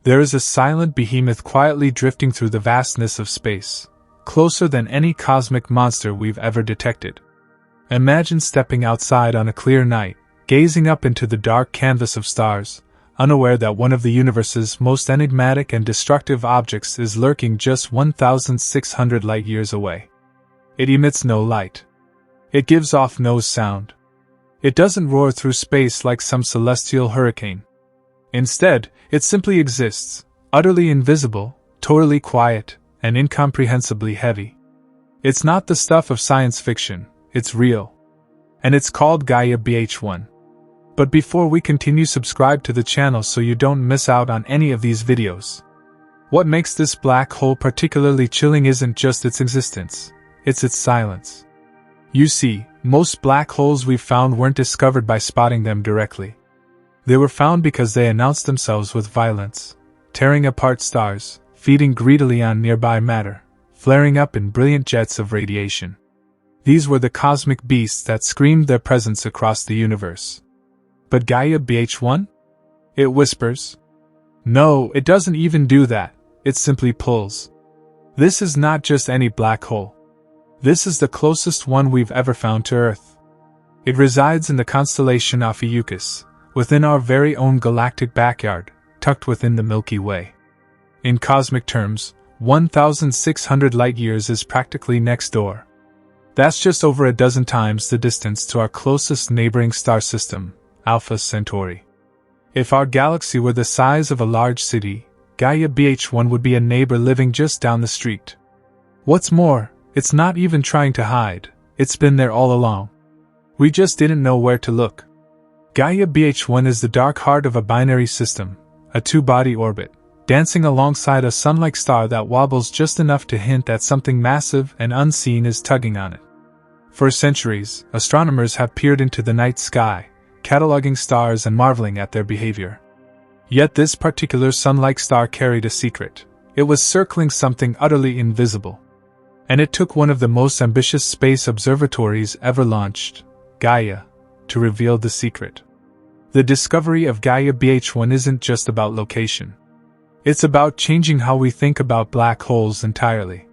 There is a silent behemoth quietly drifting through the vastness of space, closer than any cosmic monster we've ever detected. Imagine stepping outside on a clear night, gazing up into the dark canvas of stars, unaware that one of the universe's most enigmatic and destructive objects is lurking just 1,600 light-years away. It emits no light. It gives off no sound. It doesn't roar through space like some celestial hurricane. Instead, it simply exists, utterly invisible, totally quiet, and incomprehensibly heavy. It's not the stuff of science fiction, it's real. And it's called Gaia BH1. But before we continue, subscribe to the channel so you don't miss out on any of these videos. What makes this black hole particularly chilling isn't just its existence, it's its silence. You see, most black holes we've found weren't discovered by spotting them directly. They were found because they announced themselves with violence, tearing apart stars, feeding greedily on nearby matter, flaring up in brilliant jets of radiation. These were the cosmic beasts that screamed their presence across the universe. But Gaia BH1? It whispers. No, it doesn't even do that, it simply pulls. This is not just any black hole. This is the closest one we've ever found to Earth. It resides in the constellation Ophiuchus, within our very own galactic backyard, tucked within the Milky Way. In cosmic terms, 1,600 light-years is practically next door. That's just over a dozen times the distance to our closest neighboring star system, Alpha Centauri. If our galaxy were the size of a large city, Gaia BH1 would be a neighbor living just down the street. What's more, it's not even trying to hide, it's been there all along. We just didn't know where to look. Gaia BH1 is the dark heart of a binary system, a two-body orbit, dancing alongside a sun-like star that wobbles just enough to hint that something massive and unseen is tugging on it. For centuries, astronomers have peered into the night sky, cataloging stars and marveling at their behavior. Yet this particular sun-like star carried a secret. It was circling something utterly invisible. And it took one of the most ambitious space observatories ever launched, Gaia, to reveal the secret. The discovery of Gaia BH1 isn't just about location. It's about changing how we think about black holes entirely.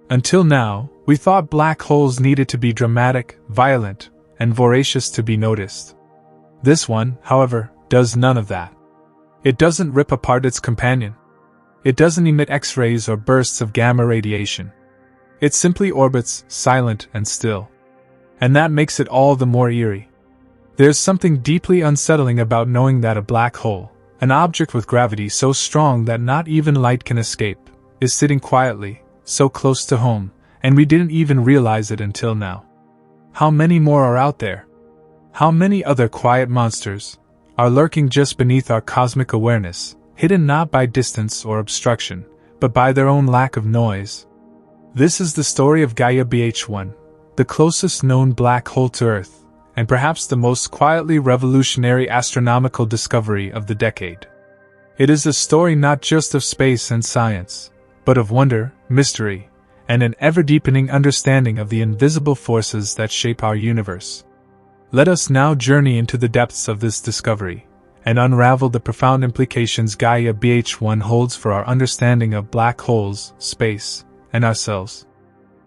Until now, we thought black holes needed to be dramatic, violent, and voracious to be noticed. This one, however, does none of that. It doesn't rip apart its companion. It doesn't emit X-rays or bursts of gamma radiation. It simply orbits, silent and still. And that makes it all the more eerie. There's something deeply unsettling about knowing that a black hole, an object with gravity so strong that not even light can escape, is sitting quietly, so close to home, and we didn't even realize it until now. How many more are out there? How many other quiet monsters are lurking just beneath our cosmic awareness, hidden not by distance or obstruction, but by their own lack of noise? This is the story of Gaia BH1, the closest known black hole to Earth, and perhaps the most quietly revolutionary astronomical discovery of the decade. It is a story not just of space and science, but of wonder, mystery, and an ever-deepening understanding of the invisible forces that shape our universe. Let us now journey into the depths of this discovery, and unravel the profound implications Gaia BH1 holds for our understanding of black holes, space, and ourselves.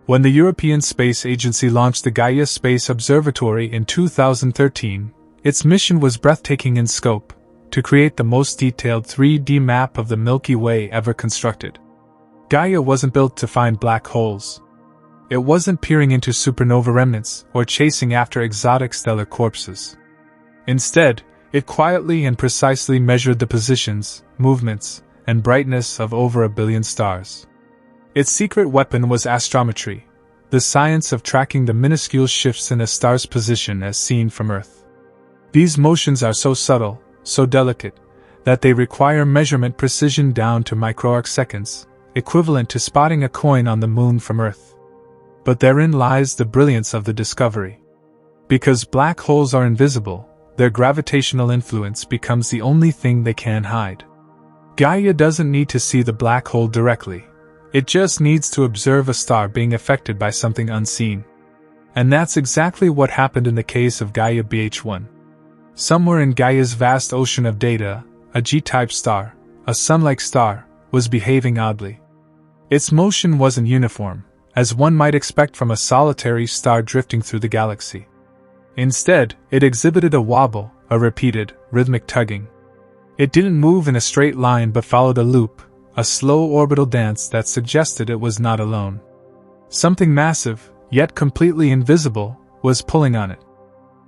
When the European Space Agency launched the Gaia Space Observatory in 2013, its mission was breathtaking in scope: to create the most detailed 3D map of the Milky Way ever constructed. Gaia wasn't built to find black holes. It wasn't peering into supernova remnants or chasing after exotic stellar corpses. Instead, it quietly and precisely measured the positions, movements, and brightness of over 1 billion stars. Its secret weapon was astrometry, the science of tracking the minuscule shifts in a star's position as seen from Earth. These motions are so subtle, so delicate, that they require measurement precision down to microarcseconds, equivalent to spotting a coin on the moon from Earth. But therein lies the brilliance of the discovery. Because black holes are invisible, their gravitational influence becomes the only thing they can hide. Gaia doesn't need to see the black hole directly. It just needs to observe a star being affected by something unseen. And that's exactly what happened in the case of Gaia BH1. Somewhere in Gaia's vast ocean of data, a G-type star, a sun-like star, was behaving oddly. Its motion wasn't uniform, as one might expect from a solitary star drifting through the galaxy. Instead, it exhibited a wobble, a repeated, rhythmic tugging. It didn't move in a straight line but followed a loop, a slow orbital dance that suggested it was not alone. Something massive, yet completely invisible, was pulling on it.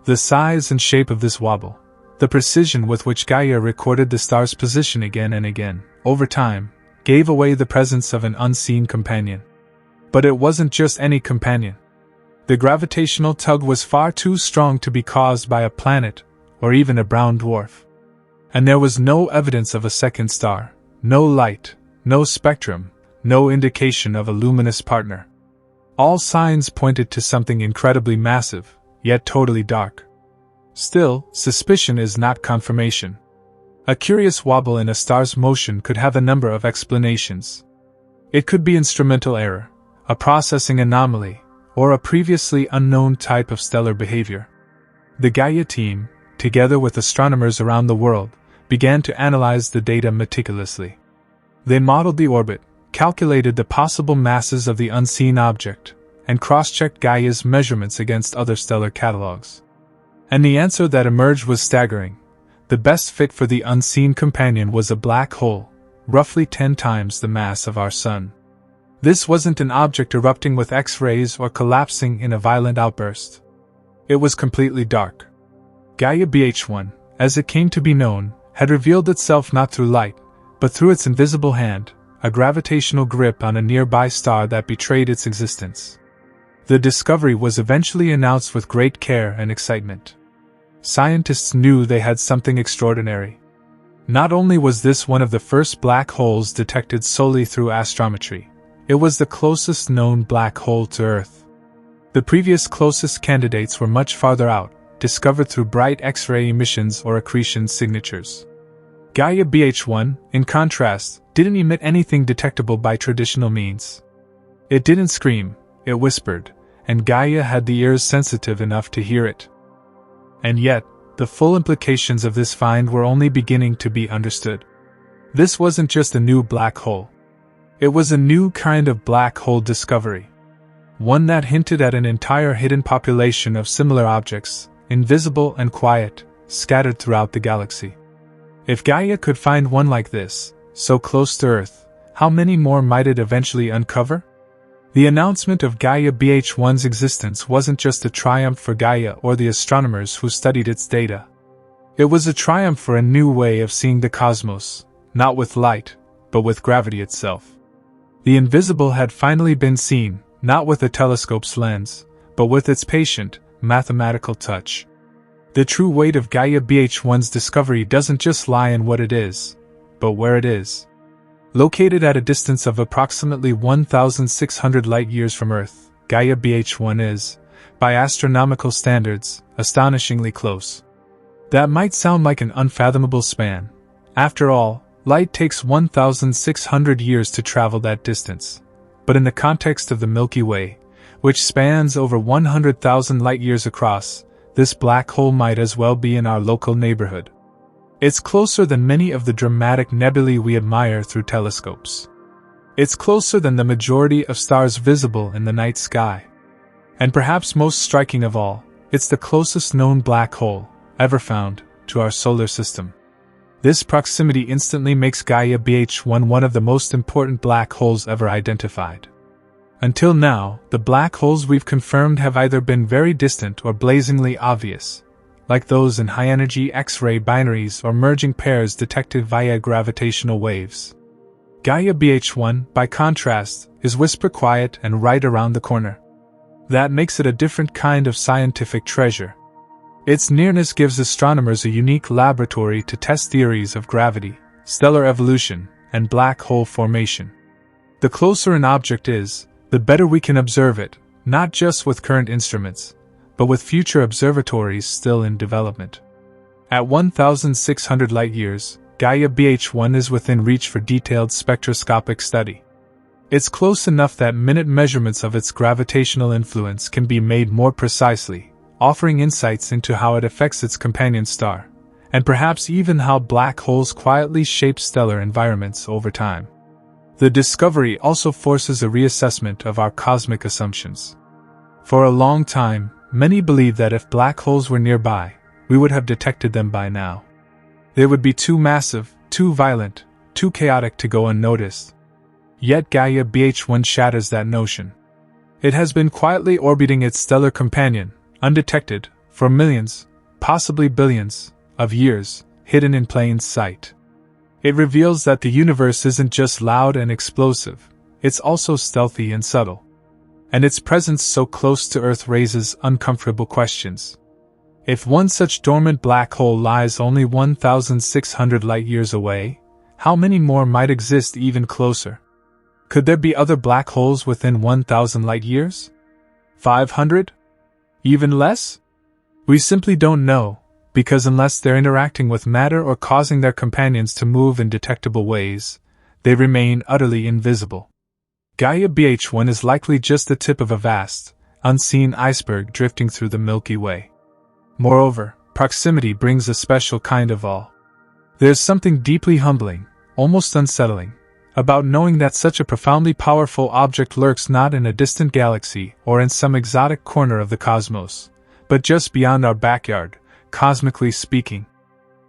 The size and shape of this wobble, the precision with which Gaia recorded the star's position again and again, over time, gave away the presence of an unseen companion. But it wasn't just any companion. The gravitational tug was far too strong to be caused by a planet, or even a brown dwarf. And there was no evidence of a second star, no light, no spectrum, no indication of a luminous partner. All signs pointed to something incredibly massive, yet totally dark. Still, suspicion is not confirmation. A curious wobble in a star's motion could have a number of explanations. It could be instrumental error, a processing anomaly, or a previously unknown type of stellar behavior. The Gaia team, together with astronomers around the world, began to analyze the data meticulously. They modeled the orbit, calculated the possible masses of the unseen object, and cross-checked Gaia's measurements against other stellar catalogs. And the answer that emerged was staggering. The best fit for the unseen companion was a black hole, roughly 10 times the mass of our Sun. This wasn't an object erupting with X-rays or collapsing in a violent outburst. It was completely dark. Gaia BH1, as it came to be known, had revealed itself not through light, but through its invisible hand, a gravitational grip on a nearby star that betrayed its existence. The discovery was eventually announced with great care and excitement. Scientists knew they had something extraordinary. Not only was this one of the first black holes detected solely through astrometry, it was the closest known black hole to Earth. The previous closest candidates were much farther out, discovered through bright X-ray emissions or accretion signatures. Gaia BH1, in contrast, didn't emit anything detectable by traditional means. It didn't scream, it whispered, and Gaia had the ears sensitive enough to hear it. And yet, the full implications of this find were only beginning to be understood. This wasn't just a new black hole. It was a new kind of black hole discovery. One that hinted at an entire hidden population of similar objects, invisible and quiet, scattered throughout the galaxy. If Gaia could find one like this, so close to Earth, how many more might it eventually uncover? The announcement of Gaia BH1's existence wasn't just a triumph for Gaia or the astronomers who studied its data. It was a triumph for a new way of seeing the cosmos, not with light, but with gravity itself. The invisible had finally been seen, not with a telescope's lens, but with its patient, mathematical touch. The true weight of Gaia BH1's discovery doesn't just lie in what it is, but where it is. Located at a distance of approximately 1,600 light-years from Earth, Gaia BH1 is, by astronomical standards, astonishingly close. That might sound like an unfathomable span. After all, light takes 1,600 years to travel that distance. But in the context of the Milky Way, which spans over 100,000 light-years across, this black hole might as well be in our local neighborhood. It's closer than many of the dramatic nebulae we admire through telescopes. It's closer than the majority of stars visible in the night sky. And perhaps most striking of all, it's the closest known black hole, ever found, to our solar system. This proximity instantly makes Gaia BH1 one of the most important black holes ever identified. Until now, the black holes we've confirmed have either been very distant or blazingly obvious, like those in high-energy X-ray binaries or merging pairs detected via gravitational waves. Gaia BH1, by contrast, is whisper-quiet and right around the corner. That makes it a different kind of scientific treasure. Its nearness gives astronomers a unique laboratory to test theories of gravity, stellar evolution, and black hole formation. The closer an object is, the better we can observe it, not just with current instruments, but with future observatories still in development. At 1,600 light-years, Gaia BH1 is within reach for detailed spectroscopic study. It's close enough that minute measurements of its gravitational influence can be made more precisely, offering insights into how it affects its companion star, and perhaps even how black holes quietly shape stellar environments over time. The discovery also forces a reassessment of our cosmic assumptions. For a long time, many believed that if black holes were nearby, we would have detected them by now. They would be too massive, too violent, too chaotic to go unnoticed. Yet Gaia BH1 shatters that notion. It has been quietly orbiting its stellar companion, undetected, for millions, possibly billions, of years, hidden in plain sight. It reveals that the universe isn't just loud and explosive, it's also stealthy and subtle. And its presence so close to Earth raises uncomfortable questions. If one such dormant black hole lies only 1,600 light-years away, how many more might exist even closer? Could there be other black holes within 1,000 light-years? 500? Even less? We simply don't know, because unless they're interacting with matter or causing their companions to move in detectable ways, they remain utterly invisible. Gaia BH1 is likely just the tip of a vast, unseen iceberg drifting through the Milky Way. Moreover, proximity brings a special kind of awe. There's something deeply humbling, almost unsettling, about knowing that such a profoundly powerful object lurks not in a distant galaxy or in some exotic corner of the cosmos, but just beyond our backyard, cosmically speaking.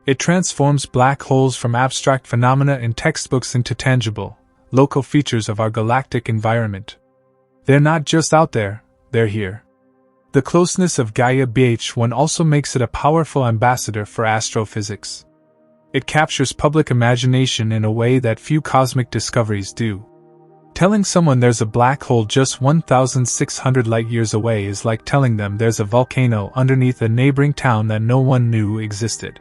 It transforms black holes from abstract phenomena in textbooks into tangible, local features of our galactic environment. They're not just out there, they're here. The closeness of Gaia BH1 also makes it a powerful ambassador for astrophysics. It captures public imagination in a way that few cosmic discoveries do. Telling someone there's a black hole just 1,600 light-years away is like telling them there's a volcano underneath a neighboring town that no one knew existed.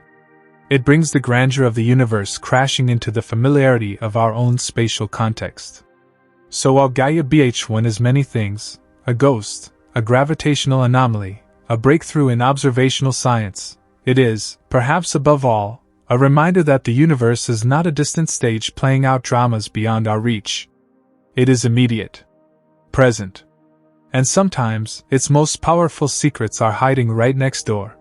It brings the grandeur of the universe crashing into the familiarity of our own spatial context. So while Gaia BH1 is many things, a ghost, a gravitational anomaly, a breakthrough in observational science, it is, perhaps above all, a reminder that the universe is not a distant stage playing out dramas beyond our reach. It is immediate, present, and sometimes its most powerful secrets are hiding right next door.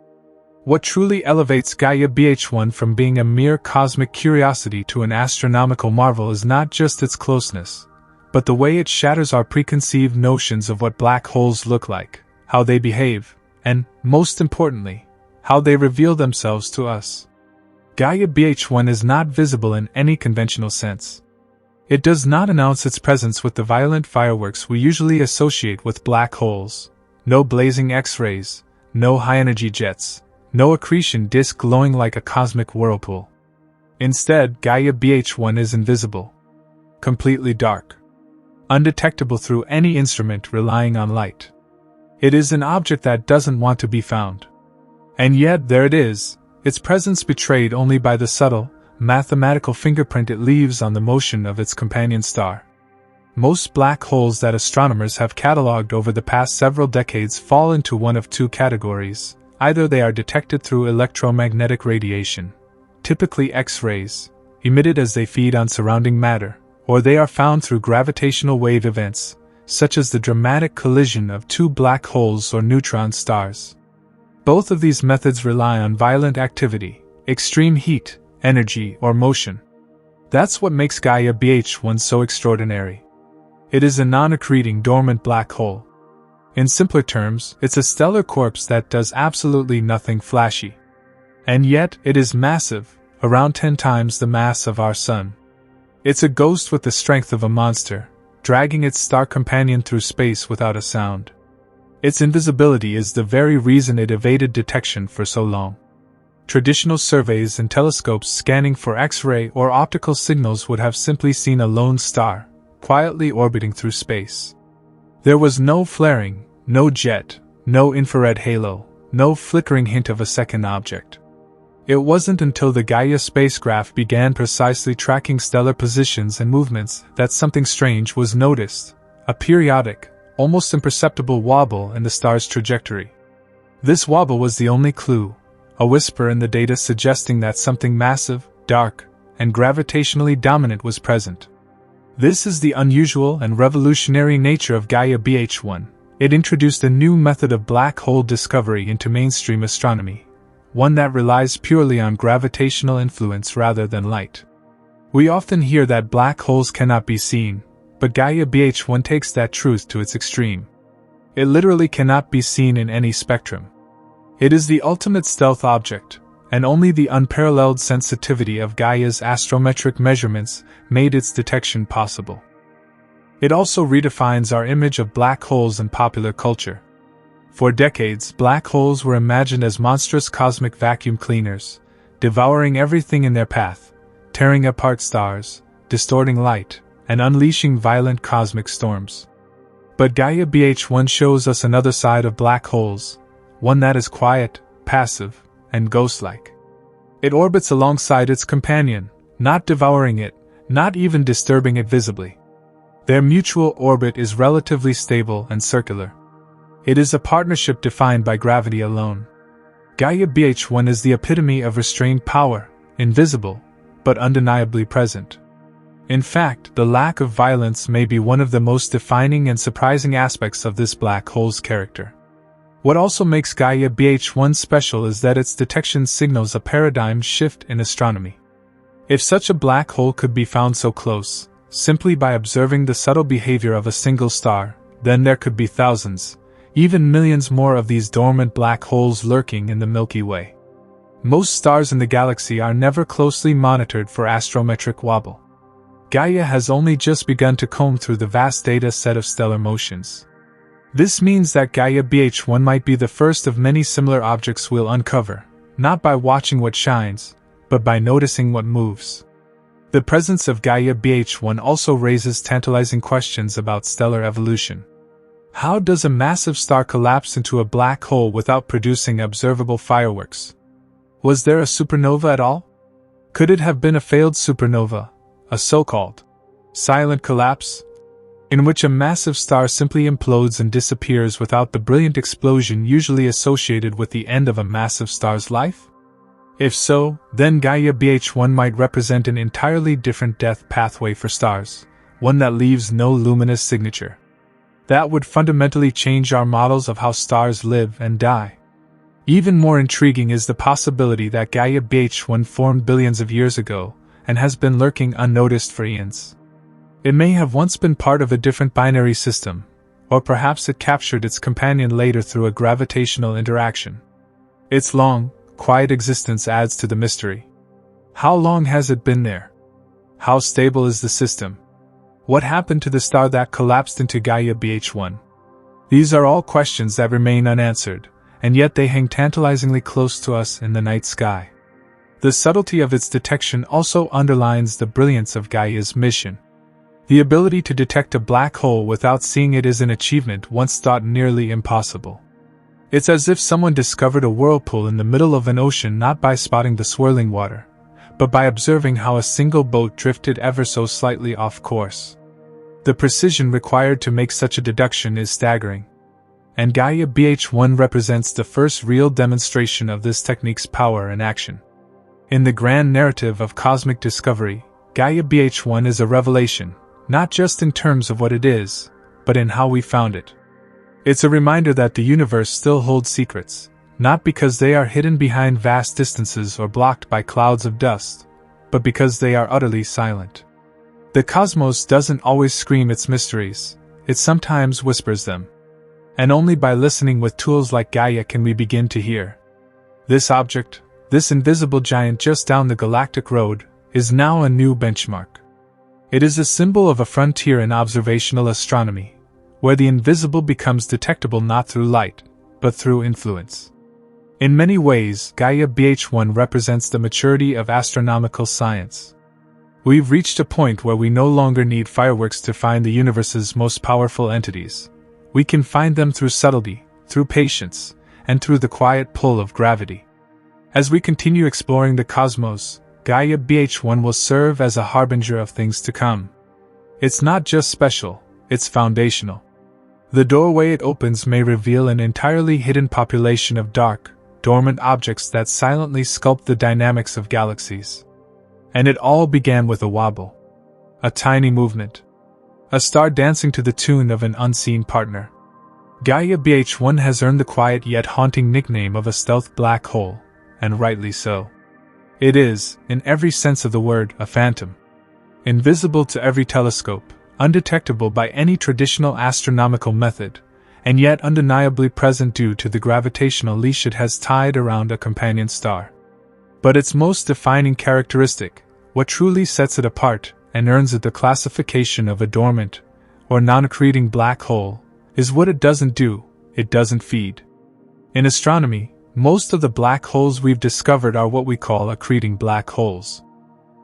What truly elevates Gaia BH1 from being a mere cosmic curiosity to an astronomical marvel is not just its closeness, but the way it shatters our preconceived notions of what black holes look like, how they behave, and, most importantly, how they reveal themselves to us. Gaia BH1 is not visible in any conventional sense. It does not announce its presence with the violent fireworks we usually associate with black holes. No blazing X-rays, no high-energy jets, no accretion disk glowing like a cosmic whirlpool. Instead, Gaia BH1 is invisible. Completely dark. Undetectable through any instrument relying on light. It is an object that doesn't want to be found. And yet there it is, its presence betrayed only by the subtle, mathematical fingerprint it leaves on the motion of its companion star. Most black holes that astronomers have catalogued over the past several decades fall into one of two categories. Either they are detected through electromagnetic radiation, typically X-rays, emitted as they feed on surrounding matter, or they are found through gravitational wave events, such as the dramatic collision of two black holes or neutron stars. Both of these methods rely on violent activity, extreme heat, energy, or motion. That's what makes Gaia BH1 so extraordinary. It is a non-accreting dormant black hole. In simpler terms, it's a stellar corpse that does absolutely nothing flashy. And yet, it is massive, around 10 times the mass of our Sun. It's a ghost with the strength of a monster, dragging its star companion through space without a sound. Its invisibility is the very reason it evaded detection for so long. Traditional surveys and telescopes scanning for X-ray or optical signals would have simply seen a lone star, quietly orbiting through space. There was no flaring, no jet, no infrared halo, no flickering hint of a second object. It wasn't until the Gaia spacecraft began precisely tracking stellar positions and movements that something strange was noticed, a periodic, almost imperceptible wobble in the star's trajectory. This wobble was the only clue, a whisper in the data suggesting that something massive, dark, and gravitationally dominant was present. This is the unusual and revolutionary nature of Gaia BH1. It introduced a new method of black hole discovery into mainstream astronomy, one that relies purely on gravitational influence rather than light. We often hear that black holes cannot be seen, but Gaia BH1 takes that truth to its extreme. It literally cannot be seen in any spectrum. It is the ultimate stealth object, and only the unparalleled sensitivity of Gaia's astrometric measurements made its detection possible. It also redefines our image of black holes in popular culture. For decades, black holes were imagined as monstrous cosmic vacuum cleaners, devouring everything in their path, tearing apart stars, distorting light, and unleashing violent cosmic storms. But Gaia BH1 shows us another side of black holes, one that is quiet, passive, and ghost-like. It orbits alongside its companion, not devouring it, not even disturbing it visibly. Their mutual orbit is relatively stable and circular. It is a partnership defined by gravity alone. Gaia BH1 is the epitome of restrained power, invisible, but undeniably present. In fact, the lack of violence may be one of the most defining and surprising aspects of this black hole's character. What also makes Gaia BH1 special is that its detection signals a paradigm shift in astronomy. If such a black hole could be found so close, simply by observing the subtle behavior of a single star, then there could be thousands, even millions more of these dormant black holes lurking in the Milky Way. Most stars in the galaxy are never closely monitored for astrometric wobble. Gaia has only just begun to comb through the vast data set of stellar motions. This means that Gaia BH1 might be the first of many similar objects we'll uncover, not by watching what shines, but by noticing what moves. The presence of Gaia BH1 also raises tantalizing questions about stellar evolution. How does a massive star collapse into a black hole without producing observable fireworks? Was there a supernova at all? Could it have been a failed supernova, a so-called silent collapse, in which a massive star simply implodes and disappears without the brilliant explosion usually associated with the end of a massive star's life? If so, then Gaia BH1 might represent an entirely different death pathway for stars, one that leaves no luminous signature. That would fundamentally change our models of how stars live and die. Even more intriguing is the possibility that Gaia BH1 formed billions of years ago, and has been lurking unnoticed for eons. It may have once been part of a different binary system, or perhaps it captured its companion later through a gravitational interaction. Its long, quiet existence adds to the mystery. How long has it been there? How stable is the system? What happened to the star that collapsed into Gaia BH1? These are all questions that remain unanswered, and yet they hang tantalizingly close to us in the night sky. The subtlety of its detection also underlines the brilliance of Gaia's mission. The ability to detect a black hole without seeing it is an achievement once thought nearly impossible. It's as if someone discovered a whirlpool in the middle of an ocean not by spotting the swirling water, but by observing how a single boat drifted ever so slightly off course. The precision required to make such a deduction is staggering. And Gaia BH1 represents the first real demonstration of this technique's power in action. In the grand narrative of cosmic discovery, Gaia BH1 is a revelation, not just in terms of what it is, but in how we found it. It's a reminder that the universe still holds secrets, not because they are hidden behind vast distances or blocked by clouds of dust, but because they are utterly silent. The cosmos doesn't always scream its mysteries, it sometimes whispers them. And only by listening with tools like Gaia can we begin to hear. This object, this invisible giant just down the galactic road, is now a new benchmark. It is a symbol of a frontier in observational astronomy, where the invisible becomes detectable not through light, but through influence. In many ways, Gaia BH1 represents the maturity of astronomical science. We've reached a point where we no longer need fireworks to find the universe's most powerful entities. We can find them through subtlety, through patience, and through the quiet pull of gravity. As we continue exploring the cosmos, Gaia BH1 will serve as a harbinger of things to come. It's not just special, it's foundational. The doorway it opens may reveal an entirely hidden population of dark, dormant objects that silently sculpt the dynamics of galaxies. And it all began with a wobble. A tiny movement. A star dancing to the tune of an unseen partner. Gaia BH1 has earned the quiet yet haunting nickname of a stealth black hole, and rightly so. It is, in every sense of the word, a phantom. Invisible to every telescope, undetectable by any traditional astronomical method, and yet undeniably present due to the gravitational leash it has tied around a companion star. But its most defining characteristic, what truly sets it apart and earns it the classification of a dormant or non-accreting black hole, is what it doesn't do: it doesn't feed. In astronomy, most of the black holes we've discovered are what we call accreting black holes.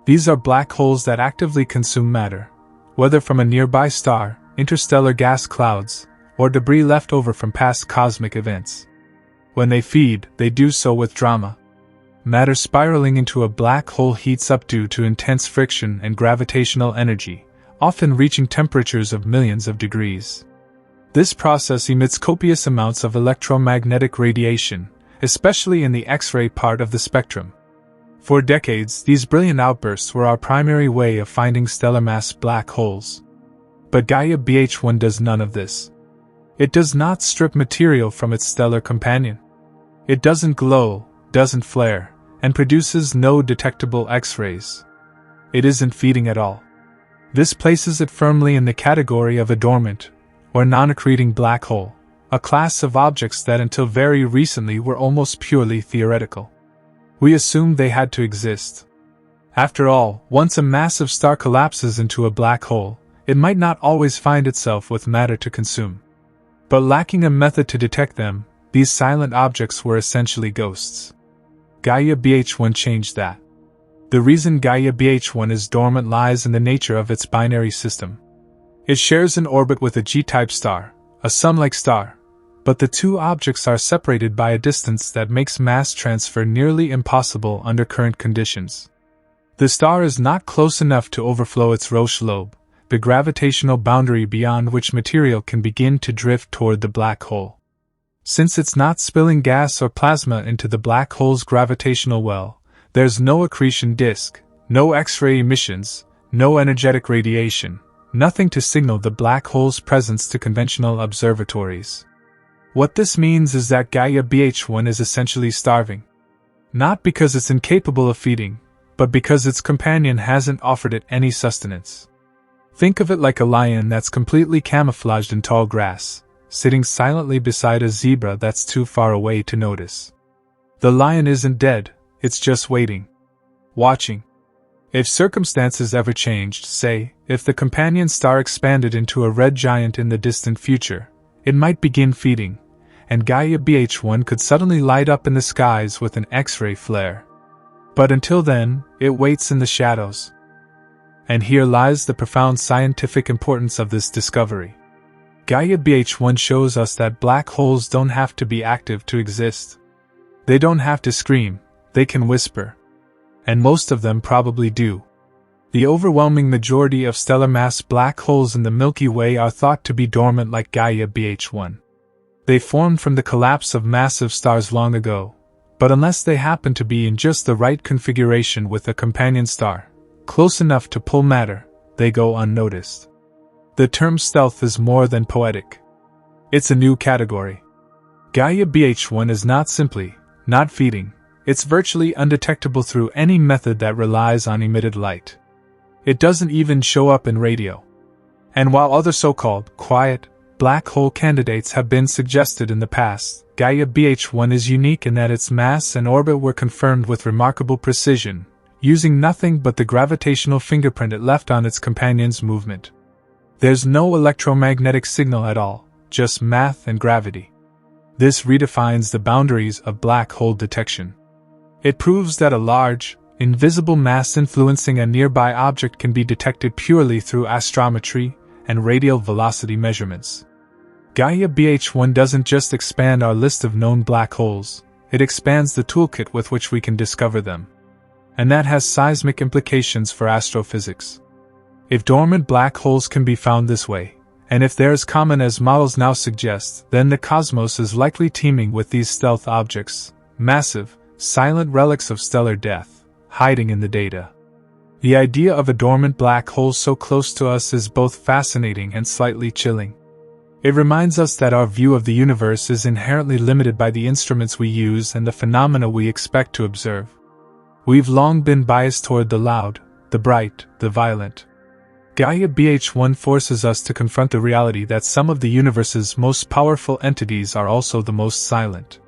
These are black holes that actively consume matter, whether from a nearby star, interstellar gas clouds, or debris left over from past cosmic events. When they feed, they do so with drama. Matter spiraling into a black hole heats up due to intense friction and gravitational energy, often reaching temperatures of millions of degrees. This process emits copious amounts of electromagnetic radiation, especially in the X-ray part of the spectrum. For decades, these brilliant outbursts were our primary way of finding stellar mass black holes. But Gaia BH1 does none of this. It does not strip material from its stellar companion. It doesn't glow, doesn't flare, and produces no detectable X-rays. It isn't feeding at all. This places it firmly in the category of a dormant, or non-accreting black hole, a class of objects that until very recently were almost purely theoretical. We assumed they had to exist. After all, once a massive star collapses into a black hole, it might not always find itself with matter to consume. But lacking a method to detect them, these silent objects were essentially ghosts. Gaia BH1 changed that. The reason Gaia BH1 is dormant lies in the nature of its binary system. It shares an orbit with a G-type star, a Sun-like star, but the two objects are separated by a distance that makes mass transfer nearly impossible under current conditions. The star is not close enough to overflow its Roche lobe, the gravitational boundary beyond which material can begin to drift toward the black hole. Since it's not spilling gas or plasma into the black hole's gravitational well, there's no accretion disk, no X-ray emissions, no energetic radiation, nothing to signal the black hole's presence to conventional observatories. What this means is that Gaia BH1 is essentially starving. Not because it's incapable of feeding, but because its companion hasn't offered it any sustenance. Think of it like a lion that's completely camouflaged in tall grass, sitting silently beside a zebra that's too far away to notice. The lion isn't dead, it's just waiting. Watching. If circumstances ever changed, say, if the companion star expanded into a red giant in the distant future, it might begin feeding, and Gaia BH1 could suddenly light up in the skies with an X-ray flare. But until then, it waits in the shadows. And here lies the profound scientific importance of this discovery. Gaia BH1 shows us that black holes don't have to be active to exist. They don't have to scream, they can whisper. And most of them probably do. The overwhelming majority of stellar mass black holes in the Milky Way are thought to be dormant like Gaia BH1. They formed from the collapse of massive stars long ago, but unless they happen to be in just the right configuration with a companion star, close enough to pull matter, they go unnoticed. The term stealth is more than poetic. It's a new category. Gaia BH1 is not simply not feeding, it's virtually undetectable through any method that relies on emitted light. It doesn't even show up in radio. And while other so-called quiet black hole candidates have been suggested in the past, Gaia BH1 is unique in that its mass and orbit were confirmed with remarkable precision, using nothing but the gravitational fingerprint it left on its companion's movement. There's no electromagnetic signal at all, just math and gravity. This redefines the boundaries of black hole detection. It proves that a large, invisible mass influencing a nearby object can be detected purely through astrometry and radial velocity measurements. Gaia BH1 doesn't just expand our list of known black holes, it expands the toolkit with which we can discover them. And that has seismic implications for astrophysics. If dormant black holes can be found this way, and if they're as common as models now suggest, then the cosmos is likely teeming with these stealth objects, massive, silent relics of stellar death, hiding in the data. The idea of a dormant black hole so close to us is both fascinating and slightly chilling. It reminds us that our view of the universe is inherently limited by the instruments we use and the phenomena we expect to observe. We've long been biased toward the loud, the bright, the violent. Gaia BH1 forces us to confront the reality that some of the universe's most powerful entities are also the most silent.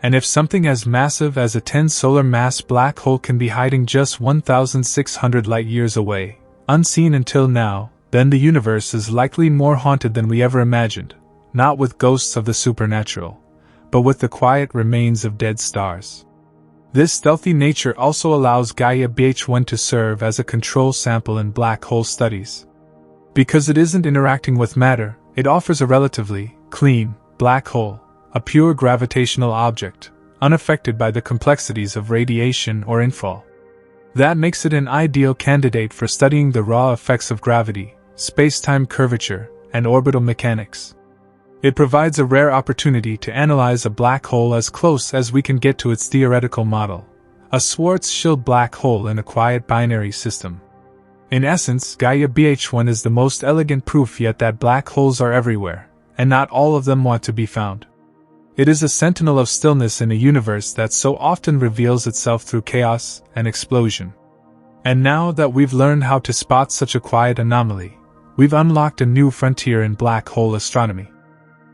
And if something as massive as a 10 solar mass black hole can be hiding just 1,600 light-years away, unseen until now, then the universe is likely more haunted than we ever imagined, not with ghosts of the supernatural, but with the quiet remains of dead stars. This stealthy nature also allows Gaia BH1 to serve as a control sample in black hole studies. Because it isn't interacting with matter, it offers a relatively clean black hole, a pure gravitational object, unaffected by the complexities of radiation or infall. That makes it an ideal candidate for studying the raw effects of gravity, space-time curvature, and orbital mechanics. It provides a rare opportunity to analyze a black hole as close as we can get to its theoretical model, a Schwarzschild black hole in a quiet binary system. In essence, Gaia BH1 is the most elegant proof yet that black holes are everywhere, and not all of them want to be found. It is a sentinel of stillness in a universe that so often reveals itself through chaos and explosion. And now that we've learned how to spot such a quiet anomaly, we've unlocked a new frontier in black hole astronomy.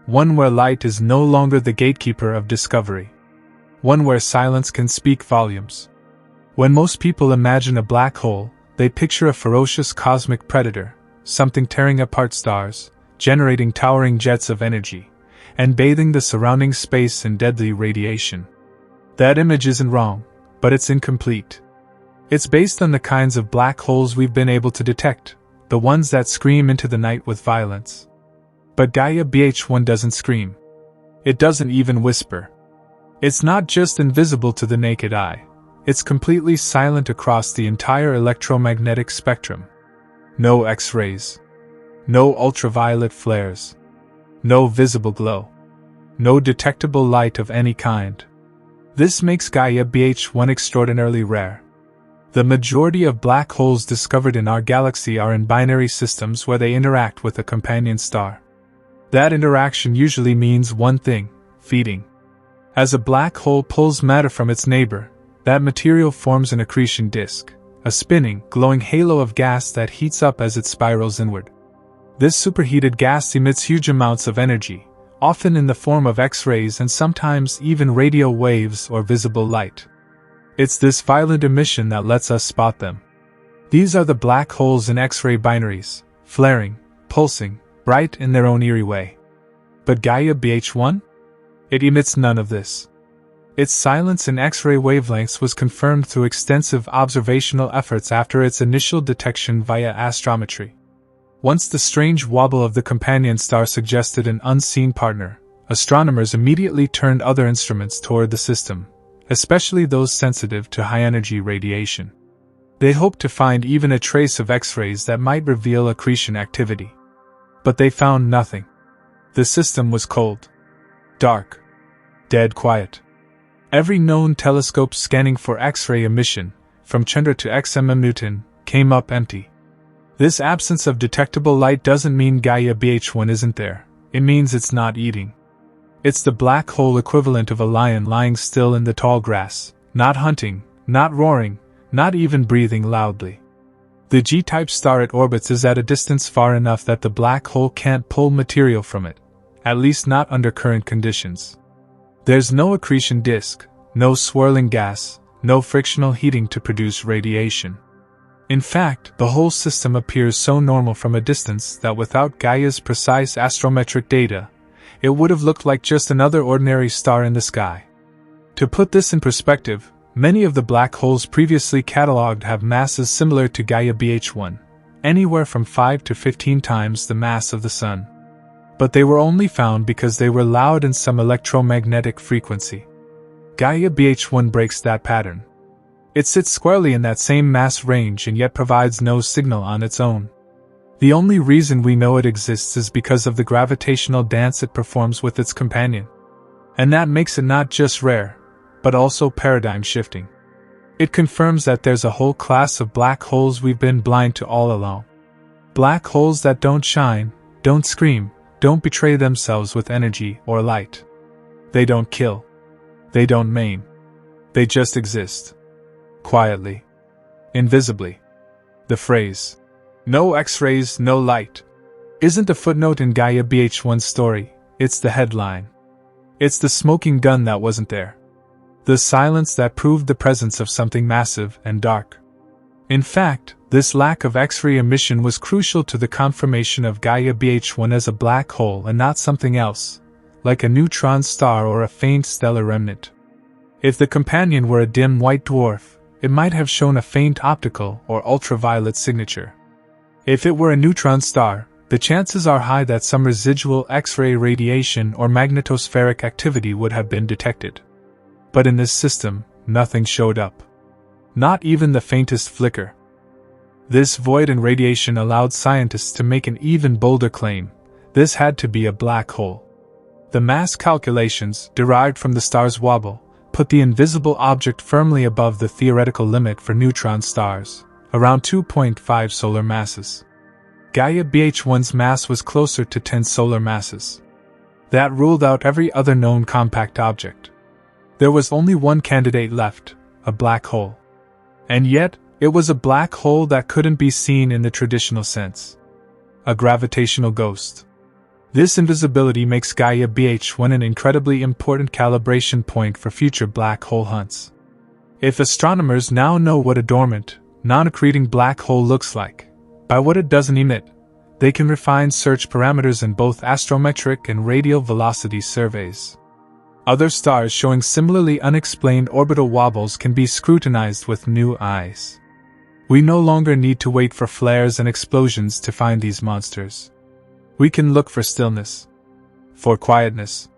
One where light is no longer the gatekeeper of discovery. One where silence can speak volumes. When most people imagine a black hole, they picture a ferocious cosmic predator, something tearing apart stars, generating towering jets of energy, and bathing the surrounding space in deadly radiation. That image isn't wrong, but it's incomplete. It's based on the kinds of black holes we've been able to detect, the ones that scream into the night with violence. But Gaia BH1 doesn't scream. It doesn't even whisper. It's not just invisible to the naked eye, it's completely silent across the entire electromagnetic spectrum. No X-rays. No ultraviolet flares. No visible glow. No detectable light of any kind. This makes Gaia BH1 extraordinarily rare. The majority of black holes discovered in our galaxy are in binary systems where they interact with a companion star. That interaction usually means one thing: feeding. As a black hole pulls matter from its neighbor, that material forms an accretion disk, a spinning, glowing halo of gas that heats up as it spirals inward. This superheated gas emits huge amounts of energy, often in the form of X-rays and sometimes even radio waves or visible light. It's this violent emission that lets us spot them. These are the black holes in X-ray binaries, flaring, pulsing, bright in their own eerie way. But Gaia BH1? It emits none of this. Its silence in X-ray wavelengths was confirmed through extensive observational efforts after its initial detection via astrometry. Once the strange wobble of the companion star suggested an unseen partner, astronomers immediately turned other instruments toward the system, especially those sensitive to high-energy radiation. They hoped to find even a trace of X-rays that might reveal accretion activity. But they found nothing. The system was cold. Dark. Dead quiet. Every known telescope scanning for X-ray emission, from Chandra to XMM Newton, came up empty. This absence of detectable light doesn't mean Gaia BH1 isn't there. It means it's not eating. It's the black hole equivalent of a lion lying still in the tall grass, not hunting, not roaring, not even breathing loudly. The G-type star it orbits is at a distance far enough that the black hole can't pull material from it, at least not under current conditions. There's no accretion disk, no swirling gas, no frictional heating to produce radiation. In fact, the whole system appears so normal from a distance that without Gaia's precise astrometric data, it would have looked like just another ordinary star in the sky. To put this in perspective, many of the black holes previously catalogued have masses similar to Gaia BH1, anywhere from 5 to 15 times the mass of the Sun. But they were only found because they were loud in some electromagnetic frequency. Gaia BH1 breaks that pattern. It sits squarely in that same mass range and yet provides no signal on its own. The only reason we know it exists is because of the gravitational dance it performs with its companion. And that makes it not just rare, but also paradigm-shifting. It confirms that there's a whole class of black holes we've been blind to all along. Black holes that don't shine, don't scream, don't betray themselves with energy or light. They don't kill. They don't maim. They just exist. Quietly. Invisibly. The phrase, "No X-rays, no light," isn't a footnote in Gaia BH1's story, it's the headline. It's the smoking gun that wasn't there. The silence that proved the presence of something massive and dark. In fact, this lack of X-ray emission was crucial to the confirmation of Gaia BH1 as a black hole and not something else, like a neutron star or a faint stellar remnant. If the companion were a dim white dwarf, it might have shown a faint optical or ultraviolet signature. If it were a neutron star, the chances are high that some residual X-ray radiation or magnetospheric activity would have been detected. But in this system, nothing showed up. Not even the faintest flicker. This void in radiation allowed scientists to make an even bolder claim: this had to be a black hole. The mass calculations, derived from the star's wobble, put the invisible object firmly above the theoretical limit for neutron stars, around 2.5 solar masses. Gaia BH1's mass was closer to 10 solar masses. That ruled out every other known compact object. There was only one candidate left, a black hole. And yet, it was a black hole that couldn't be seen in the traditional sense. A gravitational ghost. This invisibility makes Gaia BH1 an incredibly important calibration point for future black hole hunts. If astronomers now know what a dormant, non-accreting black hole looks like, by what it doesn't emit, they can refine search parameters in both astrometric and radial velocity surveys. Other stars showing similarly unexplained orbital wobbles can be scrutinized with new eyes. We no longer need to wait for flares and explosions to find these monsters. We can look for stillness, for quietness,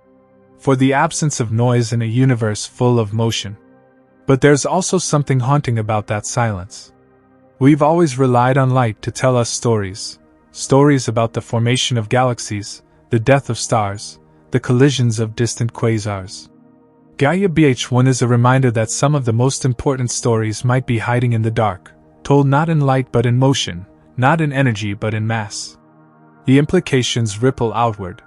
for the absence of noise in a universe full of motion. But there's also something haunting about that silence. We've always relied on light to tell us stories about the formation of galaxies, the death of stars, the collisions of distant quasars. Gaia BH1 is a reminder that some of the most important stories might be hiding in the dark, told not in light but in motion, not in energy but in mass. The implications ripple outward.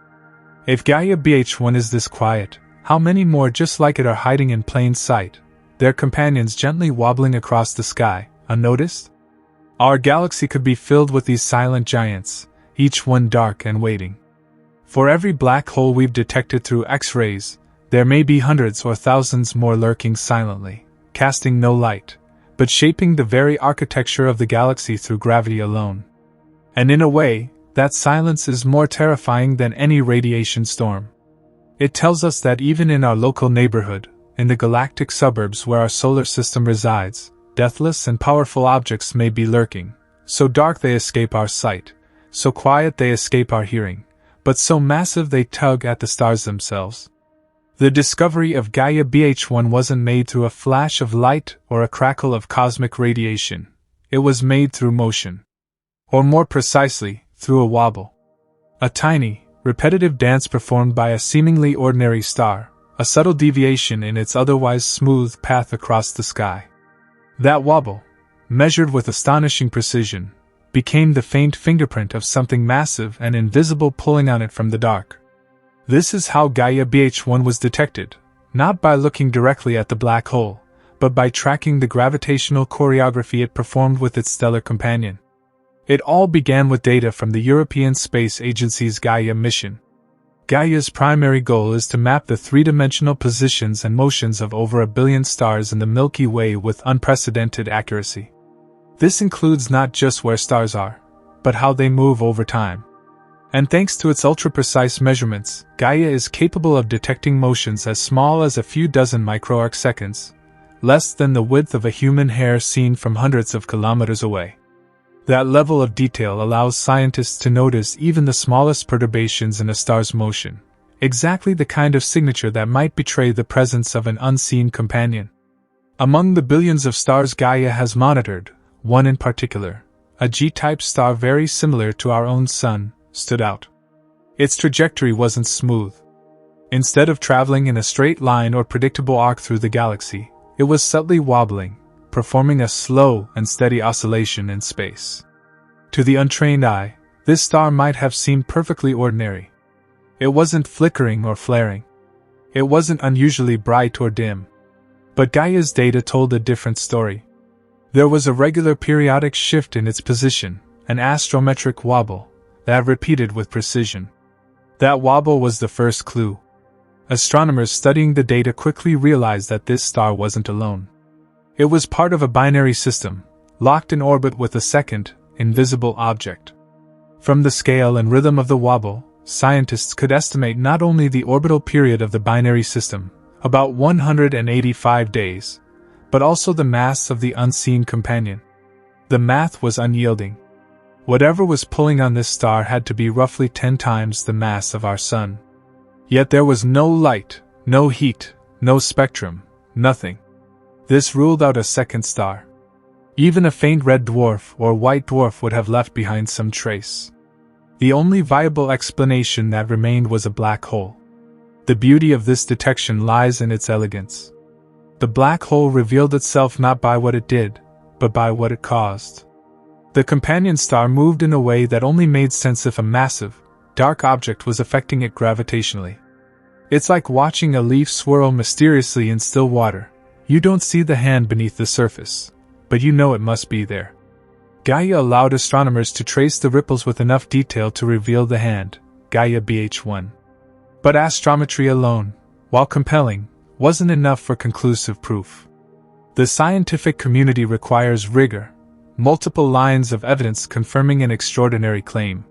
If Gaia BH1 is this quiet, how many more just like it are hiding in plain sight, their companions gently wobbling across the sky, unnoticed? Our galaxy could be filled with these silent giants, each one dark and waiting. For every black hole we've detected through X-rays, there may be hundreds or thousands more lurking silently, casting no light, but shaping the very architecture of the galaxy through gravity alone. And in a way, that silence is more terrifying than any radiation storm. It tells us that even in our local neighborhood, in the galactic suburbs where our solar system resides, deathless and powerful objects may be lurking, so dark they escape our sight, so quiet they escape our hearing, but so massive they tug at the stars themselves. The discovery of Gaia BH1 wasn't made through a flash of light or a crackle of cosmic radiation. It was made through motion. Or more precisely, through a wobble. A tiny, repetitive dance performed by a seemingly ordinary star, a subtle deviation in its otherwise smooth path across the sky. That wobble, measured with astonishing precision, became the faint fingerprint of something massive and invisible pulling on it from the dark. This is how Gaia BH1 was detected, not by looking directly at the black hole, but by tracking the gravitational choreography it performed with its stellar companion. It all began with data from the European Space Agency's Gaia mission. Gaia's primary goal is to map the three-dimensional positions and motions of over 1 billion stars in the Milky Way with unprecedented accuracy. This includes not just where stars are, but how they move over time. And thanks to its ultra-precise measurements, Gaia is capable of detecting motions as small as a few dozen microarcseconds, less than the width of a human hair seen from hundreds of kilometers away. That level of detail allows scientists to notice even the smallest perturbations in a star's motion, exactly the kind of signature that might betray the presence of an unseen companion. Among the billions of stars Gaia has monitored, one in particular, a G-type star very similar to our own Sun, stood out. Its trajectory wasn't smooth. Instead of traveling in a straight line or predictable arc through the galaxy, it was subtly wobbling, performing a slow and steady oscillation in space. To the untrained eye, this star might have seemed perfectly ordinary. It wasn't flickering or flaring. It wasn't unusually bright or dim. But Gaia's data told a different story. There was a regular periodic shift in its position, an astrometric wobble, that repeated with precision. That wobble was the first clue. Astronomers studying the data quickly realized that this star wasn't alone. It was part of a binary system, locked in orbit with a second, invisible object. From the scale and rhythm of the wobble, scientists could estimate not only the orbital period of the binary system, about 185 days, but also the mass of the unseen companion. The math was unyielding. Whatever was pulling on this star had to be roughly 10 times the mass of our Sun. Yet there was no light, no heat, no spectrum, nothing. This ruled out a second star. Even a faint red dwarf or white dwarf would have left behind some trace. The only viable explanation that remained was a black hole. The beauty of this detection lies in its elegance. The black hole revealed itself not by what it did, but by what it caused. The companion star moved in a way that only made sense if a massive, dark object was affecting it gravitationally. It's like watching a leaf swirl mysteriously in still water. You don't see the hand beneath the surface, but you know it must be there. Gaia allowed astronomers to trace the ripples with enough detail to reveal the hand, Gaia BH1. But astrometry alone, while compelling, wasn't enough for conclusive proof. The scientific community requires rigor, multiple lines of evidence confirming an extraordinary claim.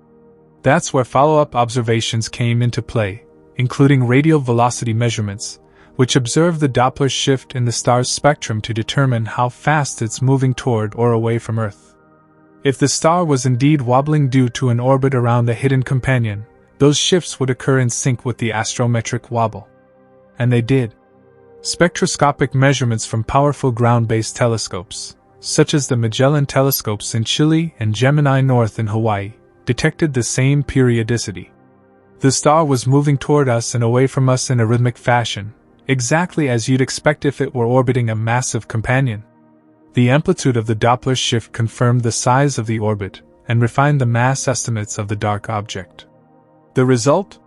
That's where follow-up observations came into play, including radial velocity measurements, which observe the Doppler shift in the star's spectrum to determine how fast it's moving toward or away from Earth. If the star was indeed wobbling due to an orbit around a hidden companion, those shifts would occur in sync with the astrometric wobble. And they did. Spectroscopic measurements from powerful ground-based telescopes, such as the Magellan telescopes in Chile and Gemini North in Hawaii, detected the same periodicity. The star was moving toward us and away from us in a rhythmic fashion, exactly as you'd expect if it were orbiting a massive companion. The amplitude of the Doppler shift confirmed the size of the orbit and refined the mass estimates of the dark object. The result?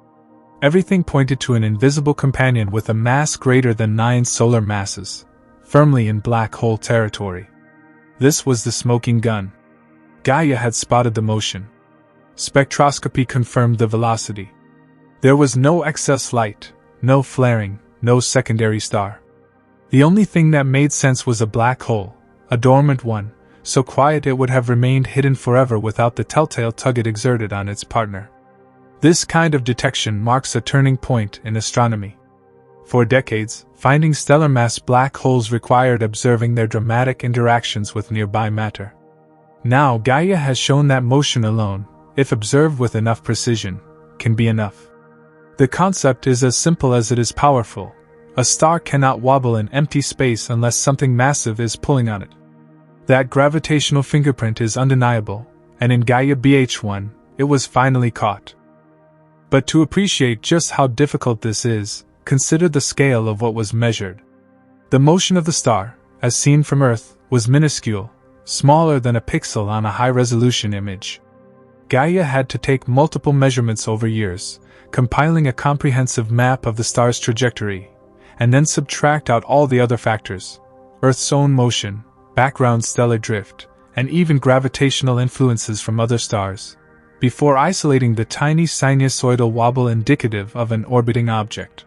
Everything pointed to an invisible companion with a mass greater than 9 solar masses, firmly in black hole territory. This was the smoking gun. Gaia had spotted the motion. Spectroscopy confirmed the velocity. There was no excess light, no flaring, no secondary star. The only thing that made sense was a black hole, a dormant one, so quiet it would have remained hidden forever without the telltale tug it exerted on its partner. This kind of detection marks a turning point in astronomy. For decades, finding stellar mass black holes required observing their dramatic interactions with nearby matter. Now Gaia has shown that motion alone, if observed with enough precision, can be enough. The concept is as simple as it is powerful. A star cannot wobble in empty space unless something massive is pulling on it. That gravitational fingerprint is undeniable, and in Gaia BH1, it was finally caught. But to appreciate just how difficult this is, consider the scale of what was measured. The motion of the star, as seen from Earth, was minuscule, smaller than a pixel on a high-resolution image. Gaia had to take multiple measurements over years, compiling a comprehensive map of the star's trajectory, and then subtract out all the other factors, Earth's own motion, background stellar drift, and even gravitational influences from other stars, before isolating the tiny sinusoidal wobble indicative of an orbiting object.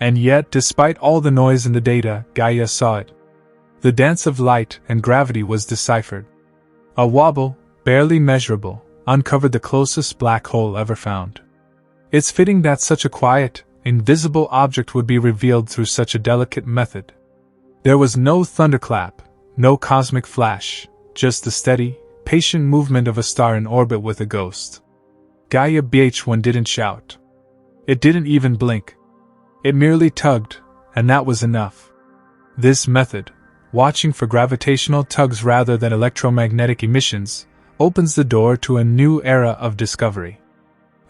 And yet, despite all the noise in the data, Gaia saw it. The dance of light and gravity was deciphered. A wobble, barely measurable, uncovered the closest black hole ever found. It's fitting that such a quiet, invisible object would be revealed through such a delicate method. There was no thunderclap, no cosmic flash, just the steady, patient movement of a star in orbit with a ghost. Gaia BH1 didn't shout. It didn't even blink. It merely tugged, and that was enough. This method, watching for gravitational tugs rather than electromagnetic emissions, opens the door to a new era of discovery.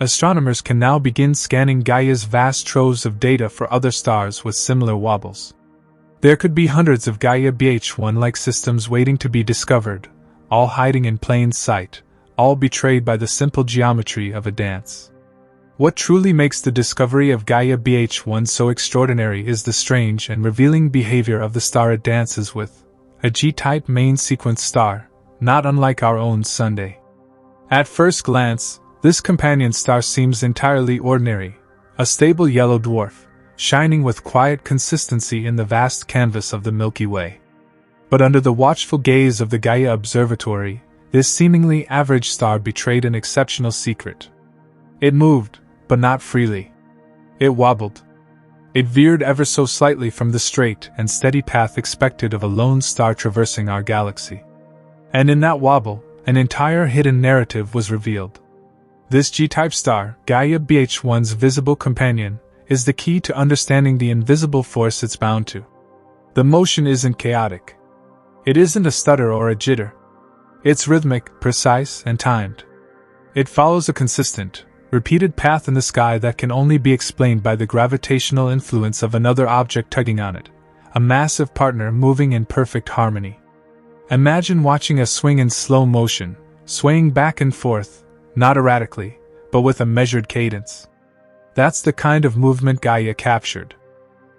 Astronomers can now begin scanning Gaia's vast troves of data for other stars with similar wobbles. There could be hundreds of Gaia BH1-like systems waiting to be discovered, all hiding in plain sight, all betrayed by the simple geometry of a dance. What truly makes the discovery of Gaia BH1 so extraordinary is the strange and revealing behavior of the star it dances with, a G-type main sequence star, not unlike our own Sunday. At first glance, this companion star seems entirely ordinary, a stable yellow dwarf, shining with quiet consistency in the vast canvas of the Milky Way. But under the watchful gaze of the Gaia Observatory, this seemingly average star betrayed an exceptional secret. It moved, but not freely. It wobbled. It veered ever so slightly from the straight and steady path expected of a lone star traversing our galaxy. And in that wobble, an entire hidden narrative was revealed. This G-type star, Gaia BH1's visible companion, is the key to understanding the invisible force it's bound to. The motion isn't chaotic. It isn't a stutter or a jitter. It's rhythmic, precise, and timed. It follows a consistent, repeated path in the sky that can only be explained by the gravitational influence of another object tugging on it, a massive partner moving in perfect harmony. Imagine watching a swing in slow motion, swaying back and forth, not erratically, but with a measured cadence. That's the kind of movement Gaia captured.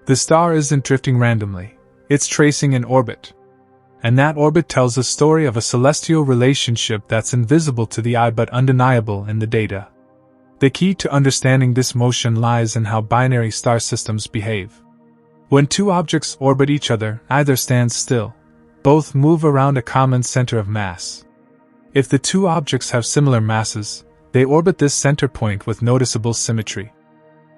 The star isn't drifting randomly, it's tracing an orbit. And that orbit tells a story of a celestial relationship that's invisible to the eye but undeniable in the data. The key to understanding this motion lies in how binary star systems behave. When two objects orbit each other, either stands still. Both move around a common center of mass. If the two objects have similar masses, they orbit this center point with noticeable symmetry.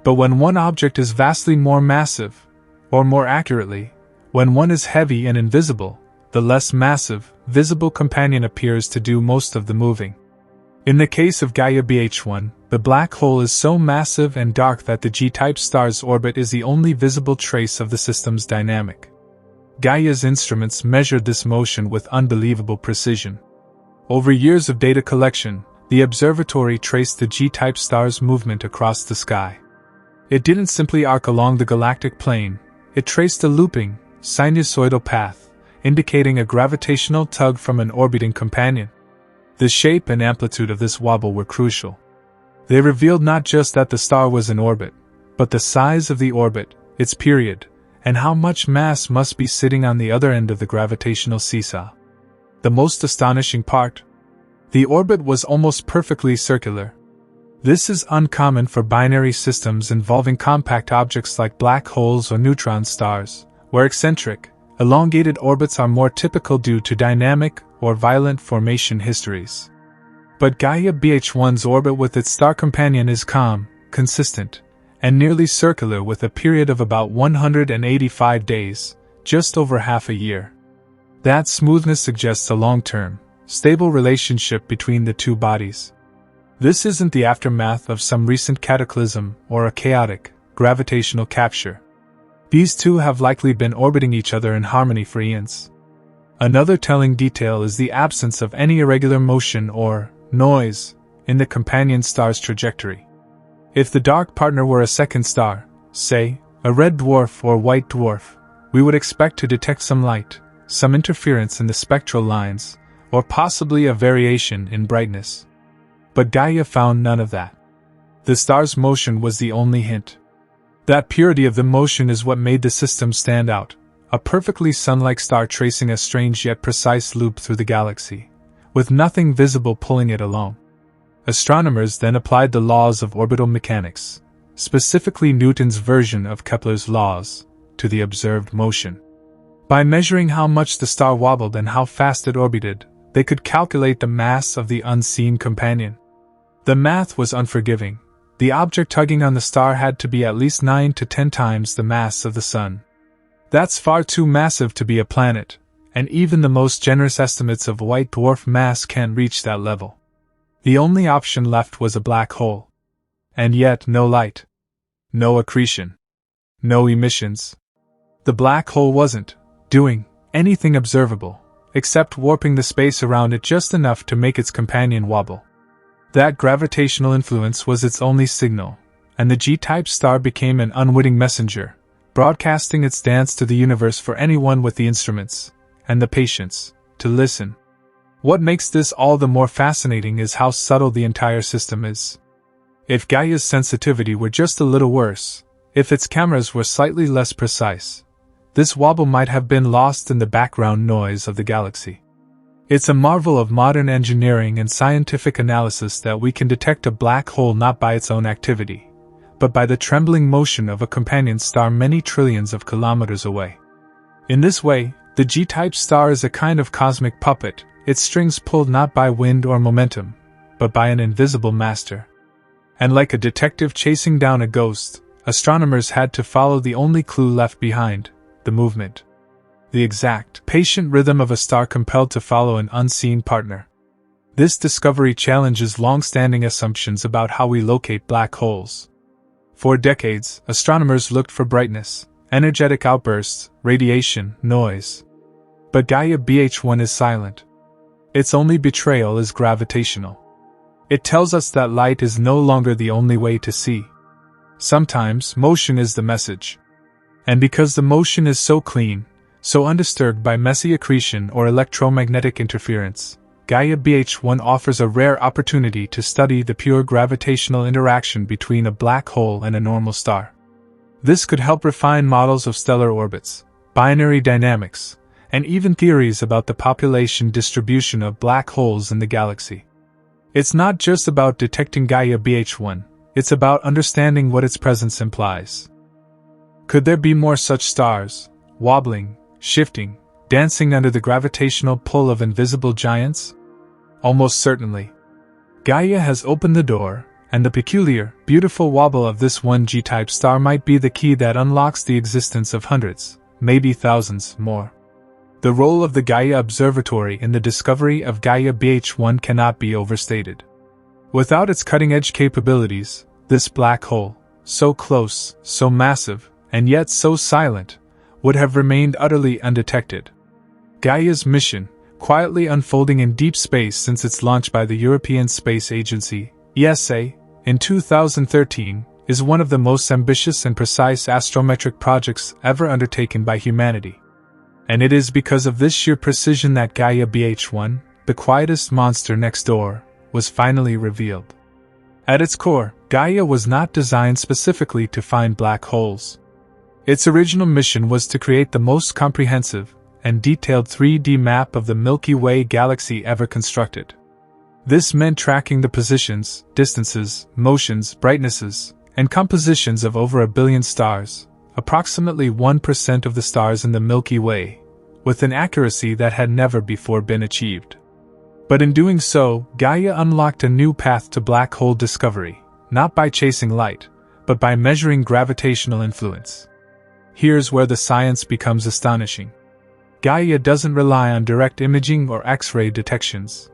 But when one object is vastly more massive, or more accurately, when one is heavy and invisible, the less massive, visible companion appears to do most of the moving. In the case of Gaia BH1, the black hole is so massive and dark that the G-type star's orbit is the only visible trace of the system's dynamic. Gaia's instruments measured this motion with unbelievable precision. Over years of data collection, the observatory traced the G-type star's movement across the sky. It didn't simply arc along the galactic plane, it traced a looping, sinusoidal path, indicating a gravitational tug from an orbiting companion. The shape and amplitude of this wobble were crucial. They revealed not just that the star was in orbit, but the size of the orbit, its period, and how much mass must be sitting on the other end of the gravitational seesaw. The most astonishing part? The orbit was almost perfectly circular. This is uncommon for binary systems involving compact objects like black holes or neutron stars, where eccentric, elongated orbits are more typical due to dynamic or violent formation histories. But Gaia BH1's orbit with its star companion is calm, consistent, and nearly circular with a period of about 185 days, just over half a year. That smoothness suggests a long-term, stable relationship between the two bodies. This isn't the aftermath of some recent cataclysm or a chaotic, gravitational capture. These two have likely been orbiting each other in harmony for eons. Another telling detail is the absence of any irregular motion or noise in the companion star's trajectory. If the dark partner were a second star, say, a red dwarf or white dwarf, we would expect to detect some light, some interference in the spectral lines, or possibly a variation in brightness. But Gaia found none of that. The star's motion was the only hint. That purity of the motion is what made the system stand out, a perfectly sun-like star tracing a strange yet precise loop through the galaxy, with nothing visible pulling it along. Astronomers then applied the laws of orbital mechanics, specifically Newton's version of Kepler's laws, to the observed motion. By measuring how much the star wobbled and how fast it orbited, they could calculate the mass of the unseen companion. The math was unforgiving. The object tugging on the star had to be at least 9 to 10 times the mass of the Sun. That's far too massive to be a planet, and even the most generous estimates of white dwarf mass can't reach that level. The only option left was a black hole. And yet no light. No accretion. No emissions. The black hole wasn't doing anything observable, except warping the space around it just enough to make its companion wobble. That gravitational influence was its only signal, and the G-type star became an unwitting messenger, broadcasting its dance to the universe for anyone with the instruments, and the patience, to listen. What makes this all the more fascinating is how subtle the entire system is. If Gaia's sensitivity were just a little worse, if its cameras were slightly less precise, this wobble might have been lost in the background noise of the galaxy. It's a marvel of modern engineering and scientific analysis that we can detect a black hole not by its own activity, but by the trembling motion of a companion star many trillions of kilometers away. In this way, the G-type star is a kind of cosmic puppet, its strings pulled not by wind or momentum, but by an invisible master. And like a detective chasing down a ghost, astronomers had to follow the only clue left behind: the movement. The exact, patient rhythm of a star compelled to follow an unseen partner. This discovery challenges long-standing assumptions about how we locate black holes. For decades, astronomers looked for brightness, energetic outbursts, radiation, noise. But Gaia BH1 is silent. Its only betrayal is gravitational. It tells us that light is no longer the only way to see. Sometimes, motion is the message. And because the motion is so clean, so undisturbed by messy accretion or electromagnetic interference, Gaia BH1 offers a rare opportunity to study the pure gravitational interaction between a black hole and a normal star. This could help refine models of stellar orbits, binary dynamics, and even theories about the population distribution of black holes in the galaxy. It's not just about detecting Gaia BH1, it's about understanding what its presence implies. Could there be more such stars, wobbling, shifting, dancing under the gravitational pull of invisible giants? Almost certainly. Gaia has opened the door, and the peculiar, beautiful wobble of this one G-type star might be the key that unlocks the existence of hundreds, maybe thousands, more. The role of the Gaia Observatory in the discovery of Gaia BH1 cannot be overstated. Without its cutting-edge capabilities, this black hole, so close, so massive, and yet so silent, would have remained utterly undetected. Gaia's mission, quietly unfolding in deep space since its launch by the European Space Agency, ESA, in 2013, is one of the most ambitious and precise astrometric projects ever undertaken by humanity. And it is because of this sheer precision that Gaia BH1, the quietest monster next door, was finally revealed. At its core, Gaia was not designed specifically to find black holes. Its original mission was to create the most comprehensive and detailed 3D map of the Milky Way galaxy ever constructed. This meant tracking the positions, distances, motions, brightnesses, and compositions of over 1 billion stars, approximately 1% of the stars in the Milky Way, with an accuracy that had never before been achieved. But in doing so, Gaia unlocked a new path to black hole discovery, not by chasing light, but by measuring gravitational influence. Here's where the science becomes astonishing. Gaia doesn't rely on direct imaging or X-ray detections.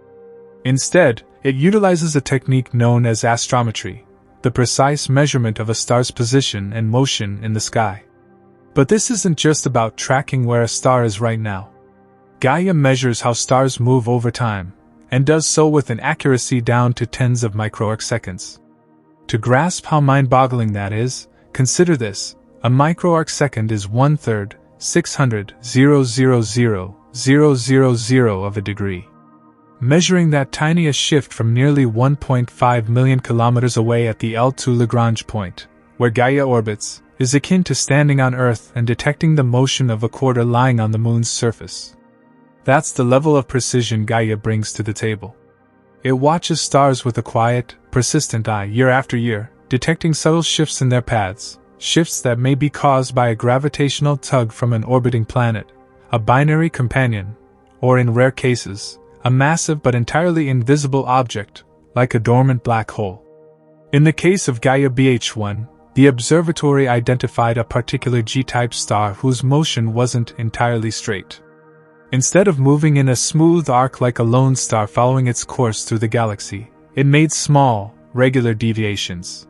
Instead, it utilizes a technique known as astrometry, the precise measurement of a star's position and motion in the sky. But this isn't just about tracking where a star is right now. Gaia measures how stars move over time, and does so with an accuracy down to tens of microarcseconds. To grasp how mind-boggling that is, consider this: a microarcsecond is 1/3, 600,000,000 of a degree. Measuring that tiny a shift from nearly 1.5 million kilometers away at the L2 Lagrange point, where Gaia orbits, is akin to standing on Earth and detecting the motion of a quarter lying on the Moon's surface. That's the level of precision Gaia brings to the table. It watches stars with a quiet, persistent eye year after year, detecting subtle shifts in their paths, shifts that may be caused by a gravitational tug from an orbiting planet, a binary companion, or in rare cases, a massive but entirely invisible object, like a dormant black hole. In the case of Gaia BH1, the observatory identified a particular G-type star whose motion wasn't entirely straight. Instead of moving in a smooth arc like a lone star following its course through the galaxy, it made small, regular deviations.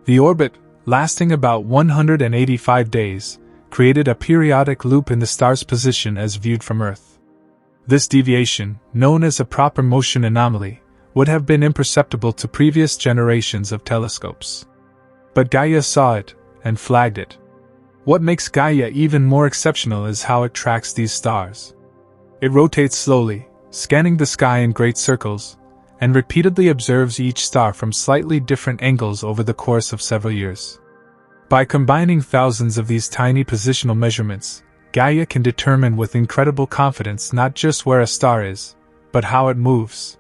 The orbit, lasting about 185 days, created a periodic loop in the star's position as viewed from Earth. This deviation, known as a proper motion anomaly, would have been imperceptible to previous generations of telescopes. But Gaia saw it, and flagged it. What makes Gaia even more exceptional is how it tracks these stars. It rotates slowly, scanning the sky in great circles, and repeatedly observes each star from slightly different angles over the course of several years. By combining thousands of these tiny positional measurements, Gaia can determine with incredible confidence not just where a star is, but how it moves.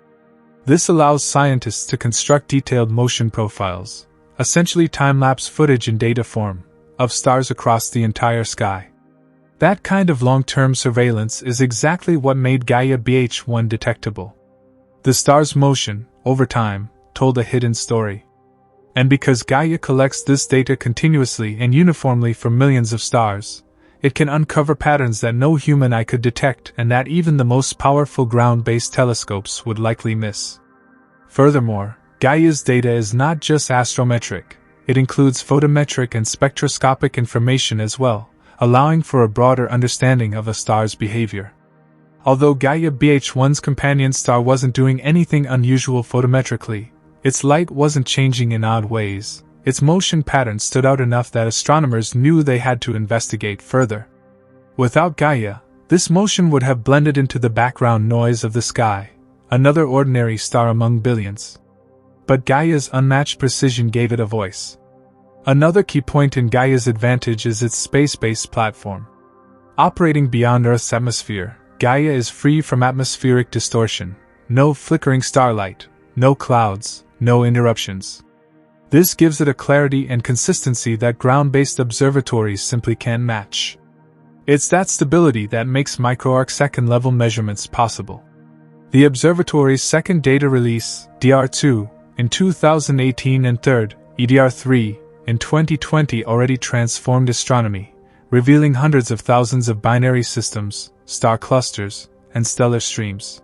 This allows scientists to construct detailed motion profiles, essentially time-lapse footage in data form, of stars across the entire sky. That kind of long-term surveillance is exactly what made Gaia BH1 detectable. The star's motion, over time, told a hidden story. And because Gaia collects this data continuously and uniformly from millions of stars, it can uncover patterns that no human eye could detect and that even the most powerful ground-based telescopes would likely miss. Furthermore, Gaia's data is not just astrometric, it includes photometric and spectroscopic information as well, allowing for a broader understanding of a star's behavior. Although Gaia BH1's companion star wasn't doing anything unusual photometrically, its light wasn't changing in odd ways. Its motion pattern stood out enough that astronomers knew they had to investigate further. Without Gaia, this motion would have blended into the background noise of the sky, another ordinary star among billions. But Gaia's unmatched precision gave it a voice. Another key point in Gaia's advantage is its space-based platform. Operating beyond Earth's atmosphere, Gaia is free from atmospheric distortion, no flickering starlight, no clouds, no interruptions. This gives it a clarity and consistency that ground-based observatories simply can't match. It's that stability that makes microarc-second level measurements possible. The observatory's second data release, DR2, in 2018 and third, EDR3, in 2020 already transformed astronomy, revealing hundreds of thousands of binary systems, star clusters, and stellar streams.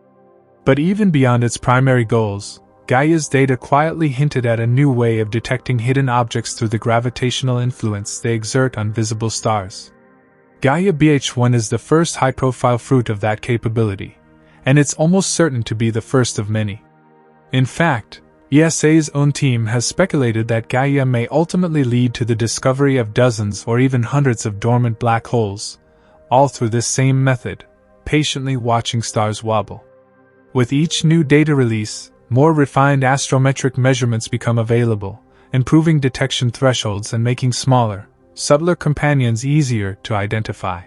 But even beyond its primary goals, Gaia's data quietly hinted at a new way of detecting hidden objects through the gravitational influence they exert on visible stars. Gaia BH1 is the first high-profile fruit of that capability, and it's almost certain to be the first of many. In fact, ESA's own team has speculated that Gaia may ultimately lead to the discovery of dozens or even hundreds of dormant black holes, all through this same method, patiently watching stars wobble. With each new data release, more refined astrometric measurements become available, improving detection thresholds and making smaller, subtler companions easier to identify.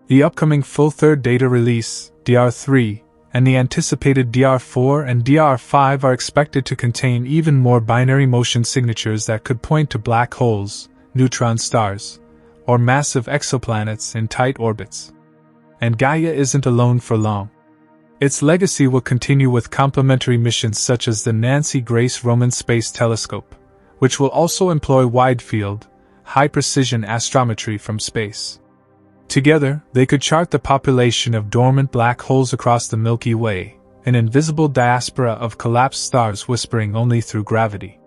The upcoming full third data release, DR3, and the anticipated DR4 and DR5 are expected to contain even more binary motion signatures that could point to black holes, neutron stars, or massive exoplanets in tight orbits. And Gaia isn't alone for long. Its legacy will continue with complementary missions such as the Nancy Grace Roman Space Telescope, which will also employ wide-field, high-precision astrometry from space. Together, they could chart the population of dormant black holes across the Milky Way, an invisible diaspora of collapsed stars whispering only through gravity.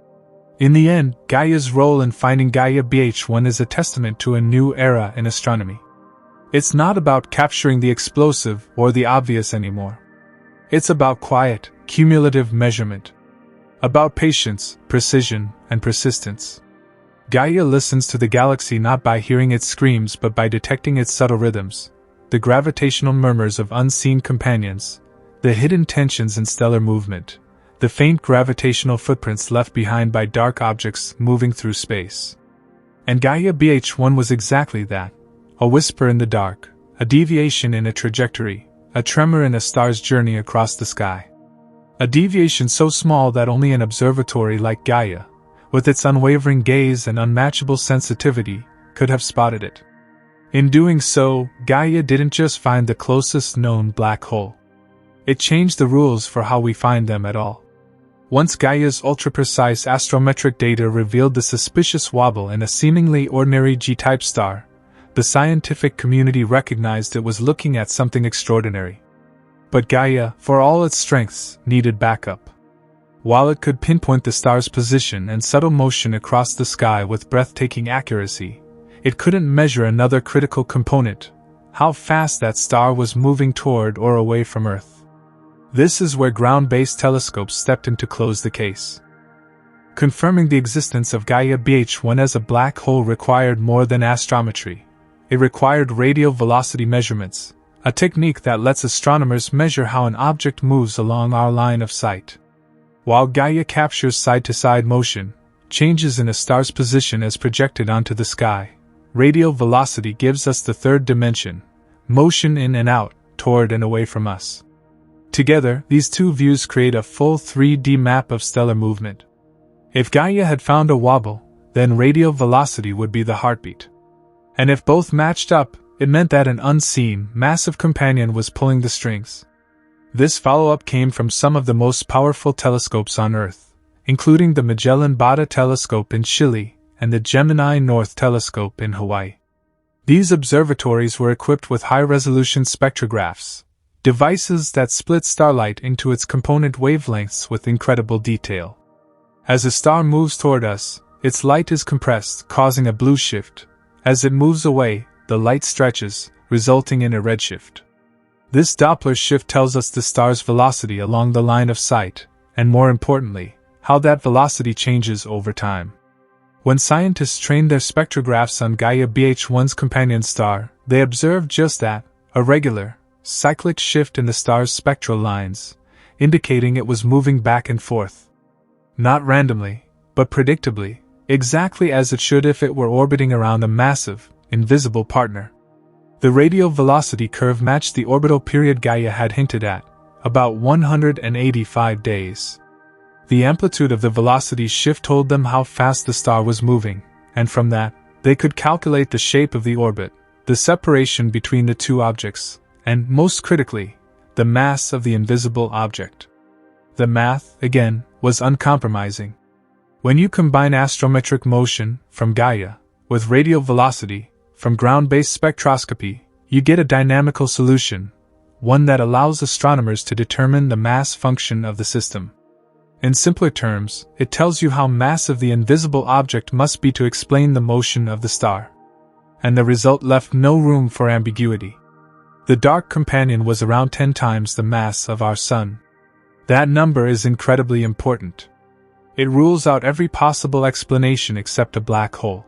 In the end, Gaia's role in finding Gaia BH1 is a testament to a new era in astronomy. It's not about capturing the explosive or the obvious anymore. It's about quiet, cumulative measurement. About patience, precision, and persistence. Gaia listens to the galaxy not by hearing its screams but by detecting its subtle rhythms, the gravitational murmurs of unseen companions, the hidden tensions in stellar movement, the faint gravitational footprints left behind by dark objects moving through space. And Gaia BH1 was exactly that, a whisper in the dark, a deviation in a trajectory, a tremor in a star's journey across the sky. A deviation so small that only an observatory like Gaia, with its unwavering gaze and unmatchable sensitivity, could have spotted it. In doing so, Gaia didn't just find the closest known black hole. It changed the rules for how we find them at all. Once Gaia's ultra-precise astrometric data revealed the suspicious wobble in a seemingly ordinary G-type star, the scientific community recognized it was looking at something extraordinary. But Gaia, for all its strengths, needed backup. While it could pinpoint the star's position and subtle motion across the sky with breathtaking accuracy, it couldn't measure another critical component: how fast that star was moving toward or away from Earth. This is where ground-based telescopes stepped in to close the case. Confirming the existence of Gaia BH1 as a black hole required more than astrometry. It required radial velocity measurements, a technique that lets astronomers measure how an object moves along our line of sight. While Gaia captures side-to-side motion, changes in a star's position as projected onto the sky, radial velocity gives us the third dimension, motion in and out, toward and away from us. Together, these two views create a full 3D map of stellar movement. If Gaia had found a wobble, then radial velocity would be the heartbeat. And if both matched up, it meant that an unseen, massive companion was pulling the strings. This follow-up came from some of the most powerful telescopes on Earth, including the Magellan-Bada telescope in Chile and the Gemini North telescope in Hawaii. These observatories were equipped with high-resolution spectrographs, devices that split starlight into its component wavelengths with incredible detail. As a star moves toward us, its light is compressed, causing a blue shift. As it moves away, the light stretches, resulting in a redshift. This Doppler shift tells us the star's velocity along the line of sight, and more importantly, how that velocity changes over time. When scientists trained their spectrographs on Gaia BH1's companion star, they observed just that, a regular, cyclic shift in the star's spectral lines, indicating it was moving back and forth. Not randomly, but predictably, exactly as it should if it were orbiting around a massive, invisible partner. The radial velocity curve matched the orbital period Gaia had hinted at, about 185 days. The amplitude of the velocity shift told them how fast the star was moving, and from that, they could calculate the shape of the orbit, the separation between the two objects, and, most critically, the mass of the invisible object. The math, again, was uncompromising. When you combine astrometric motion, from Gaia, with radial velocity, from ground-based spectroscopy, you get a dynamical solution, one that allows astronomers to determine the mass function of the system. In simpler terms, it tells you how massive the invisible object must be to explain the motion of the star. And the result left no room for ambiguity. The dark companion was around 10 times the mass of our Sun. That number is incredibly important. It rules out every possible explanation except a black hole.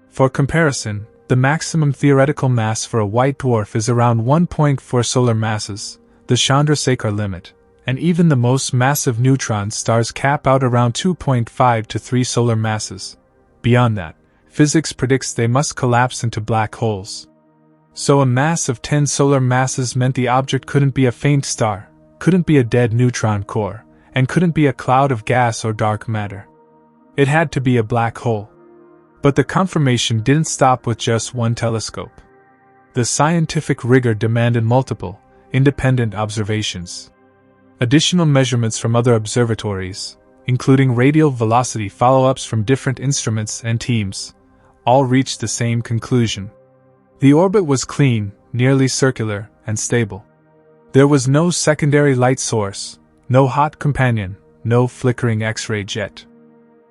For comparison, the maximum theoretical mass for a white dwarf is around 1.4 solar masses, the Chandrasekhar limit, and even the most massive neutron stars cap out around 2.5 to 3 solar masses. Beyond that, physics predicts they must collapse into black holes. So a mass of 10 solar masses meant the object couldn't be a faint star, couldn't be a dead neutron core, and couldn't be a cloud of gas or dark matter. It had to be a black hole. But the confirmation didn't stop with just one telescope. The scientific rigor demanded multiple, independent observations. Additional measurements from other observatories, including radial velocity follow-ups from different instruments and teams, all reached the same conclusion. The orbit was clean, nearly circular, and stable. There was no secondary light source, no hot companion, no flickering X-ray jet.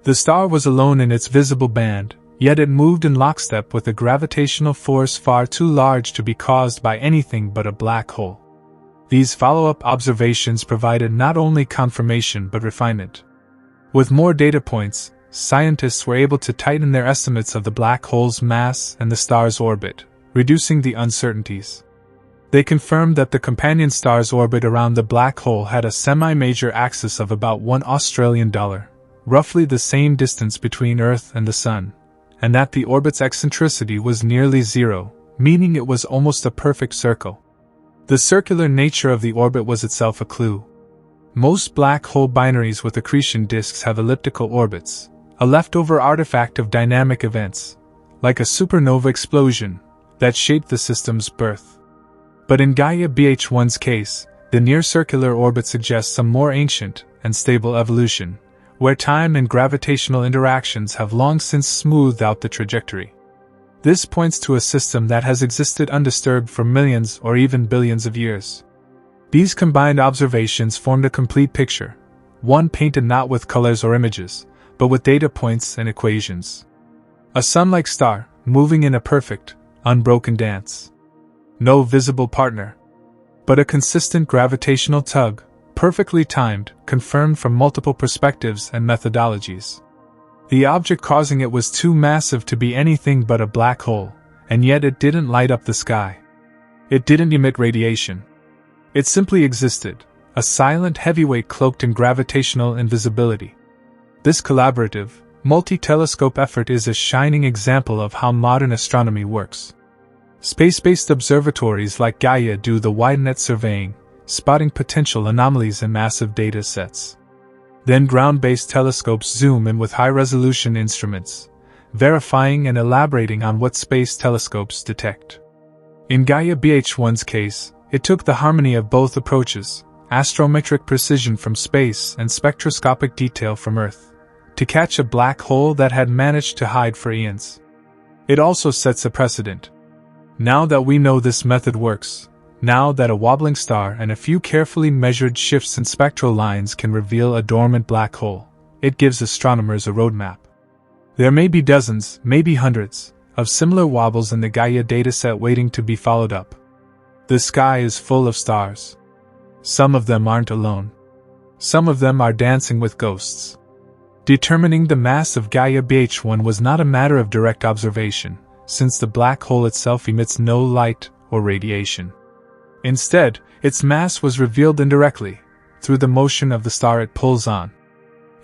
The star was alone in its visible band, yet it moved in lockstep with a gravitational force far too large to be caused by anything but a black hole. These follow-up observations provided not only confirmation but refinement. With more data points, scientists were able to tighten their estimates of the black hole's mass and the star's orbit, reducing the uncertainties. They confirmed that the companion star's orbit around the black hole had a semi-major axis of about $1, roughly the same distance between Earth and the Sun, and that the orbit's eccentricity was nearly zero, meaning it was almost a perfect circle. The circular nature of the orbit was itself a clue. Most black hole binaries with accretion disks have elliptical orbits, a leftover artifact of dynamic events, like a supernova explosion, that shaped the system's birth. But in Gaia BH1's case, the near-circular orbit suggests some more ancient and stable evolution, where time and gravitational interactions have long since smoothed out the trajectory. This points to a system that has existed undisturbed for millions or even billions of years. These combined observations formed a complete picture, one painted not with colors or images, but with data points and equations. A sun-like star, moving in a perfect, unbroken dance. No visible partner, but a consistent gravitational tug, perfectly timed, confirmed from multiple perspectives and methodologies. The object causing it was too massive to be anything but a black hole, and yet it didn't light up the sky. It didn't emit radiation. It simply existed, a silent heavyweight cloaked in gravitational invisibility. This collaborative, multi-telescope effort is a shining example of how modern astronomy works. Space-based observatories like Gaia do the wide-net surveying, spotting potential anomalies in massive data sets. Then ground-based telescopes zoom in with high-resolution instruments, verifying and elaborating on what space telescopes detect. In Gaia BH1's case, it took the harmony of both approaches, astrometric precision from space and spectroscopic detail from Earth, to catch a black hole that had managed to hide for eons. It also sets a precedent. Now that we know this method works, now that a wobbling star and a few carefully measured shifts in spectral lines can reveal a dormant black hole, it gives astronomers a roadmap. There may be dozens, maybe hundreds, of similar wobbles in the Gaia dataset waiting to be followed up. The sky is full of stars. Some of them aren't alone. Some of them are dancing with ghosts. Determining the mass of Gaia BH1 was not a matter of direct observation, since the black hole itself emits no light or radiation. Instead, its mass was revealed indirectly, through the motion of the star it pulls on.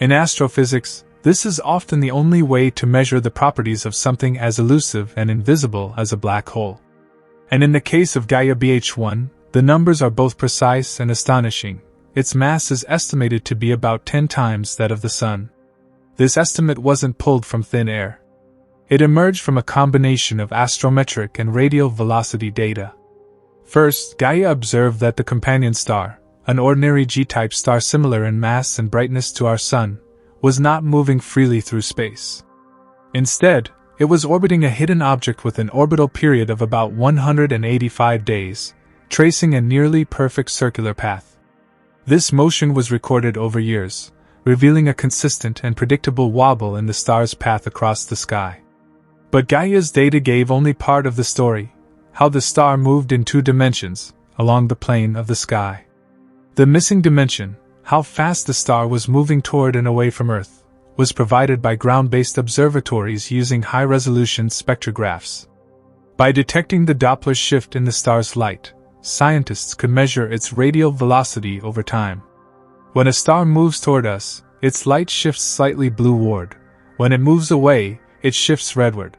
In astrophysics, this is often the only way to measure the properties of something as elusive and invisible as a black hole. And in the case of Gaia BH1, the numbers are both precise and astonishing. Its mass is estimated to be about 10 times that of the Sun. This estimate wasn't pulled from thin air. It emerged from a combination of astrometric and radial velocity data. First, Gaia observed that the companion star, an ordinary G-type star similar in mass and brightness to our Sun, was not moving freely through space. Instead, it was orbiting a hidden object with an orbital period of about 185 days, tracing a nearly perfect circular path. This motion was recorded over years, revealing a consistent and predictable wobble in the star's path across the sky. But Gaia's data gave only part of the story, how the star moved in 2 dimensions, along the plane of the sky. The missing dimension, how fast the star was moving toward and away from Earth, was provided by ground-based observatories using high-resolution spectrographs. By detecting the Doppler shift in the star's light, scientists could measure its radial velocity over time. When a star moves toward us, its light shifts slightly blueward. When it moves away, it shifts redward.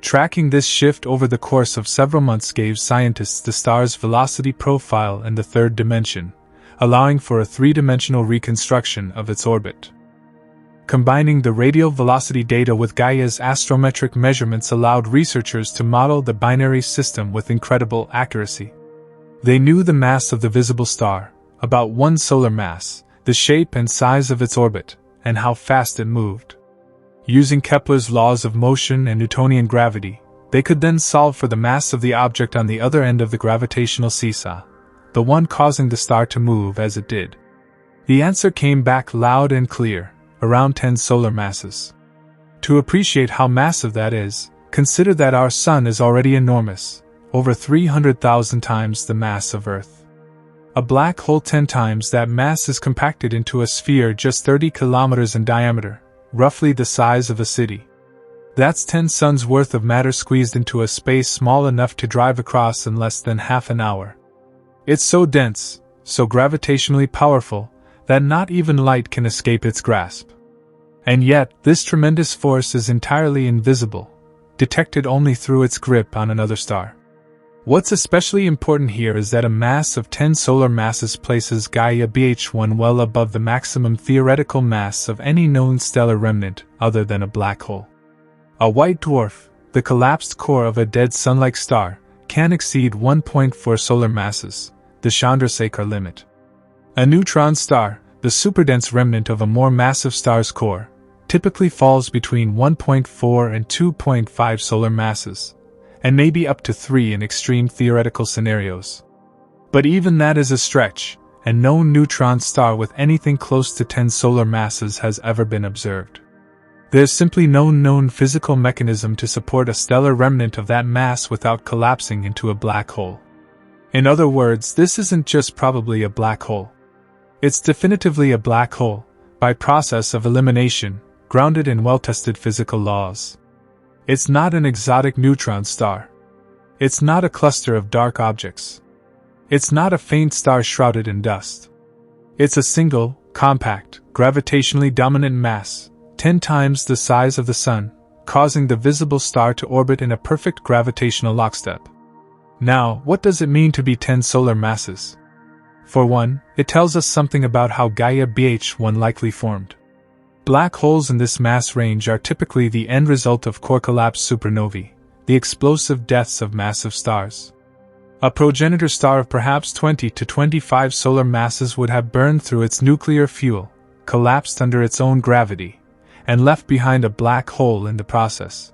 Tracking this shift over the course of several months gave scientists the star's velocity profile in the 3rd dimension, allowing for a 3-dimensional reconstruction of its orbit. Combining the radial velocity data with Gaia's astrometric measurements allowed researchers to model the binary system with incredible accuracy. They knew the mass of the visible star, about 1 solar mass, the shape and size of its orbit, and how fast it moved. Using Kepler's laws of motion and Newtonian gravity, they could then solve for the mass of the object on the other end of the gravitational seesaw, the one causing the star to move as it did. The answer came back loud and clear, around 10 solar masses. To appreciate how massive that is, consider that our Sun is already enormous, over 300,000 times the mass of Earth. A black hole 10 times that mass is compacted into a sphere just 30 kilometers in diameter, roughly the size of a city. That's 10 suns worth of matter squeezed into a space small enough to drive across in less than half an hour. It's so dense, so gravitationally powerful, that not even light can escape its grasp. And yet, this tremendous force is entirely invisible, detected only through its grip on another star. What's especially important here is that a mass of 10 solar masses places Gaia BH1 well above the maximum theoretical mass of any known stellar remnant other than a black hole. A white dwarf, the collapsed core of a dead sun-like star, can exceed 1.4 solar masses, the Chandrasekhar limit. A neutron star, the superdense remnant of a more massive star's core, typically falls between 1.4 and 2.5 solar masses, and maybe up to 3 in extreme theoretical scenarios. But even that is a stretch, and no neutron star with anything close to 10 solar masses has ever been observed. There's simply no known physical mechanism to support a stellar remnant of that mass without collapsing into a black hole. In other words, this isn't just probably a black hole. It's definitively a black hole, by process of elimination, grounded in well-tested physical laws. It's not an exotic neutron star. It's not a cluster of dark objects. It's not a faint star shrouded in dust. It's a single, compact, gravitationally dominant mass, 10 times the size of the Sun, causing the visible star to orbit in a perfect gravitational lockstep. Now, what does it mean to be 10 solar masses? For one, it tells us something about how Gaia BH1 likely formed. Black holes in this mass range are typically the end result of core collapse supernovae, the explosive deaths of massive stars. A progenitor star of perhaps 20 to 25 solar masses would have burned through its nuclear fuel, collapsed under its own gravity, and left behind a black hole in the process.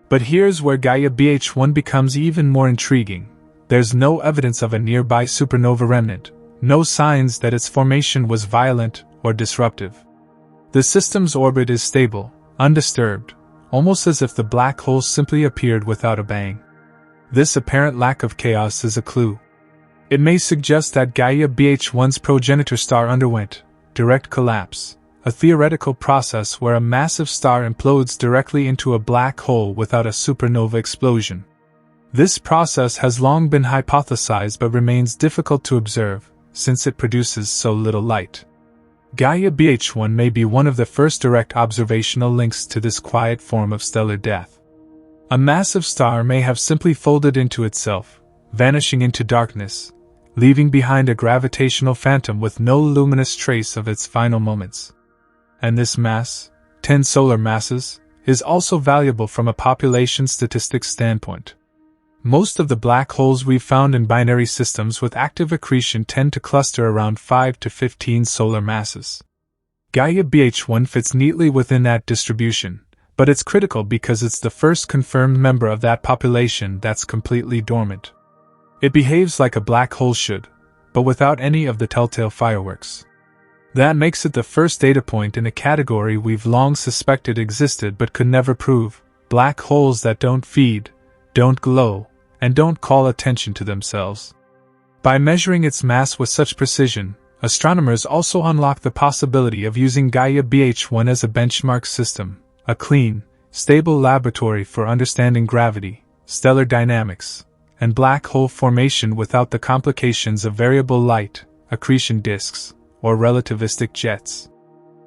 But here's where Gaia BH1 becomes even more intriguing. There's no evidence of a nearby supernova remnant, no signs that its formation was violent or disruptive. The system's orbit is stable, undisturbed, almost as if the black hole simply appeared without a bang. This apparent lack of chaos is a clue. It may suggest that Gaia BH1's progenitor star underwent direct collapse, a theoretical process where a massive star implodes directly into a black hole without a supernova explosion. This process has long been hypothesized but remains difficult to observe, since it produces so little light. Gaia BH1 may be one of the first direct observational links to this quiet form of stellar death. A massive star may have simply folded into itself, vanishing into darkness, leaving behind a gravitational phantom with no luminous trace of its final moments. And this mass, 10 solar masses, is also valuable from a population statistics standpoint. Most of the black holes we've found in binary systems with active accretion tend to cluster around 5 to 15 solar masses. Gaia BH1 fits neatly within that distribution, but it's critical because it's the first confirmed member of that population that's completely dormant. It behaves like a black hole should, but without any of the telltale fireworks. That makes it the first data point in a category we've long suspected existed but could never prove: black holes that don't feed, don't glow, and don't call attention to themselves. By measuring its mass with such precision, astronomers also unlock the possibility of using Gaia BH1 as a benchmark system, a clean, stable laboratory for understanding gravity, stellar dynamics, and black hole formation without the complications of variable light, accretion disks, or relativistic jets.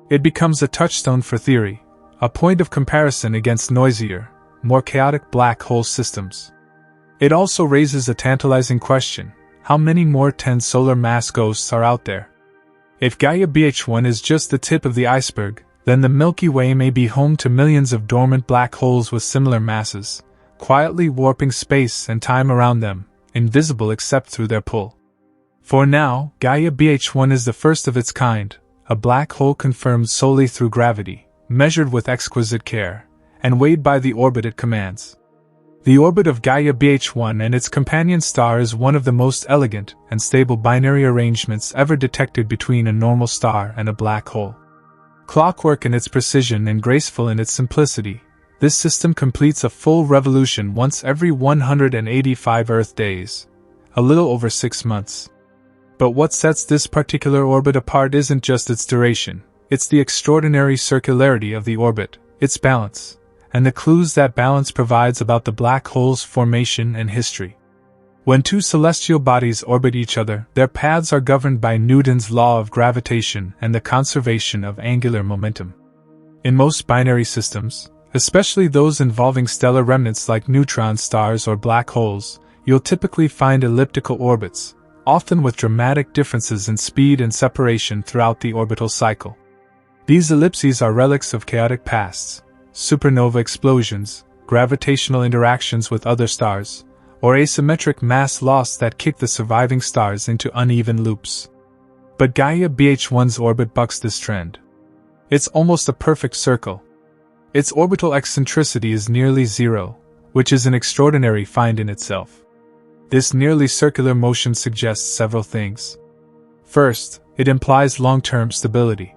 It becomes a touchstone for theory, a point of comparison against noisier, more chaotic black hole systems. It also raises a tantalizing question: how many more 10 solar mass ghosts are out there? If Gaia BH1 is just the tip of the iceberg, then the Milky Way may be home to millions of dormant black holes with similar masses, quietly warping space and time around them, invisible except through their pull. For now, Gaia BH1 is the first of its kind, a black hole confirmed solely through gravity, measured with exquisite care, and weighed by the orbit it commands. The orbit of Gaia BH1 and its companion star is one of the most elegant and stable binary arrangements ever detected between a normal star and a black hole. Clockwork in its precision and graceful in its simplicity, this system completes a full revolution once every 185 Earth days, a little over 6 months. But what sets this particular orbit apart isn't just its duration, it's the extraordinary circularity of the orbit, its balance, and the clues that balance provides about the black hole's formation and history. When two celestial bodies orbit each other, their paths are governed by Newton's law of gravitation and the conservation of angular momentum. In most binary systems, especially those involving stellar remnants like neutron stars or black holes, you'll typically find elliptical orbits, often with dramatic differences in speed and separation throughout the orbital cycle. These ellipses are relics of chaotic pasts, supernova explosions, gravitational interactions with other stars, or asymmetric mass loss that kick the surviving stars into uneven loops. But Gaia BH1's orbit bucks this trend. It's almost a perfect circle. Its orbital eccentricity is nearly zero, which is an extraordinary find in itself. This nearly circular motion suggests several things. First, it implies long-term stability.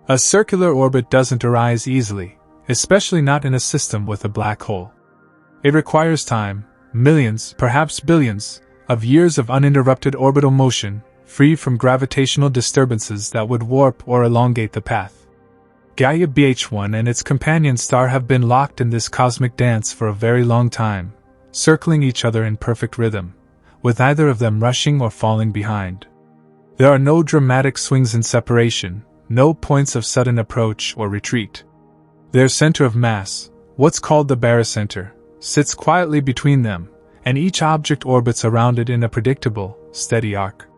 A circular orbit doesn't arise easily, especially not in a system with a black hole. It requires time, millions, perhaps billions, of years of uninterrupted orbital motion, free from gravitational disturbances that would warp or elongate the path. Gaia BH1 and its companion star have been locked in this cosmic dance for a very long time, circling each other in perfect rhythm, with neither of them rushing or falling behind. There are no dramatic swings in separation, no points of sudden approach or retreat. Their center of mass, what's called the barycenter, sits quietly between them, and each object orbits around it in a predictable, steady arc.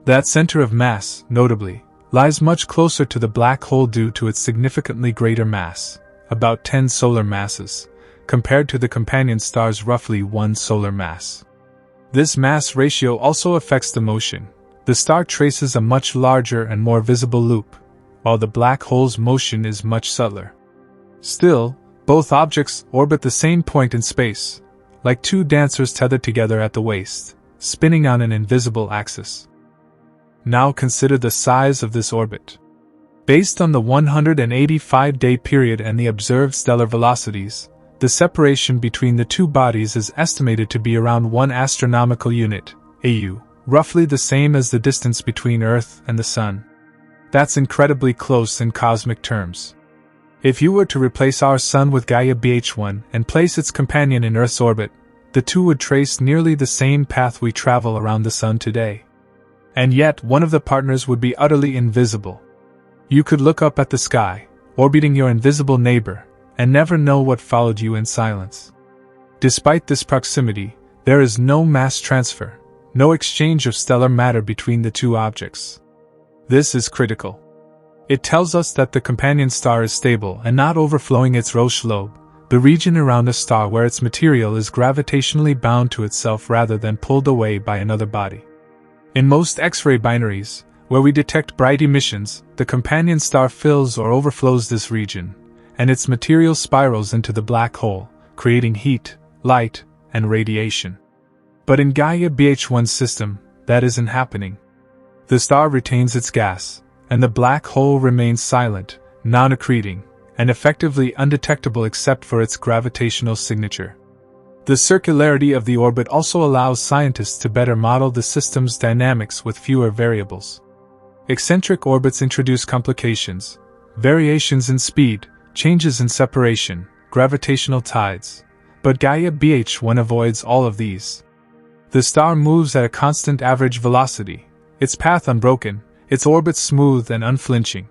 That center of mass, notably, lies much closer to the black hole due to its significantly greater mass, about 10 solar masses, compared to the companion star's roughly 1 solar mass. This mass ratio also affects the motion. The star traces a much larger and more visible loop, while the black hole's motion is much subtler. Still, both objects orbit the same point in space, like two dancers tethered together at the waist, spinning on an invisible axis. Now consider the size of this orbit. Based on the 185-day period and the observed stellar velocities, the separation between the two bodies is estimated to be around 1 astronomical unit, AU, roughly the same as the distance between Earth and the Sun. That's incredibly close in cosmic terms. If you were to replace our Sun with Gaia BH1 and place its companion in Earth's orbit, the two would trace nearly the same path we travel around the Sun today. And yet, one of the partners would be utterly invisible. You could look up at the sky, orbiting your invisible neighbor, and never know what followed you in silence. Despite this proximity, there is no mass transfer, no exchange of stellar matter between the two objects. This is critical. It tells us that the companion star is stable and not overflowing its Roche lobe, the region around a star where its material is gravitationally bound to itself rather than pulled away by another body. In most X-ray binaries, where we detect bright emissions, the companion star fills or overflows this region, and its material spirals into the black hole, creating heat, light, and radiation. But in Gaia BH1's system, that isn't happening. The star retains its gas, and the black hole remains silent, non-accreting, and effectively undetectable except for its gravitational signature. The circularity of the orbit also allows scientists to better model the system's dynamics with fewer variables. Eccentric orbits introduce complications, variations in speed, changes in separation, gravitational tides, but Gaia BH1 avoids all of these. The star moves at a constant average velocity, its path unbroken, its orbit smooth and unflinching.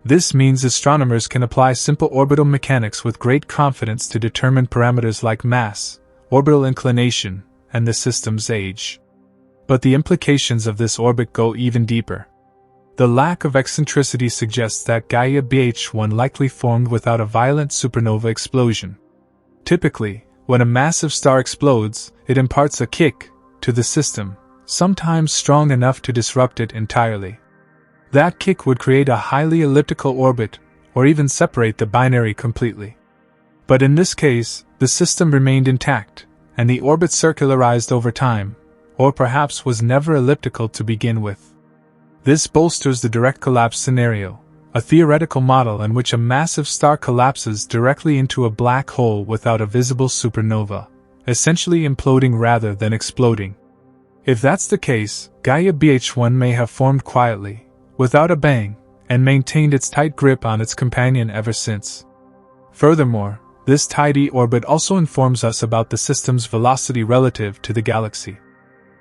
This means astronomers can apply simple orbital mechanics with great confidence to determine parameters like mass, orbital inclination, and the system's age. But the implications of this orbit go even deeper. The lack of eccentricity suggests that Gaia BH1 likely formed without a violent supernova explosion. Typically, when a massive star explodes, it imparts a kick to the system, sometimes strong enough to disrupt it entirely. That kick would create a highly elliptical orbit, or even separate the binary completely. But in this case, the system remained intact, and the orbit circularized over time, or perhaps was never elliptical to begin with. This bolsters the direct collapse scenario, a theoretical model in which a massive star collapses directly into a black hole without a visible supernova, essentially imploding rather than exploding. If that's the case, Gaia BH1 may have formed quietly, without a bang, and maintained its tight grip on its companion ever since. Furthermore, this tidy orbit also informs us about the system's velocity relative to the galaxy.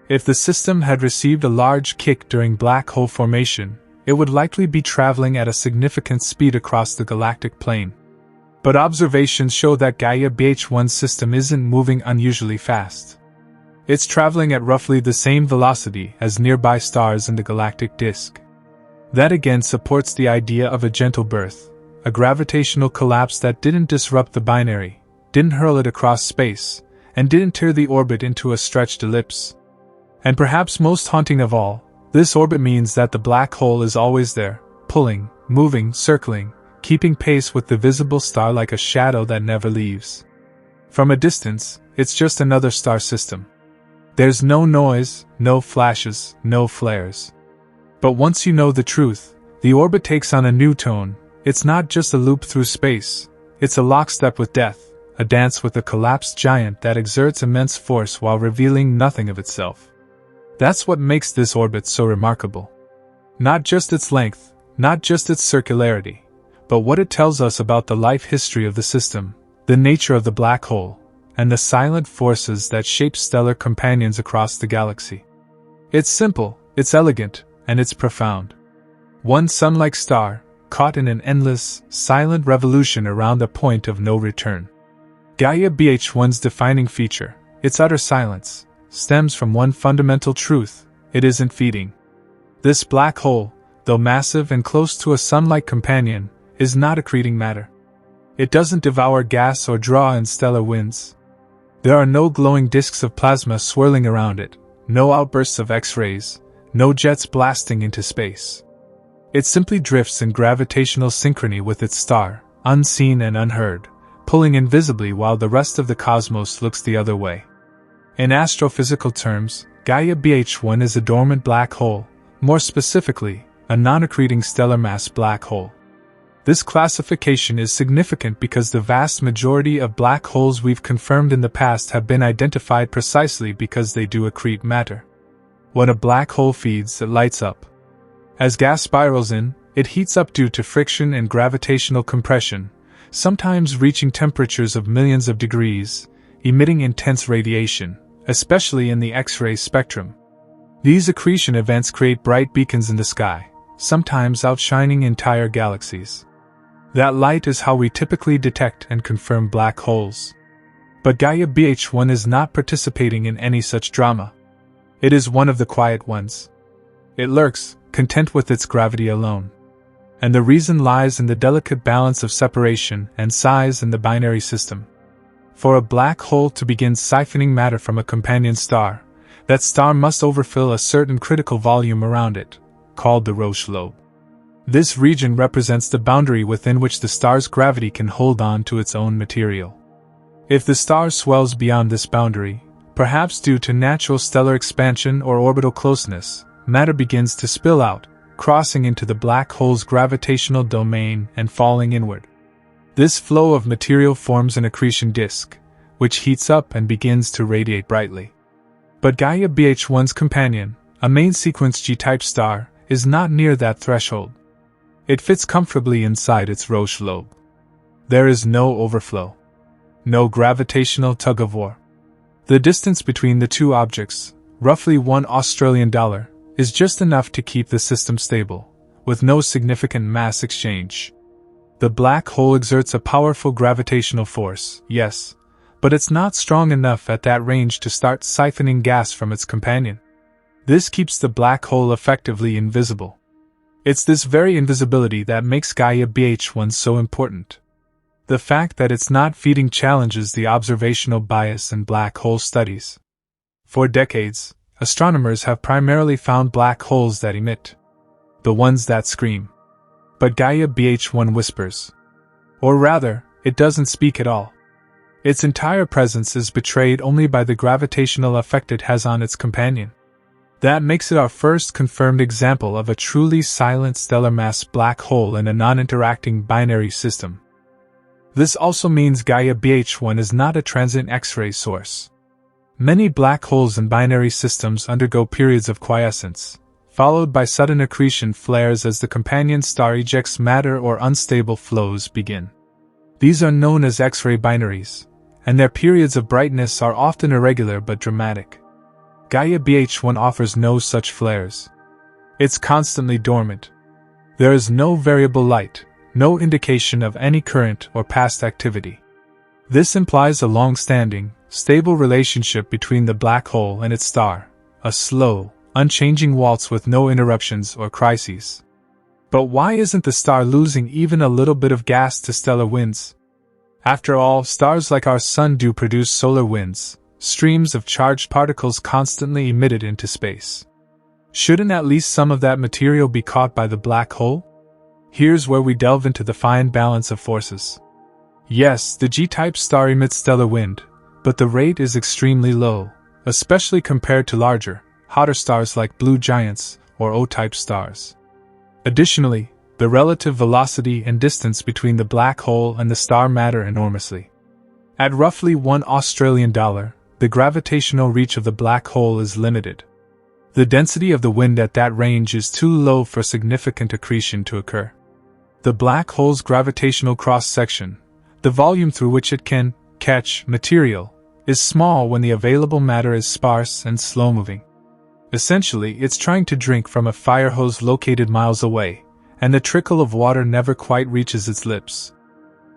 If the system had received a large kick during black hole formation, it would likely be traveling at a significant speed across the galactic plane. But observations show that Gaia BH1's system isn't moving unusually fast. It's traveling at roughly the same velocity as nearby stars in the galactic disk. That again supports the idea of a gentle birth, a gravitational collapse that didn't disrupt the binary, didn't hurl it across space, and didn't tear the orbit into a stretched ellipse. And perhaps most haunting of all, this orbit means that the black hole is always there, pulling, moving, circling, keeping pace with the visible star like a shadow that never leaves. From a distance, it's just another star system. There's no noise, no flashes, no flares. But once you know the truth, the orbit takes on a new tone. It's not just a loop through space, it's a lockstep with death, a dance with a collapsed giant that exerts immense force while revealing nothing of itself. That's what makes this orbit so remarkable. Not just its length, not just its circularity, but what it tells us about the life history of the system, the nature of the black hole, and the silent forces that shape stellar companions across the galaxy. It's simple, it's elegant, and it's profound. One sun-like star, caught in an endless, silent revolution around a point of no return. Gaia BH1's defining feature, its utter silence, stems from one fundamental truth: it isn't feeding. This black hole, though massive and close to a sun-like companion, is not accreting matter. It doesn't devour gas or draw in stellar winds. There are no glowing disks of plasma swirling around it, no outbursts of X-rays, no jets blasting into space. It simply drifts in gravitational synchrony with its star, unseen and unheard, pulling invisibly while the rest of the cosmos looks the other way. In astrophysical terms, Gaia BH1 is a dormant black hole, more specifically, a non-accreting stellar mass black hole. This classification is significant because the vast majority of black holes we've confirmed in the past have been identified precisely because they do accrete matter. When a black hole feeds, it lights up. As gas spirals in, it heats up due to friction and gravitational compression, sometimes reaching temperatures of millions of degrees, emitting intense radiation, especially in the X-ray spectrum. These accretion events create bright beacons in the sky, sometimes outshining entire galaxies. That light is how we typically detect and confirm black holes. But Gaia BH1 is not participating in any such drama. It is one of the quiet ones. It lurks, content with its gravity alone. And the reason lies in the delicate balance of separation and size in the binary system. For a black hole to begin siphoning matter from a companion star, that star must overfill a certain critical volume around it, called the Roche lobe. This region represents the boundary within which the star's gravity can hold on to its own material. If the star swells beyond this boundary, perhaps due to natural stellar expansion or orbital closeness, matter begins to spill out, crossing into the black hole's gravitational domain and falling inward. This flow of material forms an accretion disk, which heats up and begins to radiate brightly. But Gaia BH1's companion, a main sequence G-type star, is not near that threshold. It fits comfortably inside its Roche lobe. There is no overflow. No gravitational tug-of-war. The distance between the two objects, roughly $1 is just enough to keep the system stable, with no significant mass exchange. The black hole exerts a powerful gravitational force, yes, but it's not strong enough at that range to start siphoning gas from its companion. This keeps the black hole effectively invisible. It's this very invisibility that makes Gaia BH1 so important. The fact that it's not feeding challenges the observational bias in black hole studies. For decades, astronomers have primarily found black holes that emit. The ones that scream. But Gaia BH1 whispers. Or rather, it doesn't speak at all. Its entire presence is betrayed only by the gravitational effect it has on its companion. That makes it our first confirmed example of a truly silent stellar mass black hole in a non-interacting binary system. This also means Gaia BH1 is not a transient X-ray source. Many black holes in binary systems undergo periods of quiescence, followed by sudden accretion flares as the companion star ejects matter or unstable flows begin. These are known as X-ray binaries, and their periods of brightness are often irregular but dramatic. Gaia BH1 offers no such flares. It's constantly dormant. There is no variable light, no indication of any current or past activity. This implies a long-standing, stable relationship between the black hole and its star, a slow, unchanging waltz with no interruptions or crises. But why isn't the star losing even a little bit of gas to stellar winds? After all, stars like our Sun do produce solar winds, streams of charged particles constantly emitted into space. Shouldn't at least some of that material be caught by the black hole? Here's where we delve into the fine balance of forces. Yes, the G-type star emits stellar wind, but the rate is extremely low, especially compared to larger, hotter stars like blue giants or O-type stars. Additionally, the relative velocity and distance between the black hole and the star matter enormously. At roughly $1, the gravitational reach of the black hole is limited. The density of the wind at that range is too low for significant accretion to occur. The black hole's gravitational cross-section, the volume through which it can catch material, is small when the available matter is sparse and slow-moving. Essentially, it's trying to drink from a fire hose located miles away, and the trickle of water never quite reaches its lips.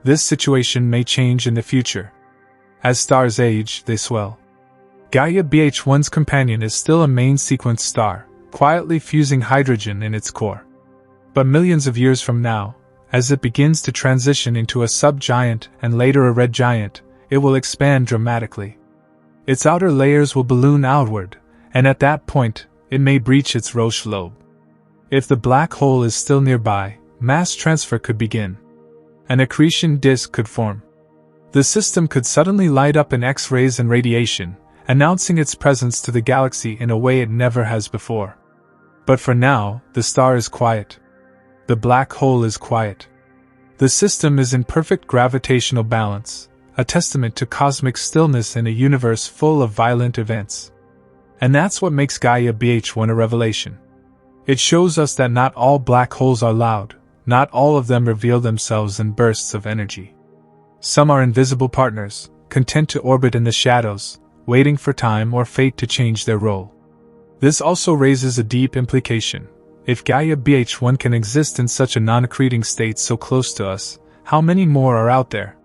This situation may change in the future. As stars age, they swell. Gaia BH1's companion is still a main sequence star, quietly fusing hydrogen in its core. But millions of years from now, as it begins to transition into a subgiant and later a red giant, it will expand dramatically. Its outer layers will balloon outward, and at that point, it may breach its Roche lobe. If the black hole is still nearby, mass transfer could begin. An accretion disk could form. The system could suddenly light up in X-rays and radiation, announcing its presence to the galaxy in a way it never has before. But for now, the star is quiet. The black hole is quiet. The system is in perfect gravitational balance, a testament to cosmic stillness in a universe full of violent events. And that's what makes Gaia BH1 a revelation. It shows us that not all black holes are loud, not all of them reveal themselves in bursts of energy. Some are invisible partners, content to orbit in the shadows, waiting for time or fate to change their role. This also raises a deep implication. If Gaia BH1 can exist in such a non-accreting state so close to us, how many more are out there?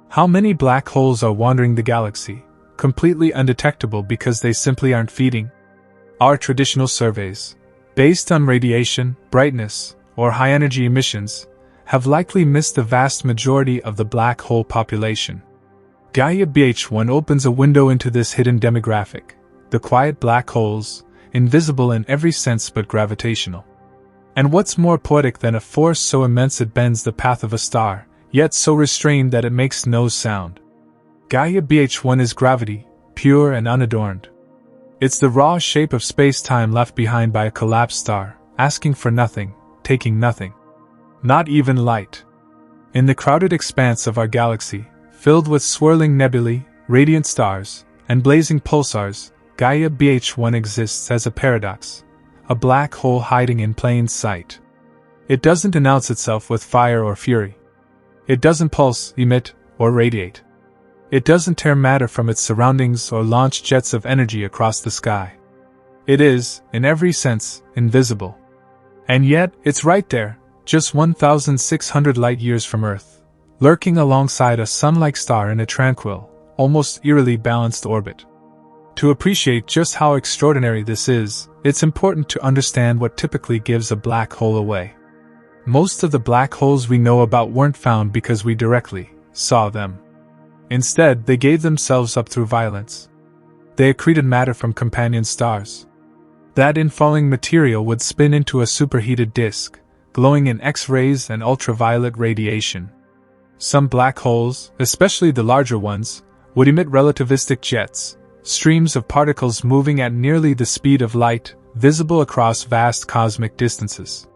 How many black holes are wandering the galaxy, completely undetectable because they simply aren't feeding? Our traditional surveys, based on radiation, brightness, or high-energy emissions, have likely missed the vast majority of the black hole population. Gaia BH1 opens a window into this hidden demographic, the quiet black holes, invisible in every sense but gravitational. And what's more poetic than a force so immense it bends the path of a star, yet so restrained that it makes no sound? Gaia BH1 is gravity, pure and unadorned. It's the raw shape of space-time left behind by a collapsed star, asking for nothing, taking nothing. Not even light. In the crowded expanse of our galaxy, filled with swirling nebulae, radiant stars, and blazing pulsars, Gaia BH1 exists as a paradox, a black hole hiding in plain sight. It doesn't announce itself with fire or fury. It doesn't pulse, emit, or radiate. It doesn't tear matter from its surroundings or launch jets of energy across the sky. It is, in every sense, invisible. And yet, it's right there, just 1,600 light-years from Earth, lurking alongside a sun-like star in a tranquil, almost eerily balanced orbit. To appreciate just how extraordinary this is, it's important to understand what typically gives a black hole away. Most of the black holes we know about weren't found because we directly saw them. Instead, they gave themselves up through violence. They accreted matter from companion stars. That infalling material would spin into a superheated disk, glowing in X-rays and ultraviolet radiation. Some black holes, especially the larger ones, would emit relativistic jets, streams of particles moving at nearly the speed of light, visible across vast cosmic distances.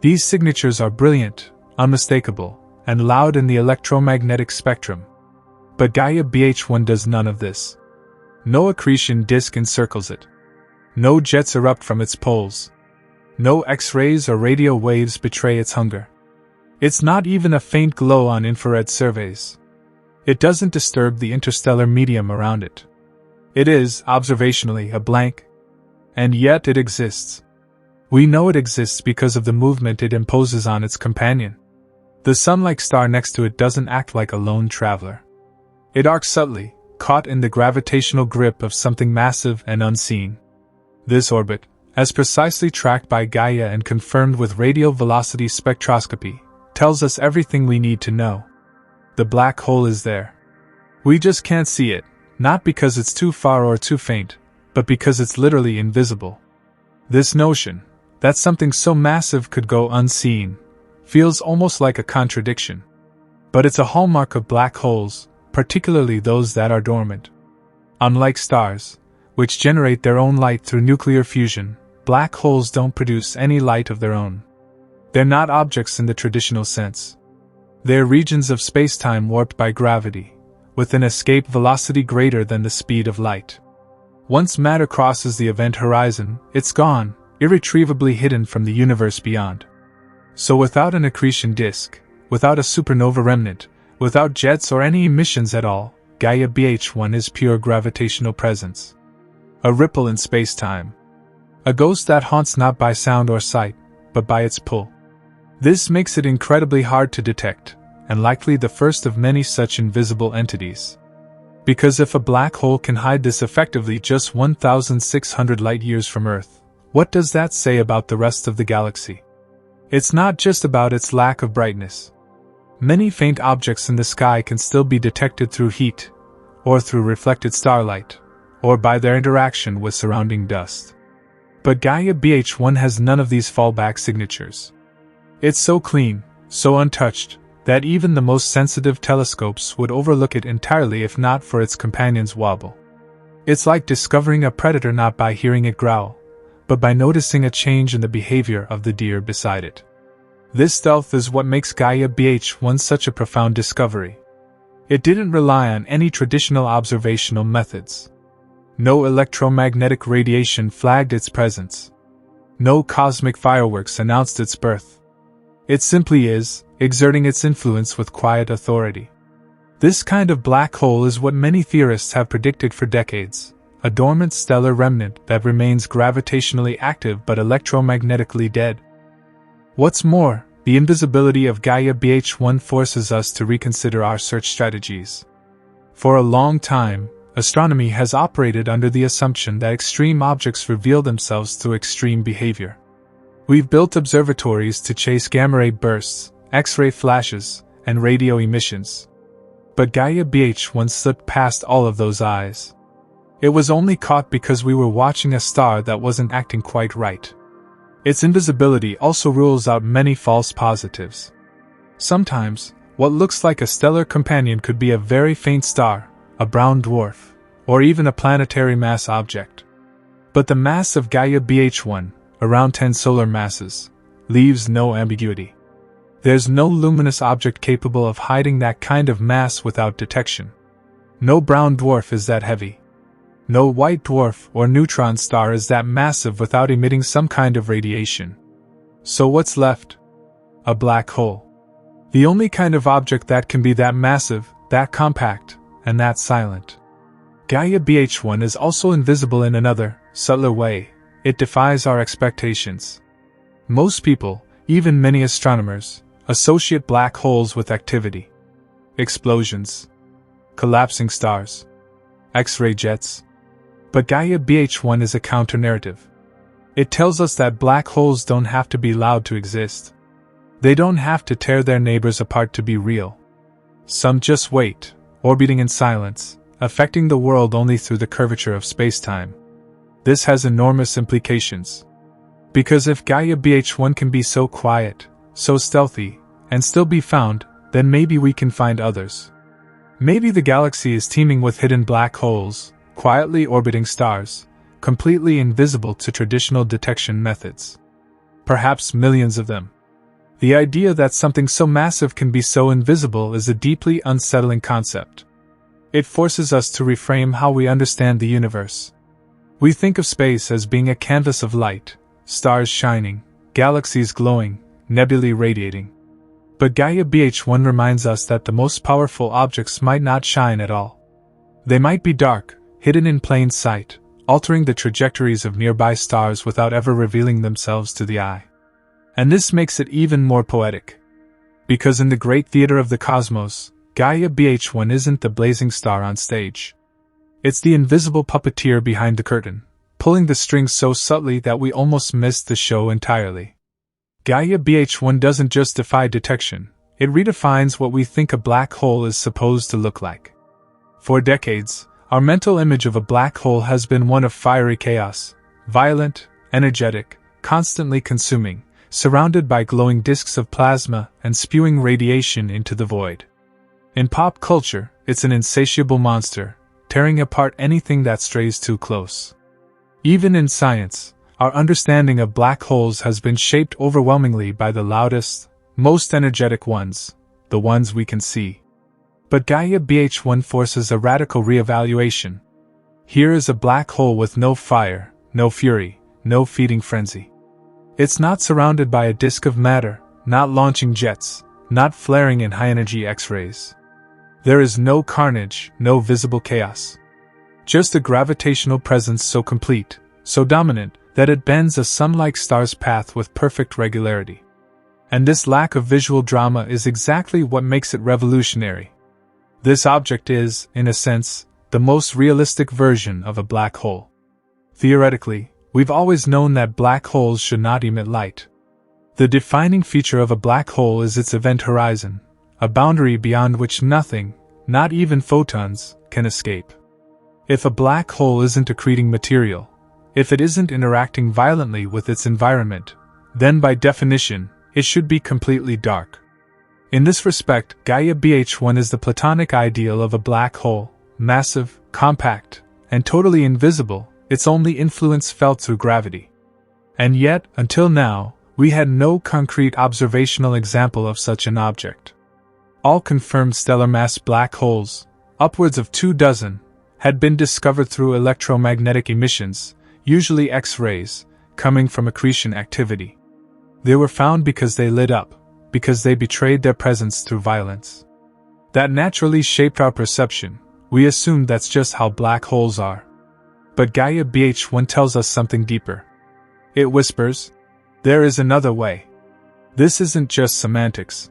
These signatures are brilliant, unmistakable, and loud in the electromagnetic spectrum. But Gaia BH1 does none of this. No accretion disk encircles it. No jets erupt from its poles. No X-rays or radio waves betray its hunger. It's not even a faint glow on infrared surveys. It doesn't disturb the interstellar medium around it. It is, observationally, a blank. And yet it exists. We know it exists because of the movement it imposes on its companion. The sun-like star next to it doesn't act like a lone traveler. It arcs subtly, caught in the gravitational grip of something massive and unseen. This orbit, as precisely tracked by Gaia and confirmed with radial velocity spectroscopy, tells us everything we need to know. The black hole is there. We just can't see it, not because it's too far or too faint, but because it's literally invisible. This notion, that something so massive could go unseen, feels almost like a contradiction. But it's a hallmark of black holes, particularly those that are dormant. Unlike stars, which generate their own light through nuclear fusion, black holes don't produce any light of their own. They're not objects in the traditional sense. They're regions of space-time warped by gravity, with an escape velocity greater than the speed of light. Once matter crosses the event horizon, it's gone, irretrievably hidden from the universe beyond. So without an accretion disk, without a supernova remnant, without jets or any emissions at all, Gaia BH1 is pure gravitational presence. A ripple in space-time. A ghost that haunts not by sound or sight, but by its pull. This makes it incredibly hard to detect, and likely the first of many such invisible entities. Because if a black hole can hide this effectively just 1,600 light-years from Earth, what does that say about the rest of the galaxy? It's not just about its lack of brightness. Many faint objects in the sky can still be detected through heat, or through reflected starlight, or by their interaction with surrounding dust. But Gaia BH1 has none of these fallback signatures. It's so clean, so untouched, that even the most sensitive telescopes would overlook it entirely if not for its companion's wobble. It's like discovering a predator not by hearing it growl, but by noticing a change in the behavior of the deer beside it. This stealth is what makes Gaia BH1 such a profound discovery. It didn't rely on any traditional observational methods. No electromagnetic radiation flagged its presence. No cosmic fireworks announced its birth. It simply is, exerting its influence with quiet authority. This kind of black hole is what many theorists have predicted for decades, a dormant stellar remnant that remains gravitationally active but electromagnetically dead. What's more, the invisibility of Gaia BH1 forces us to reconsider our search strategies. For a long time, astronomy has operated under the assumption that extreme objects reveal themselves through extreme behavior. We've built observatories to chase gamma-ray bursts, X-ray flashes, and radio emissions. But Gaia BH1 slipped past all of those eyes. It was only caught because we were watching a star that wasn't acting quite right. Its invisibility also rules out many false positives. Sometimes, what looks like a stellar companion could be a very faint star, a brown dwarf, or even a planetary mass object. But the mass of Gaia BH1, around 10 solar masses, leaves no ambiguity. There's no luminous object capable of hiding that kind of mass without detection. No brown dwarf is that heavy. No white dwarf or neutron star is that massive without emitting some kind of radiation. So what's left? A black hole. The only kind of object that can be that massive, that compact, and that silent. Gaia BH1 is also invisible in another, subtler way. It defies our expectations. Most people, even many astronomers, associate black holes with activity. Explosions. Collapsing stars. X-ray jets. But Gaia BH1 is a counter-narrative. It tells us that black holes don't have to be loud to exist. They don't have to tear their neighbors apart to be real. Some just wait, orbiting in silence, affecting the world only through the curvature of space-time. This has enormous implications. Because if Gaia BH1 can be so quiet, so stealthy, and still be found, then maybe we can find others. Maybe the galaxy is teeming with hidden black holes, quietly orbiting stars, completely invisible to traditional detection methods. Perhaps millions of them. The idea that something so massive can be so invisible is a deeply unsettling concept. It forces us to reframe how we understand the universe. We think of space as being a canvas of light, stars shining, galaxies glowing, nebulae radiating. But Gaia BH1 reminds us that the most powerful objects might not shine at all. They might be dark, hidden in plain sight, altering the trajectories of nearby stars without ever revealing themselves to the eye. And this makes it even more poetic. Because in the great theater of the cosmos, Gaia BH1 isn't the blazing star on stage. It's the invisible puppeteer behind the curtain, pulling the strings so subtly that we almost miss the show entirely. Gaia BH1 doesn't just defy detection, it redefines what we think a black hole is supposed to look like. For decades, our mental image of a black hole has been one of fiery chaos, violent, energetic, constantly consuming, surrounded by glowing disks of plasma and spewing radiation into the void. In pop culture, it's an insatiable monster, tearing apart anything that strays too close. Even in science, our understanding of black holes has been shaped overwhelmingly by the loudest, most energetic ones, the ones we can see. But Gaia BH1 forces a radical re-evaluation. Here is a black hole with no fire, no fury, no feeding frenzy. It's not surrounded by a disk of matter, not launching jets, not flaring in high-energy X-rays. There is no carnage, no visible chaos. Just a gravitational presence so complete, so dominant, that it bends a sun-like star's path with perfect regularity. And this lack of visual drama is exactly what makes it revolutionary. This object is, in a sense, the most realistic version of a black hole. Theoretically, we've always known that black holes should not emit light. The defining feature of a black hole is its event horizon, a boundary beyond which nothing, not even photons, can escape. If a black hole isn't accreting material, if it isn't interacting violently with its environment, then by definition, it should be completely dark. In this respect, Gaia BH1 is the Platonic ideal of a black hole, massive, compact, and totally invisible, its only influence felt through gravity. And yet, until now, we had no concrete observational example of such an object. All confirmed stellar mass black holes, upwards of 24, had been discovered through electromagnetic emissions, usually X-rays, coming from accretion activity. They were found because they lit up, because they betrayed their presence through violence. That naturally shaped our perception. We assumed that's just how black holes are. But Gaia BH1 tells us something deeper. It whispers, there is another way. This isn't just semantics.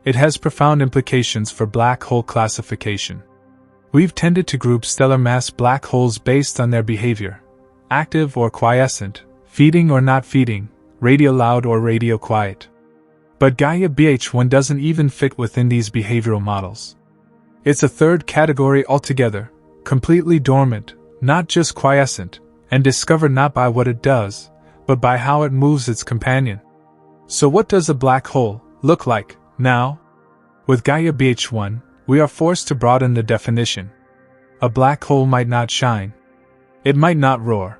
It has profound implications for black hole classification. We've tended to group stellar mass black holes based on their behavior, active or quiescent, feeding or not feeding, radio loud or radio quiet. But Gaia BH1 doesn't even fit within these behavioral models. It's a third category altogether, completely dormant, not just quiescent, and discovered not by what it does, but by how it moves its companion. So what does a black hole look like now? With Gaia BH1, we are forced to broaden the definition. A black hole might not shine. It might not roar.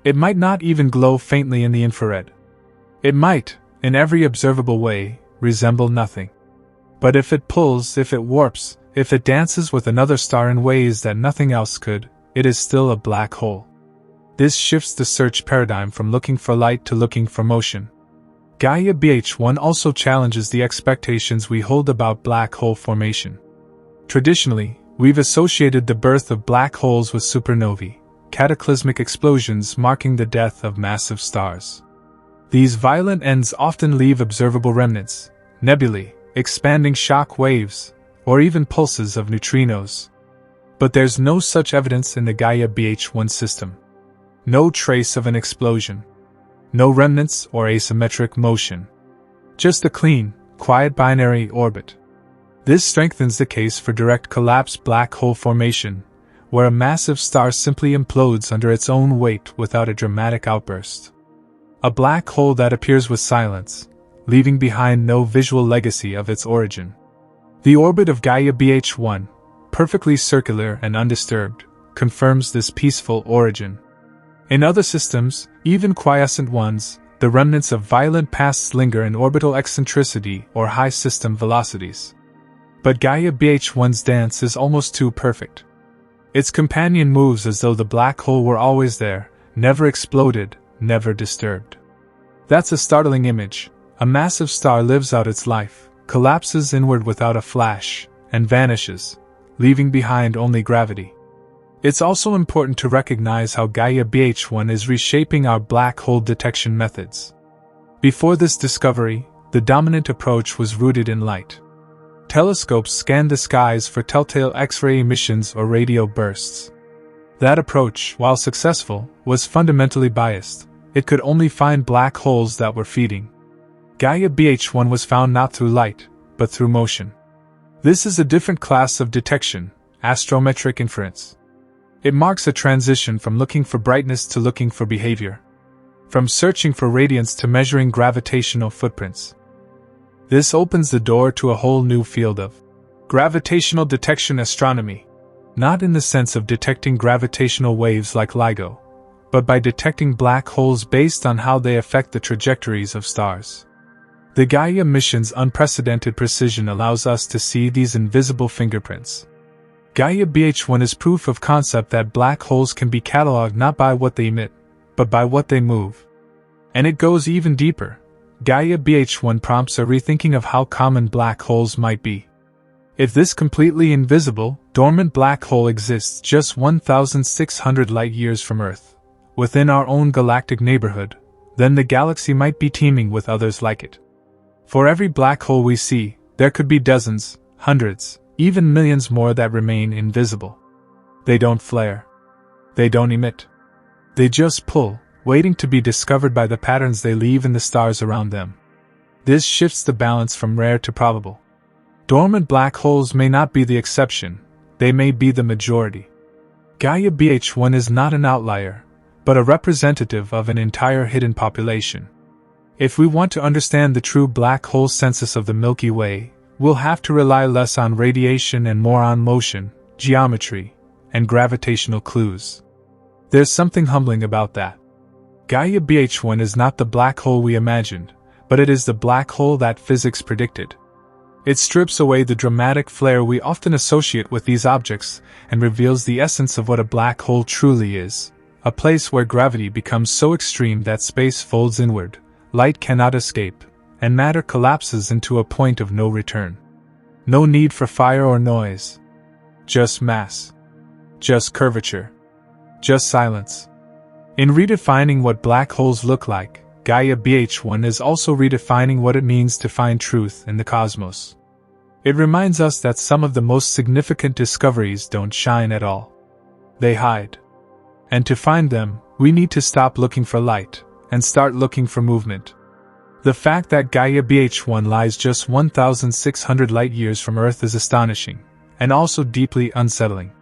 It might not even glow faintly in the infrared. It might, in every observable way, resemble nothing. But if it pulls, if it warps, if it dances with another star in ways that nothing else could, it is still a black hole. This shifts the search paradigm from looking for light to looking for motion. Gaia BH1 also challenges the expectations we hold about black hole formation. Traditionally, we've associated the birth of black holes with supernovae, cataclysmic explosions marking the death of massive stars. These violent ends often leave observable remnants, nebulae, expanding shock waves, or even pulses of neutrinos. But there's no such evidence in the Gaia BH1 system. No trace of an explosion. No remnants or asymmetric motion. Just a clean, quiet binary orbit. This strengthens the case for direct collapse black hole formation, where a massive star simply implodes under its own weight without a dramatic outburst. A black hole that appears with silence, leaving behind no visual legacy of its origin. The orbit of Gaia BH1, perfectly circular and undisturbed, confirms this peaceful origin. In other systems, even quiescent ones, the remnants of violent pasts linger in orbital eccentricity or high system velocities. But Gaia BH1's dance is almost too perfect. Its companion moves as though the black hole were always there, never exploded, never disturbed. That's a startling image. A massive star lives out its life, collapses inward without a flash, and vanishes, leaving behind only gravity. It's also important to recognize how Gaia BH1 is reshaping our black hole detection methods. Before this discovery, the dominant approach was rooted in light. Telescopes scanned the skies for telltale X-ray emissions or radio bursts. That approach, while successful, was fundamentally biased. It could only find black holes that were feeding. Gaia BH1 was found not through light, but through motion. This is a different class of detection, astrometric inference. It marks a transition from looking for brightness to looking for behavior. From searching for radiance to measuring gravitational footprints. This opens the door to a whole new field of gravitational detection astronomy. Not in the sense of detecting gravitational waves like LIGO, but by detecting black holes based on how they affect the trajectories of stars. The Gaia mission's unprecedented precision allows us to see these invisible fingerprints. Gaia BH1 is proof of concept that black holes can be cataloged not by what they emit, but by what they move. And it goes even deeper. Gaia BH1 prompts a rethinking of how common black holes might be. If this completely invisible, dormant black hole exists just 1,600 light-years from Earth, within our own galactic neighborhood, then the galaxy might be teeming with others like it. For every black hole we see, there could be dozens, hundreds, even millions more that remain invisible. They don't flare. They don't emit. They just pull, waiting to be discovered by the patterns they leave in the stars around them. This shifts the balance from rare to probable. Dormant black holes may not be the exception, they may be the majority. Gaia BH1 is not an outlier, but a representative of an entire hidden population. If we want to understand the true black hole census of the Milky Way, we'll have to rely less on radiation and more on motion, geometry, and gravitational clues. There's something humbling about that. Gaia BH1 is not the black hole we imagined, but it is the black hole that physics predicted. It strips away the dramatic flare we often associate with these objects and reveals the essence of what a black hole truly is, a place where gravity becomes so extreme that space folds inward, light cannot escape, and matter collapses into a point of no return. No need for fire or noise. Just mass. Just curvature. Just silence. In redefining what black holes look like, Gaia BH1 is also redefining what it means to find truth in the cosmos. It reminds us that some of the most significant discoveries don't shine at all. They hide. And to find them, we need to stop looking for light and start looking for movement. The fact that Gaia BH1 lies just 1,600 light-years from Earth is astonishing, and also deeply unsettling.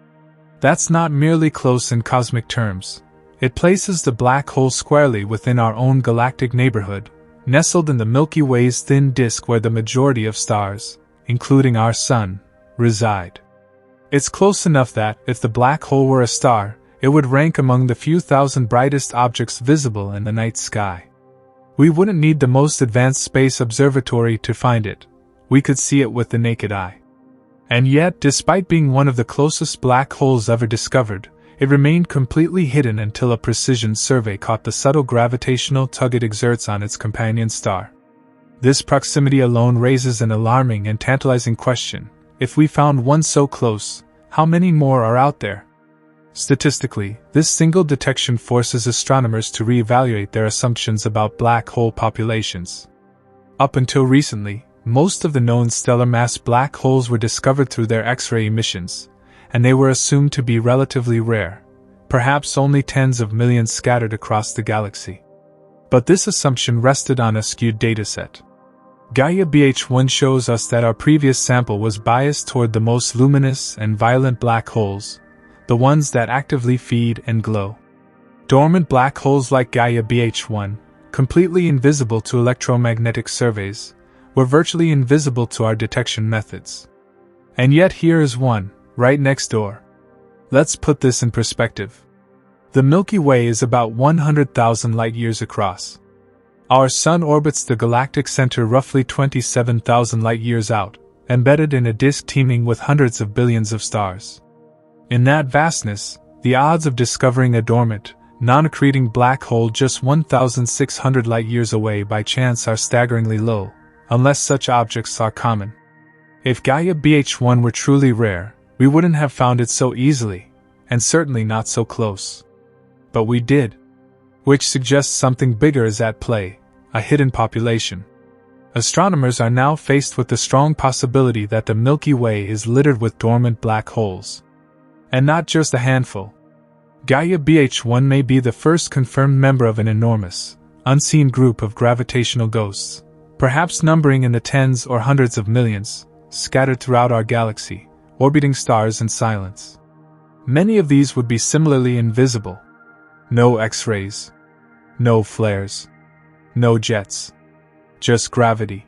That's not merely close in cosmic terms. It places the black hole squarely within our own galactic neighborhood, nestled in the Milky Way's thin disk where the majority of stars, including our Sun, reside. It's close enough that, if the black hole were a star, it would rank among the few thousand brightest objects visible in the night sky. We wouldn't need the most advanced space observatory to find it. We could see it with the naked eye. And yet, despite being one of the closest black holes ever discovered, it remained completely hidden until a precision survey caught the subtle gravitational tug it exerts on its companion star. This proximity alone raises an alarming and tantalizing question. If we found one so close, how many more are out there? Statistically, this single detection forces astronomers to reevaluate their assumptions about black hole populations. Up until recently, most of the known stellar mass black holes were discovered through their X-ray emissions, and they were assumed to be relatively rare, perhaps only tens of millions scattered across the galaxy. But this assumption rested on a skewed dataset. Gaia BH1 shows us that our previous sample was biased toward the most luminous and violent black holes, the ones that actively feed and glow. Dormant black holes like Gaia BH1, completely invisible to electromagnetic surveys, were virtually invisible to our detection methods. And yet here is one, right next door. Let's put this in perspective. The Milky Way is about 100,000 light-years across. Our Sun orbits the galactic center roughly 27,000 light-years out, embedded in a disk teeming with hundreds of billions of stars. In that vastness, the odds of discovering a dormant, non-accreting black hole just 1,600 light-years away by chance are staggeringly low, unless such objects are common. If Gaia BH1 were truly rare, we wouldn't have found it so easily, and certainly not so close. But we did. Which suggests something bigger is at play, a hidden population. Astronomers are now faced with the strong possibility that the Milky Way is littered with dormant black holes. And not just a handful. Gaia BH1 may be the first confirmed member of an enormous, unseen group of gravitational ghosts, perhaps numbering in the tens or hundreds of millions, scattered throughout our galaxy, orbiting stars in silence. Many of these would be similarly invisible. No X-rays. No flares. No jets. Just gravity.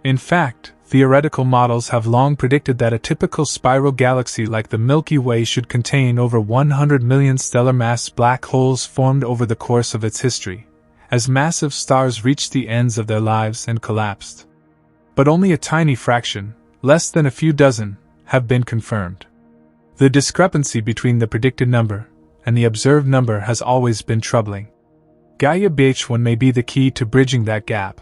In fact, theoretical models have long predicted that a typical spiral galaxy like the Milky Way should contain over 100 million stellar mass black holes formed over the course of its history, as massive stars reached the ends of their lives and collapsed. But only a tiny fraction, less than a few dozen, have been confirmed. The discrepancy between the predicted number and the observed number has always been troubling. Gaia BH1 may be the key to bridging that gap.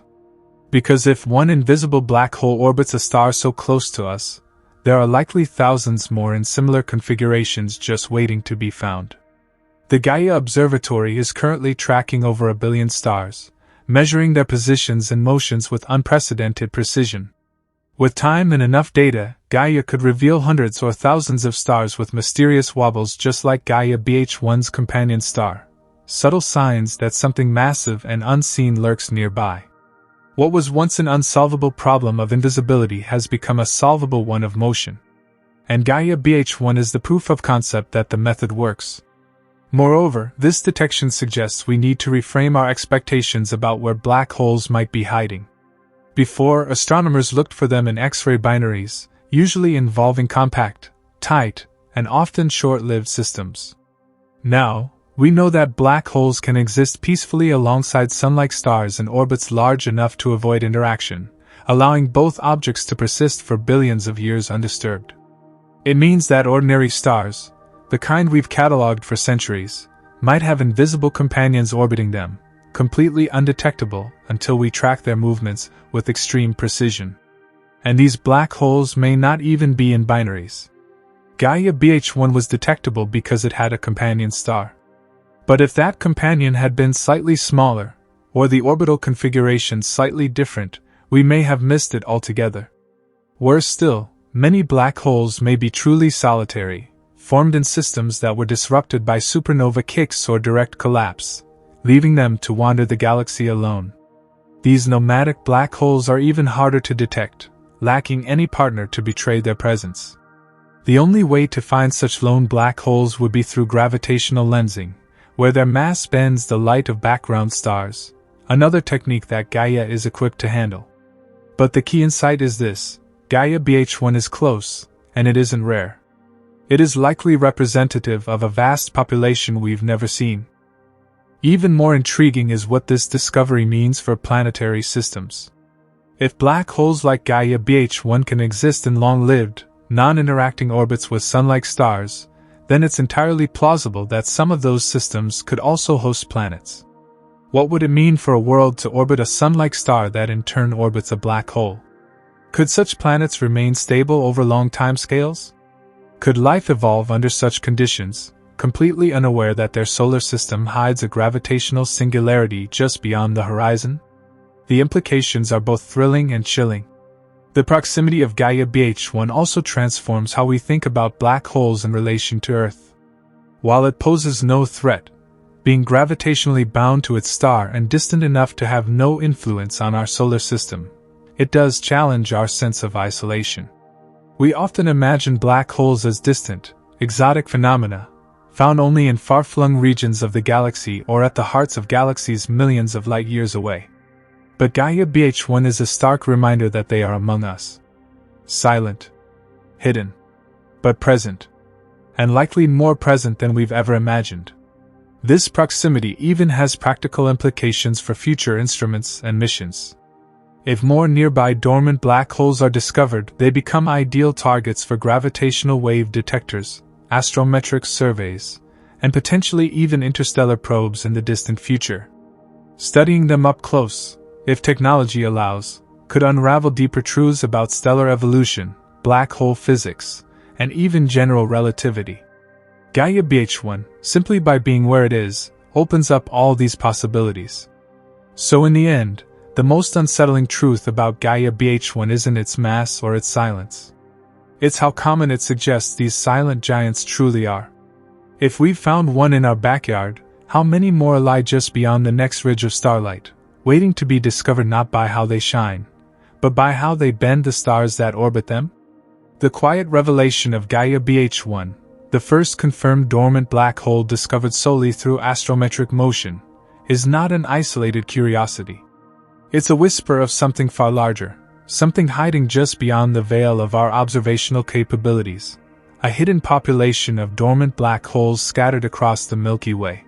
Because if one invisible black hole orbits a star so close to us, there are likely thousands more in similar configurations just waiting to be found. The Gaia Observatory is currently tracking over 1 billion stars, measuring their positions and motions with unprecedented precision. With time and enough data, Gaia could reveal hundreds or thousands of stars with mysterious wobbles just like Gaia BH1's companion star, subtle signs that something massive and unseen lurks nearby. What was once an unsolvable problem of invisibility has become a solvable one of motion. And Gaia BH1 is the proof of concept that the method works. Moreover, this detection suggests we need to reframe our expectations about where black holes might be hiding. Before, astronomers looked for them in X-ray binaries, usually involving compact, tight, and often short-lived systems. Now, we know that black holes can exist peacefully alongside sun-like stars in orbits large enough to avoid interaction, allowing both objects to persist for billions of years undisturbed. It means that ordinary stars, the kind we've catalogued for centuries, might have invisible companions orbiting them, completely undetectable until we track their movements with extreme precision. And these black holes may not even be in binaries. Gaia BH1 was detectable because it had a companion star. But if that companion had been slightly smaller, or the orbital configuration slightly different, we may have missed it altogether. Worse still, many black holes may be truly solitary, formed in systems that were disrupted by supernova kicks or direct collapse, leaving them to wander the galaxy alone. These nomadic black holes are even harder to detect, lacking any partner to betray their presence. The only way to find such lone black holes would be through gravitational lensing, where their mass bends the light of background stars, another technique that Gaia is equipped to handle. But the key insight is this: Gaia BH1 is close, and it isn't rare. It is likely representative of a vast population we've never seen. Even more intriguing is what this discovery means for planetary systems. If black holes like Gaia BH1 can exist in long-lived, non-interacting orbits with sun-like stars, then it's entirely plausible that some of those systems could also host planets. What would it mean for a world to orbit a sun-like star that in turn orbits a black hole? Could such planets remain stable over long timescales? Could life evolve under such conditions, completely unaware that their solar system hides a gravitational singularity just beyond the horizon? The implications are both thrilling and chilling. The proximity of Gaia BH1 also transforms how we think about black holes in relation to Earth. While it poses no threat, being gravitationally bound to its star and distant enough to have no influence on our solar system, it does challenge our sense of isolation. We often imagine black holes as distant, exotic phenomena, found only in far-flung regions of the galaxy or at the hearts of galaxies millions of light-years away. But Gaia BH1 is a stark reminder that they are among us. Silent, hidden, but present, and likely more present than we've ever imagined. This proximity even has practical implications for future instruments and missions. If more nearby dormant black holes are discovered, they become ideal targets for gravitational wave detectors, astrometric surveys, and potentially even interstellar probes in the distant future. Studying them up close, if technology allows, could unravel deeper truths about stellar evolution, black hole physics, and even general relativity. Gaia BH1, simply by being where it is, opens up all these possibilities. So in the end, the most unsettling truth about Gaia BH1 isn't its mass or its silence. It's how common it suggests these silent giants truly are. If we've found one in our backyard, how many more lie just beyond the next ridge of starlight, waiting to be discovered not by how they shine, but by how they bend the stars that orbit them? The quiet revelation of Gaia BH1, the first confirmed dormant black hole discovered solely through astrometric motion, is not an isolated curiosity. It's a whisper of something far larger, something hiding just beyond the veil of our observational capabilities, a hidden population of dormant black holes scattered across the Milky Way.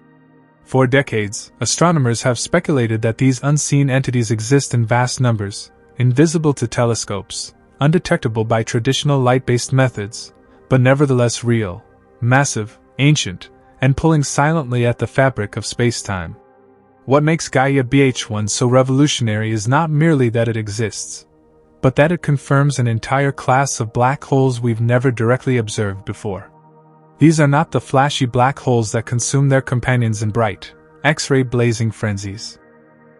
For decades, astronomers have speculated that these unseen entities exist in vast numbers, invisible to telescopes, undetectable by traditional light-based methods, but nevertheless real, massive, ancient, and pulling silently at the fabric of space-time. What makes Gaia BH1 so revolutionary is not merely that it exists, but that it confirms an entire class of black holes we've never directly observed before. These are not the flashy black holes that consume their companions in bright, X-ray blazing frenzies.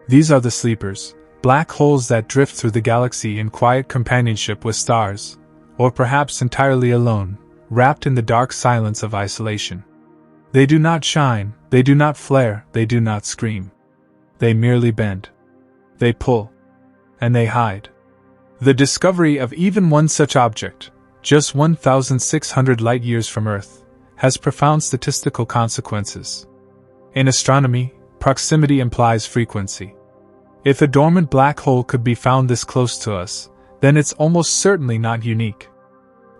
These are the sleepers, black holes that drift through the galaxy in quiet companionship with stars, or perhaps entirely alone, wrapped in the dark silence of isolation. They do not shine, they do not flare, they do not scream. They merely bend. They pull. And they hide. The discovery of even one such object, just 1,600 light-years from Earth, has profound statistical consequences. In astronomy, proximity implies frequency. If a dormant black hole could be found this close to us, then it's almost certainly not unique.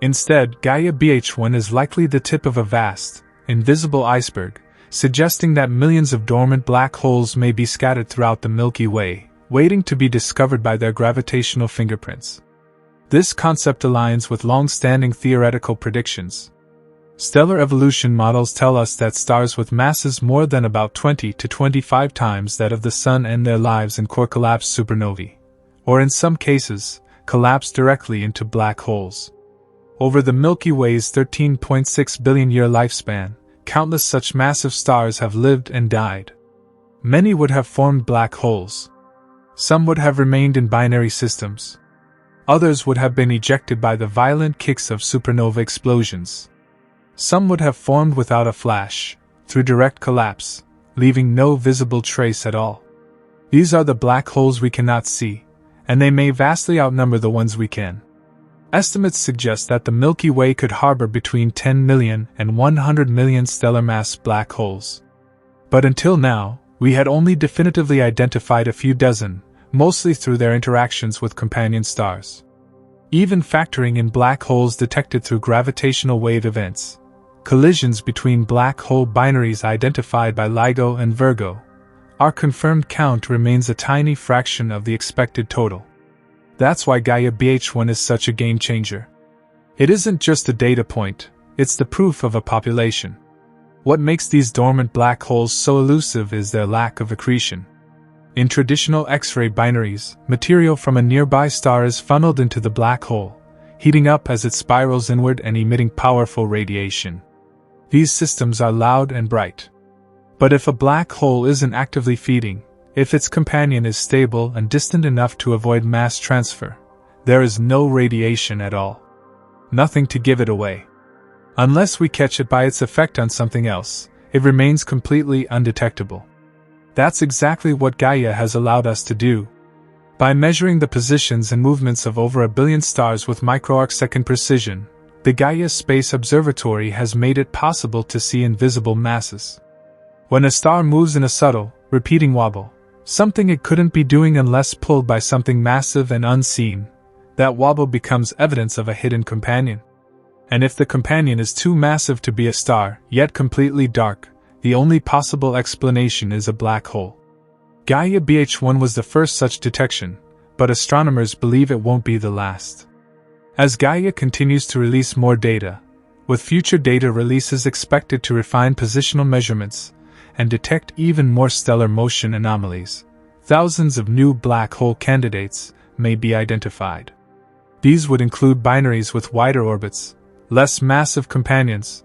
Instead, Gaia BH1 is likely the tip of a vast, invisible iceberg, suggesting that millions of dormant black holes may be scattered throughout the Milky Way, waiting to be discovered by their gravitational fingerprints. This concept aligns with long-standing theoretical predictions. Stellar evolution models tell us that stars with masses more than about 20 to 25 times that of the Sun end their lives in core-collapsed supernovae, or in some cases, collapse directly into black holes. Over the Milky Way's 13.6 billion-year lifespan, countless such massive stars have lived and died. Many would have formed black holes. Some would have remained in binary systems. Others would have been ejected by the violent kicks of supernova explosions. Some would have formed without a flash, through direct collapse, leaving no visible trace at all. These are the black holes we cannot see, and they may vastly outnumber the ones we can. Estimates suggest that the Milky Way could harbor between 10 million and 100 million stellar mass black holes. But until now, we had only definitively identified a few dozen, mostly through their interactions with companion stars. Even factoring in black holes detected through gravitational wave events, collisions between black hole binaries identified by LIGO and Virgo, our confirmed count remains a tiny fraction of the expected total. That's why Gaia BH1 is such a game changer. It isn't just a data point, it's the proof of a population. What makes these dormant black holes so elusive is their lack of accretion. In traditional X-ray binaries, material from a nearby star is funneled into the black hole, heating up as it spirals inward and emitting powerful radiation. These systems are loud and bright. But if a black hole isn't actively feeding, if its companion is stable and distant enough to avoid mass transfer, there is no radiation at all. Nothing to give it away. Unless we catch it by its effect on something else, it remains completely undetectable. That's exactly what Gaia has allowed us to do. By measuring the positions and movements of over 1 billion stars with microarcsecond precision, the Gaia Space Observatory has made it possible to see invisible masses. When a star moves in a subtle, repeating wobble, something it couldn't be doing unless pulled by something massive and unseen, that wobble becomes evidence of a hidden companion. And if the companion is too massive to be a star, yet completely dark, the only possible explanation is a black hole. Gaia BH1 was the first such detection, but astronomers believe it won't be the last. As Gaia continues to release more data, with future data releases expected to refine positional measurements and detect even more stellar motion anomalies, thousands of new black hole candidates may be identified. These would include binaries with wider orbits, less massive companions,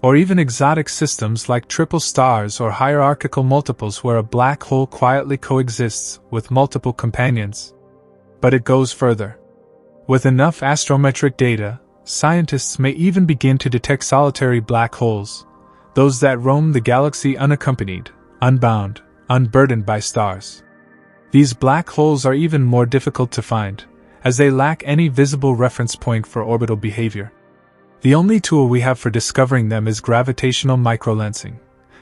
or even exotic systems like triple stars or hierarchical multiples where a black hole quietly coexists with multiple companions. But it goes further. With enough astrometric data, scientists may even begin to detect solitary black holes, those that roam the galaxy unaccompanied, unbound, unburdened by stars. These black holes are even more difficult to find, as they lack any visible reference point for orbital behavior. The only tool we have for discovering them is gravitational microlensing,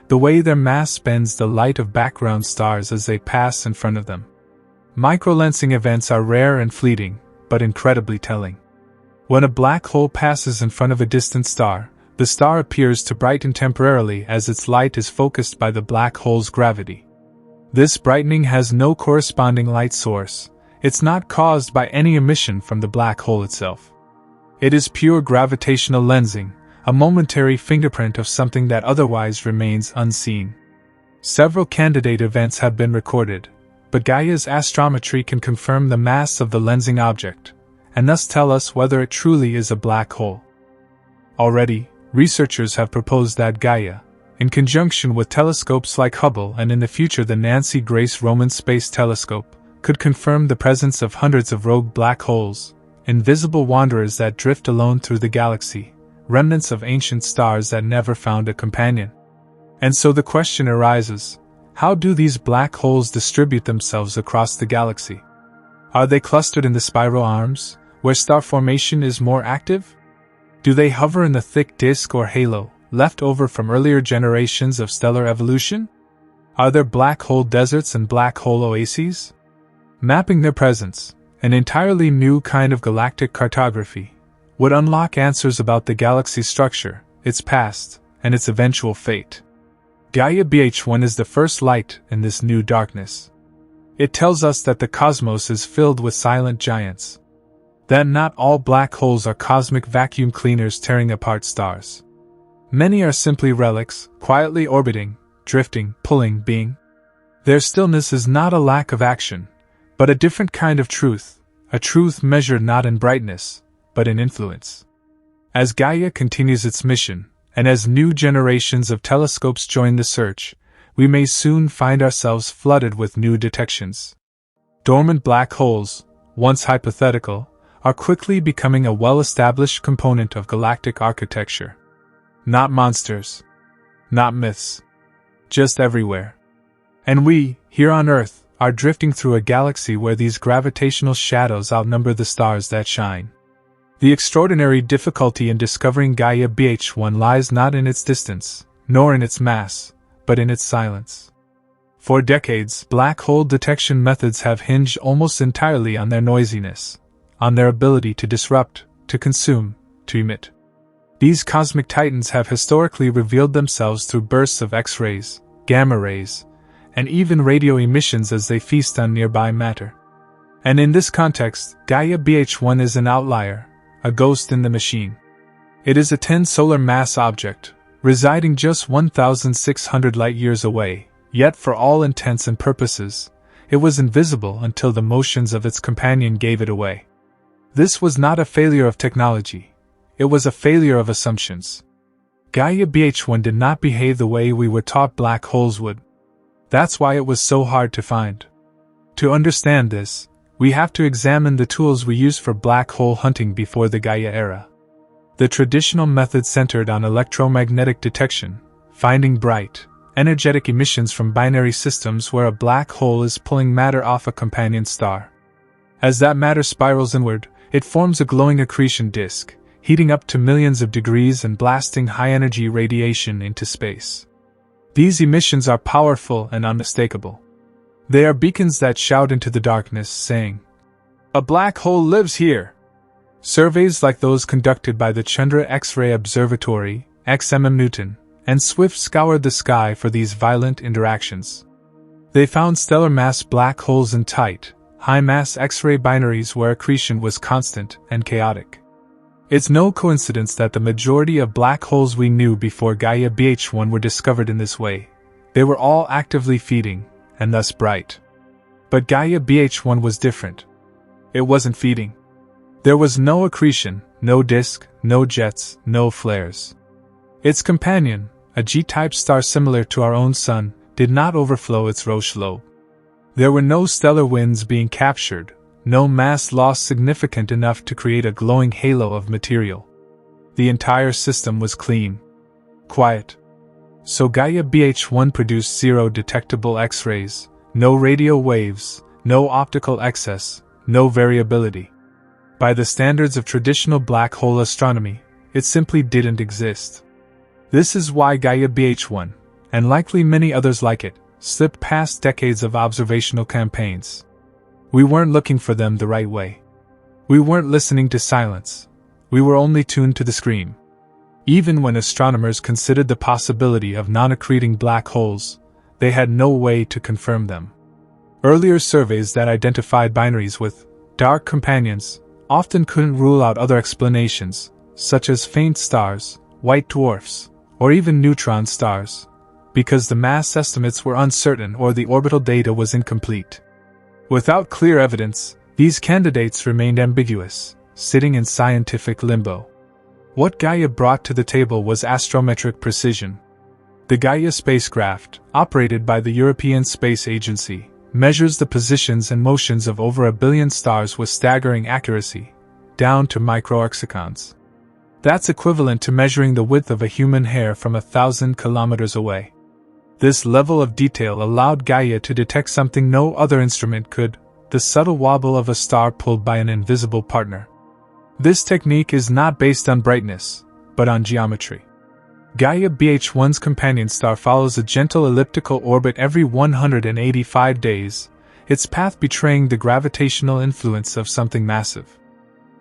the way their mass bends the light of background stars as they pass in front of them. Microlensing events are rare and fleeting, but incredibly telling. When a black hole passes in front of a distant star, the star appears to brighten temporarily as its light is focused by the black hole's gravity. This brightening has no corresponding light source. It's not caused by any emission from the black hole itself. It is pure gravitational lensing, a momentary fingerprint of something that otherwise remains unseen. Several candidate events have been recorded, but Gaia's astrometry can confirm the mass of the lensing object, and thus tell us whether it truly is a black hole. Already, researchers have proposed that Gaia, in conjunction with telescopes like Hubble and in the future the Nancy Grace Roman Space Telescope, could confirm the presence of hundreds of rogue black holes, invisible wanderers that drift alone through the galaxy, remnants of ancient stars that never found a companion. And so the question arises, how do these black holes distribute themselves across the galaxy? Are they clustered in the spiral arms, where star formation is more active? Do they hover in the thick disk or halo, left over from earlier generations of stellar evolution? Are there black hole deserts and black hole oases? Mapping their presence, an entirely new kind of galactic cartography, would unlock answers about the galaxy's structure, its past, and its eventual fate. Gaia BH1 is the first light in this new darkness. It tells us that the cosmos is filled with silent giants. That not all black holes are cosmic vacuum cleaners tearing apart stars. Many are simply relics, quietly orbiting, drifting, pulling, being. Their stillness is not a lack of action, but a different kind of truth, a truth measured not in brightness, but in influence. As Gaia continues its mission, and as new generations of telescopes join the search, we may soon find ourselves flooded with new detections. Dormant black holes, once hypothetical, are quickly becoming a well-established component of galactic architecture. Not monsters. Not myths. Just everywhere. And we, here on Earth, are drifting through a galaxy where these gravitational shadows outnumber the stars that shine. The extraordinary difficulty in discovering Gaia BH1 lies not in its distance, nor in its mass, but in its silence. For decades, black hole detection methods have hinged almost entirely on their noisiness, on their ability to disrupt, to consume, to emit. These cosmic titans have historically revealed themselves through bursts of X-rays, gamma rays, and even radio emissions as they feast on nearby matter. And in this context, Gaia BH1 is an outlier, a ghost in the machine. It is a 10 solar mass object, residing just 1,600 light-years away, yet for all intents and purposes, it was invisible until the motions of its companion gave it away. This was not a failure of technology, it was a failure of assumptions. Gaia BH1 did not behave the way we were taught black holes would. That's why it was so hard to find. To understand this, we have to examine the tools we used for black hole hunting before the Gaia era. The traditional method centered on electromagnetic detection, finding bright, energetic emissions from binary systems where a black hole is pulling matter off a companion star. As that matter spirals inward, it forms a glowing accretion disk, heating up to millions of degrees and blasting high-energy radiation into space. These emissions are powerful and unmistakable. They are beacons that shout into the darkness, saying, "A black hole lives here!" Surveys like those conducted by the Chandra X-ray Observatory, XMM Newton, and Swift scoured the sky for these violent interactions. They found stellar mass black holes in tight, high-mass X-ray binaries where accretion was constant and chaotic. It's no coincidence that the majority of black holes we knew before Gaia BH1 were discovered in this way. They were all actively feeding, and thus bright. But Gaia BH1 was different. It wasn't feeding. There was no accretion, no disk, no jets, no flares. Its companion, a G-type star similar to our own Sun, did not overflow its Roche lobe. There were no stellar winds being captured, no mass loss significant enough to create a glowing halo of material. The entire system was clean. Quiet. So Gaia BH1 produced zero detectable X-rays, no radio waves, no optical excess, no variability. By the standards of traditional black hole astronomy, it simply didn't exist. This is why Gaia BH1, and likely many others like it, slipped past decades of observational campaigns. We weren't looking for them the right way. We weren't listening to silence. We were only tuned to the scream. Even when astronomers considered the possibility of non-accreting black holes, they had no way to confirm them. Earlier surveys that identified binaries with dark companions often couldn't rule out other explanations, such as faint stars, white dwarfs, or even neutron stars, because the mass estimates were uncertain or the orbital data was incomplete. Without clear evidence, these candidates remained ambiguous, sitting in scientific limbo. What Gaia brought to the table was astrometric precision. The Gaia spacecraft, operated by the European Space Agency, measures the positions and motions of over 1 billion stars with staggering accuracy, down to microarcsecons. That's equivalent to measuring the width of a human hair from 1,000 kilometers away. This level of detail allowed Gaia to detect something no other instrument could: the subtle wobble of a star pulled by an invisible partner. This technique is not based on brightness, but on geometry. Gaia BH1's companion star follows a gentle elliptical orbit every 185 days, its path betraying the gravitational influence of something massive.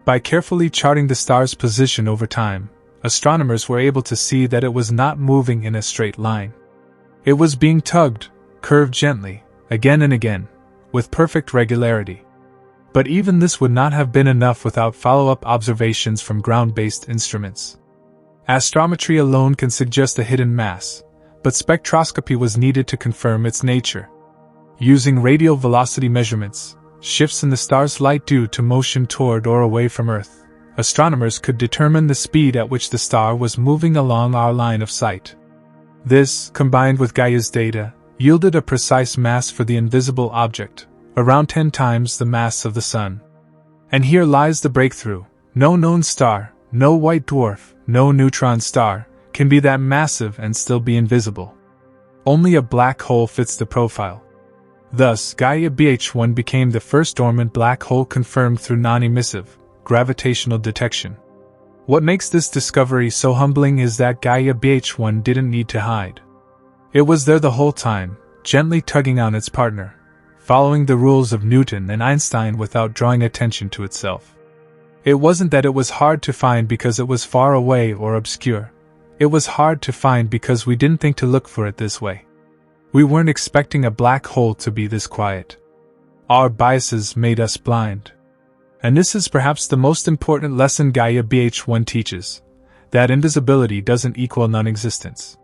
By carefully charting the star's position over time, astronomers were able to see that it was not moving in a straight line. It was being tugged, curved gently, again and again, with perfect regularity. But even this would not have been enough without follow-up observations from ground-based instruments. Astrometry alone can suggest a hidden mass, but spectroscopy was needed to confirm its nature. Using radial velocity measurements, shifts in the star's light due to motion toward or away from Earth, astronomers could determine the speed at which the star was moving along our line of sight. This, combined with Gaia's data, yielded a precise mass for the invisible object, around 10 times the mass of the Sun. And here lies the breakthrough: no known star, no white dwarf, no neutron star, can be that massive and still be invisible. Only a black hole fits the profile. Thus, Gaia BH1 became the first dormant black hole confirmed through non-emissive, gravitational detection. What makes this discovery so humbling is that Gaia BH1 didn't need to hide. It was there the whole time, gently tugging on its partner, following the rules of Newton and Einstein without drawing attention to itself. It wasn't that it was hard to find because it was far away or obscure. It was hard to find because we didn't think to look for it this way. We weren't expecting a black hole to be this quiet. Our biases made us blind. And this is perhaps the most important lesson Gaia BH1 teaches: that invisibility doesn't equal non-existence.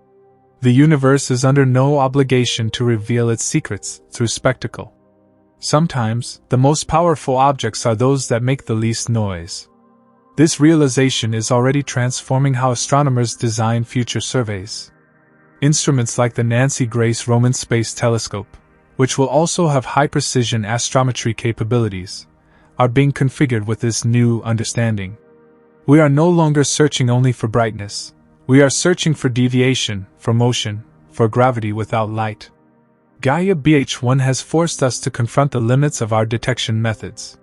The universe is under no obligation to reveal its secrets through spectacle. Sometimes, the most powerful objects are those that make the least noise. This realization is already transforming how astronomers design future surveys. Instruments like the Nancy Grace Roman Space Telescope, which will also have high-precision astrometry capabilities, are being configured with this new understanding. We are no longer searching only for brightness. We are searching for deviation, for motion, for gravity without light. Gaia BH1 has forced us to confront the limits of our detection methods.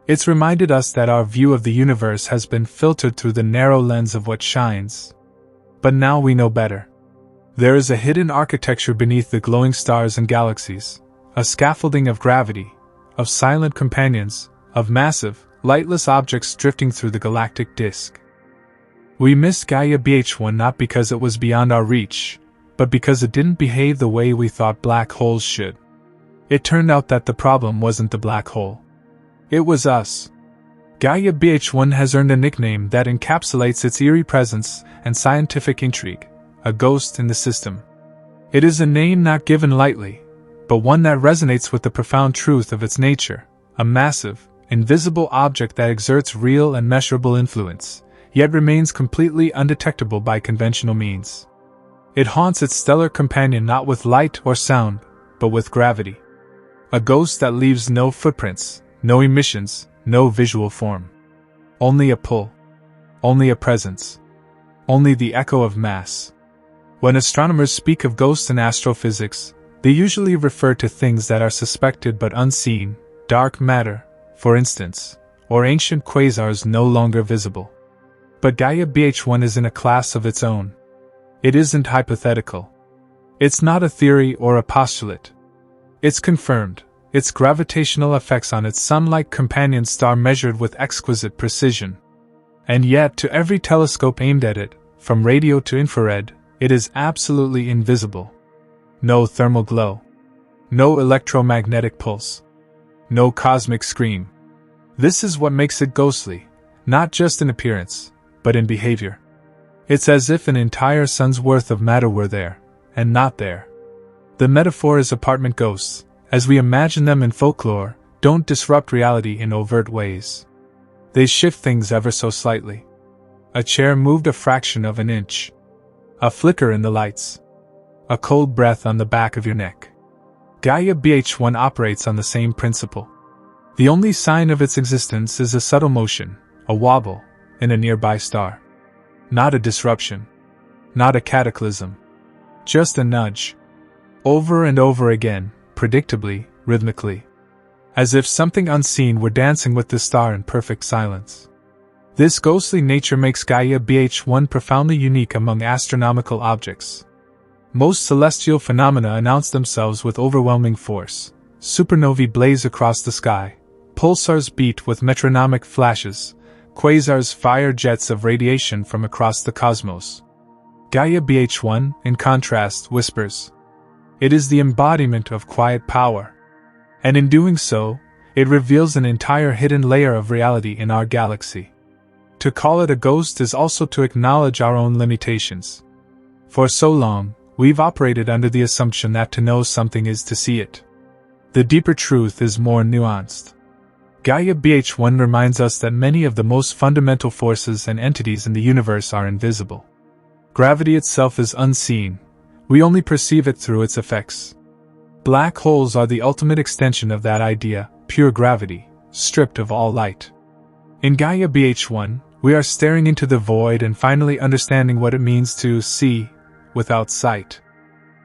It's reminded us that our view of the universe has been filtered through the narrow lens of what shines. But now we know better. There is a hidden architecture beneath the glowing stars and galaxies, a scaffolding of gravity, of silent companions, of massive, lightless objects drifting through the galactic disk. We missed Gaia BH1 not because it was beyond our reach, but because it didn't behave the way we thought black holes should. It turned out that the problem wasn't the black hole. It was us. Gaia BH1 has earned a nickname that encapsulates its eerie presence and scientific intrigue: a ghost in the system. It is a name not given lightly, but one that resonates with the profound truth of its nature: a massive, invisible object that exerts real and measurable influence, yet remains completely undetectable by conventional means. It haunts its stellar companion not with light or sound, but with gravity. A ghost that leaves no footprints, no emissions, no visual form. Only a pull. Only a presence. Only the echo of mass. When astronomers speak of ghosts in astrophysics, they usually refer to things that are suspected but unseen: dark matter, for instance, or ancient quasars no longer visible. But Gaia BH1 is in a class of its own. It isn't hypothetical. It's not a theory or a postulate. It's confirmed, its gravitational effects on its sun-like companion star measured with exquisite precision. And yet, to every telescope aimed at it, from radio to infrared, it is absolutely invisible. No thermal glow. No electromagnetic pulse. No cosmic scream. This is what makes it ghostly, not just in appearance, but in behavior. It's as if an entire sun's worth of matter were there, and not there. The metaphor is apartment ghosts, as we imagine them in folklore, don't disrupt reality in overt ways. They shift things ever so slightly. A chair moved a fraction of an inch. A flicker in the lights. A cold breath on the back of your neck. Gaia BH1 operates on the same principle. The only sign of its existence is a subtle motion, a wobble, in a nearby star. Not a disruption. Not a cataclysm. Just a nudge. Over and over again, predictably, rhythmically. As if something unseen were dancing with the star in perfect silence. This ghostly nature makes Gaia BH1 profoundly unique among astronomical objects. Most celestial phenomena announce themselves with overwhelming force. Supernovae blaze across the sky. Pulsars beat with metronomic flashes. Quasars fire jets of radiation from across the cosmos. Gaia BH1, in contrast, whispers. It is the embodiment of quiet power. And in doing so, it reveals an entire hidden layer of reality in our galaxy. To call it a ghost is also to acknowledge our own limitations. For so long, we've operated under the assumption that to know something is to see it. The deeper truth is more nuanced. Gaia BH1 reminds us that many of the most fundamental forces and entities in the universe are invisible. Gravity itself is unseen. We only perceive it through its effects. Black holes are the ultimate extension of that idea, pure gravity, stripped of all light. In Gaia BH1, we are staring into the void and finally understanding what it means to see without sight.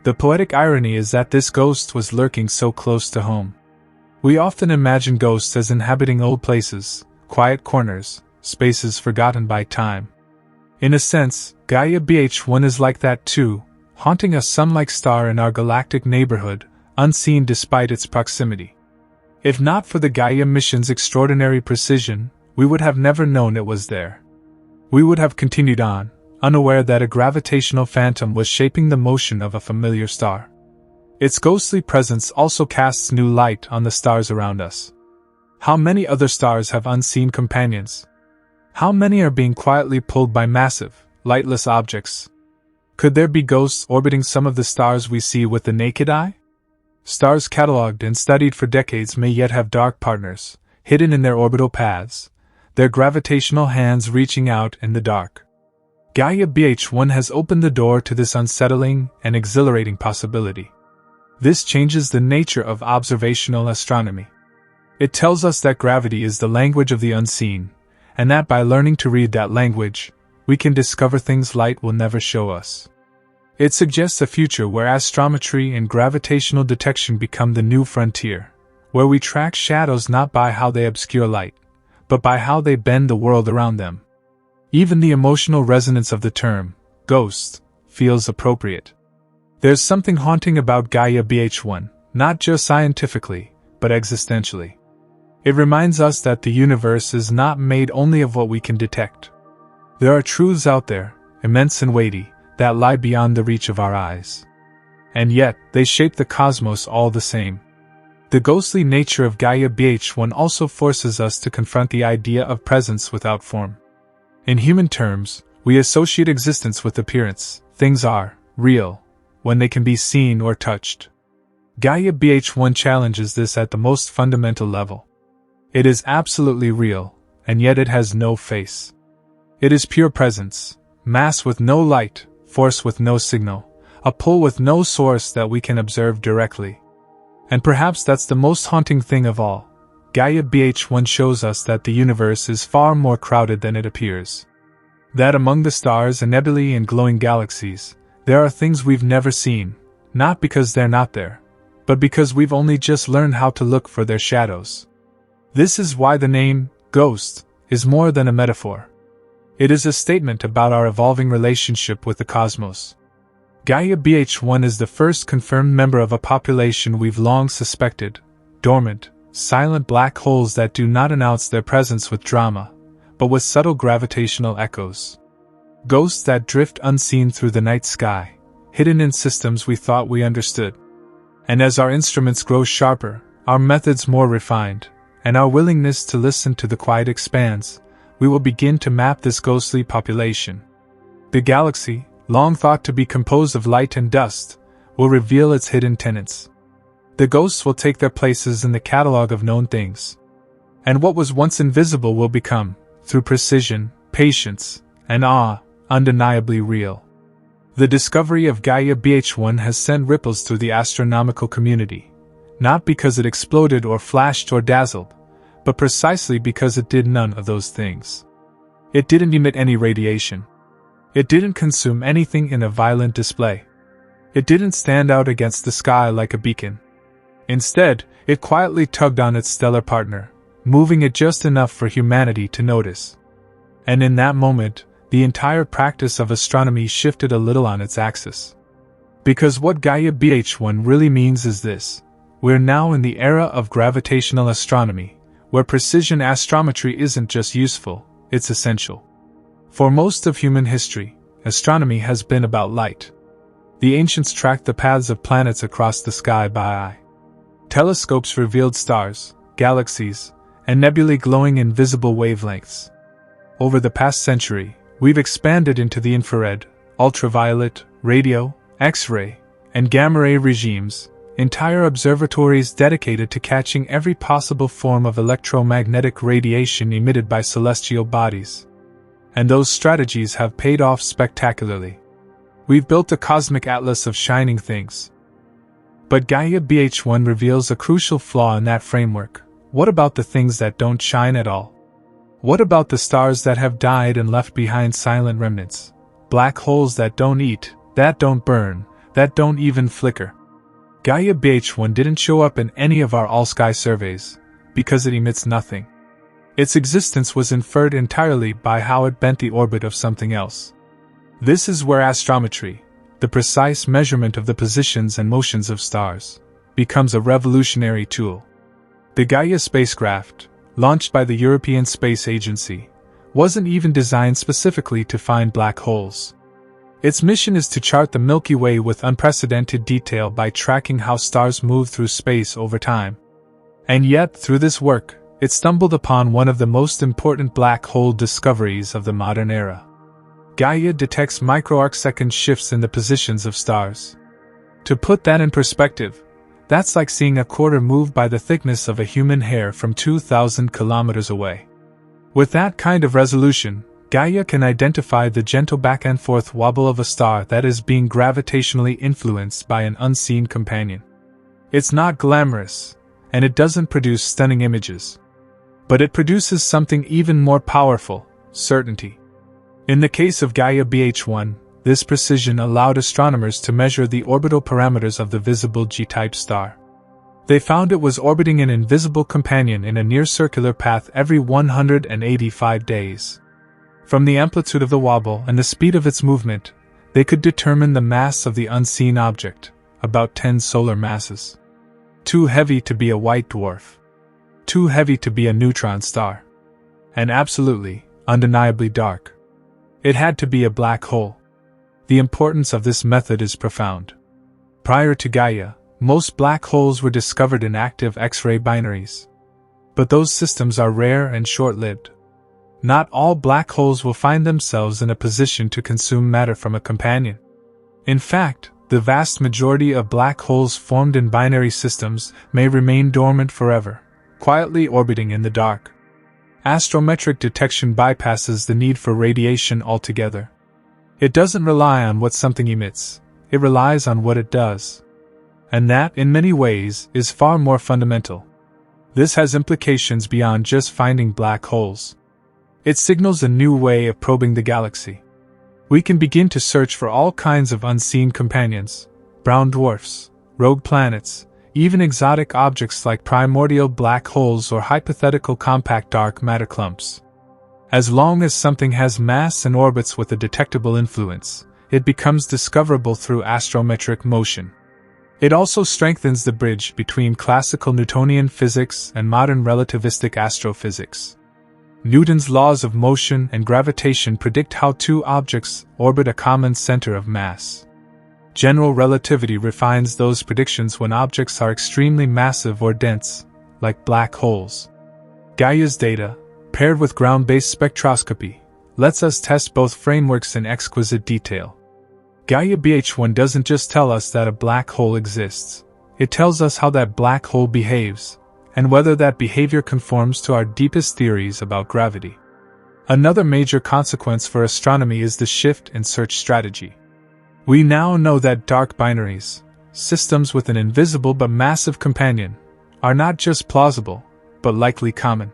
The poetic irony is that this ghost was lurking so close to home. We often imagine ghosts as inhabiting old places, quiet corners, spaces forgotten by time. In a sense, Gaia BH1 is like that too, haunting a sun-like star in our galactic neighborhood, unseen despite its proximity. If not for the Gaia mission's extraordinary precision, we would have never known it was there. We would have continued on, unaware that a gravitational phantom was shaping the motion of a familiar star. Its ghostly presence also casts new light on the stars around us. How many other stars have unseen companions? How many are being quietly pulled by massive, lightless objects? Could there be ghosts orbiting some of the stars we see with the naked eye? Stars catalogued and studied for decades may yet have dark partners, hidden in their orbital paths, their gravitational hands reaching out in the dark. Gaia BH1 has opened the door to this unsettling and exhilarating possibility. This changes the nature of observational astronomy. It tells us that gravity is the language of the unseen, and that by learning to read that language, we can discover things light will never show us. It suggests a future where astrometry and gravitational detection become the new frontier, where we track shadows not by how they obscure light, but by how they bend the world around them. Even the emotional resonance of the term, ghost, feels appropriate. There's something haunting about Gaia BH1, not just scientifically, but existentially. It reminds us that the universe is not made only of what we can detect. There are truths out there, immense and weighty, that lie beyond the reach of our eyes. And yet, they shape the cosmos all the same. The ghostly nature of Gaia BH1 also forces us to confront the idea of presence without form. In human terms, we associate existence with appearance. Things are real when they can be seen or touched. Gaia BH1 challenges this at the most fundamental level. It is absolutely real, and yet it has no face. It is pure presence, mass with no light, force with no signal, a pull with no source that we can observe directly. And perhaps that's the most haunting thing of all. Gaia BH1 shows us that the universe is far more crowded than it appears. That among the stars and nebulae and glowing galaxies, there are things we've never seen, not because they're not there, but because we've only just learned how to look for their shadows. This is why the name, ghost, is more than a metaphor. It is a statement about our evolving relationship with the cosmos. Gaia BH1 is the first confirmed member of a population we've long suspected, dormant, silent black holes that do not announce their presence with drama, but with subtle gravitational echoes. Ghosts that drift unseen through the night sky, hidden in systems we thought we understood. And as our instruments grow sharper, our methods more refined, and our willingness to listen to the quiet expands, we will begin to map this ghostly population. The galaxy, long thought to be composed of light and dust, will reveal its hidden tenets. The ghosts will take their places in the catalog of known things. And what was once invisible will become, through precision, patience, and undeniably real. The discovery of Gaia BH1 has sent ripples through the astronomical community, not because it exploded or flashed or dazzled, but precisely because it did none of those things. It didn't emit any radiation. It didn't consume anything in a violent display. It didn't stand out against the sky like a beacon. Instead, it quietly tugged on its stellar partner, moving it just enough for humanity to notice. And in that moment, the entire practice of astronomy shifted a little on its axis. Because what Gaia BH1 really means is this: we're now in the era of gravitational astronomy, where precision astrometry isn't just useful, it's essential. For most of human history, astronomy has been about light. The ancients tracked the paths of planets across the sky by eye. Telescopes revealed stars, galaxies, and nebulae glowing in visible wavelengths. Over the past century, we've expanded into the infrared, ultraviolet, radio, X-ray, and gamma-ray regimes, entire observatories dedicated to catching every possible form of electromagnetic radiation emitted by celestial bodies. And those strategies have paid off spectacularly. We've built a cosmic atlas of shining things. But Gaia BH1 reveals a crucial flaw in that framework. What about the things that don't shine at all? What about the stars that have died and left behind silent remnants? Black holes that don't eat, that don't burn, that don't even flicker. Gaia BH1 didn't show up in any of our all-sky surveys, because it emits nothing. Its existence was inferred entirely by how it bent the orbit of something else. This is where astrometry, the precise measurement of the positions and motions of stars, becomes a revolutionary tool. The Gaia spacecraft, launched by the European Space Agency, wasn't even designed specifically to find black holes. Its mission is to chart the Milky Way with unprecedented detail by tracking how stars move through space over time. And yet, through this work, it stumbled upon one of the most important black hole discoveries of the modern era. Gaia detects microarcsecond shifts in the positions of stars. To put that in perspective, that's like seeing a quarter move by the thickness of a human hair from 2,000 kilometers away. With that kind of resolution, Gaia can identify the gentle back-and-forth wobble of a star that is being gravitationally influenced by an unseen companion. It's not glamorous, and it doesn't produce stunning images. But it produces something even more powerful: certainty. In the case of Gaia BH1, this precision allowed astronomers to measure the orbital parameters of the visible G-type star. They found it was orbiting an invisible companion in a near-circular path every 185 days. From the amplitude of the wobble and the speed of its movement, they could determine the mass of the unseen object, about 10 solar masses. Too heavy to be a white dwarf. Too heavy to be a neutron star. And absolutely, undeniably dark. It had to be a black hole. The importance of this method is profound. Prior to Gaia, most black holes were discovered in active X-ray binaries. But those systems are rare and short-lived. Not all black holes will find themselves in a position to consume matter from a companion. In fact, the vast majority of black holes formed in binary systems may remain dormant forever, quietly orbiting in the dark. Astrometric detection bypasses the need for radiation altogether. It doesn't rely on what something emits, it relies on what it does. And that, in many ways, is far more fundamental. This has implications beyond just finding black holes. It signals a new way of probing the galaxy. We can begin to search for all kinds of unseen companions, brown dwarfs, rogue planets, even exotic objects like primordial black holes or hypothetical compact dark matter clumps. As long as something has mass and orbits with a detectable influence, it becomes discoverable through astrometric motion. It also strengthens the bridge between classical Newtonian physics and modern relativistic astrophysics. Newton's laws of motion and gravitation predict how two objects orbit a common center of mass. General relativity refines those predictions when objects are extremely massive or dense, like black holes. Gaia's data, paired with ground-based spectroscopy, lets us test both frameworks in exquisite detail. Gaia BH1 doesn't just tell us that a black hole exists, it tells us how that black hole behaves, and whether that behavior conforms to our deepest theories about gravity. Another major consequence for astronomy is the shift in search strategy. We now know that dark binaries, systems with an invisible but massive companion, are not just plausible, but likely common.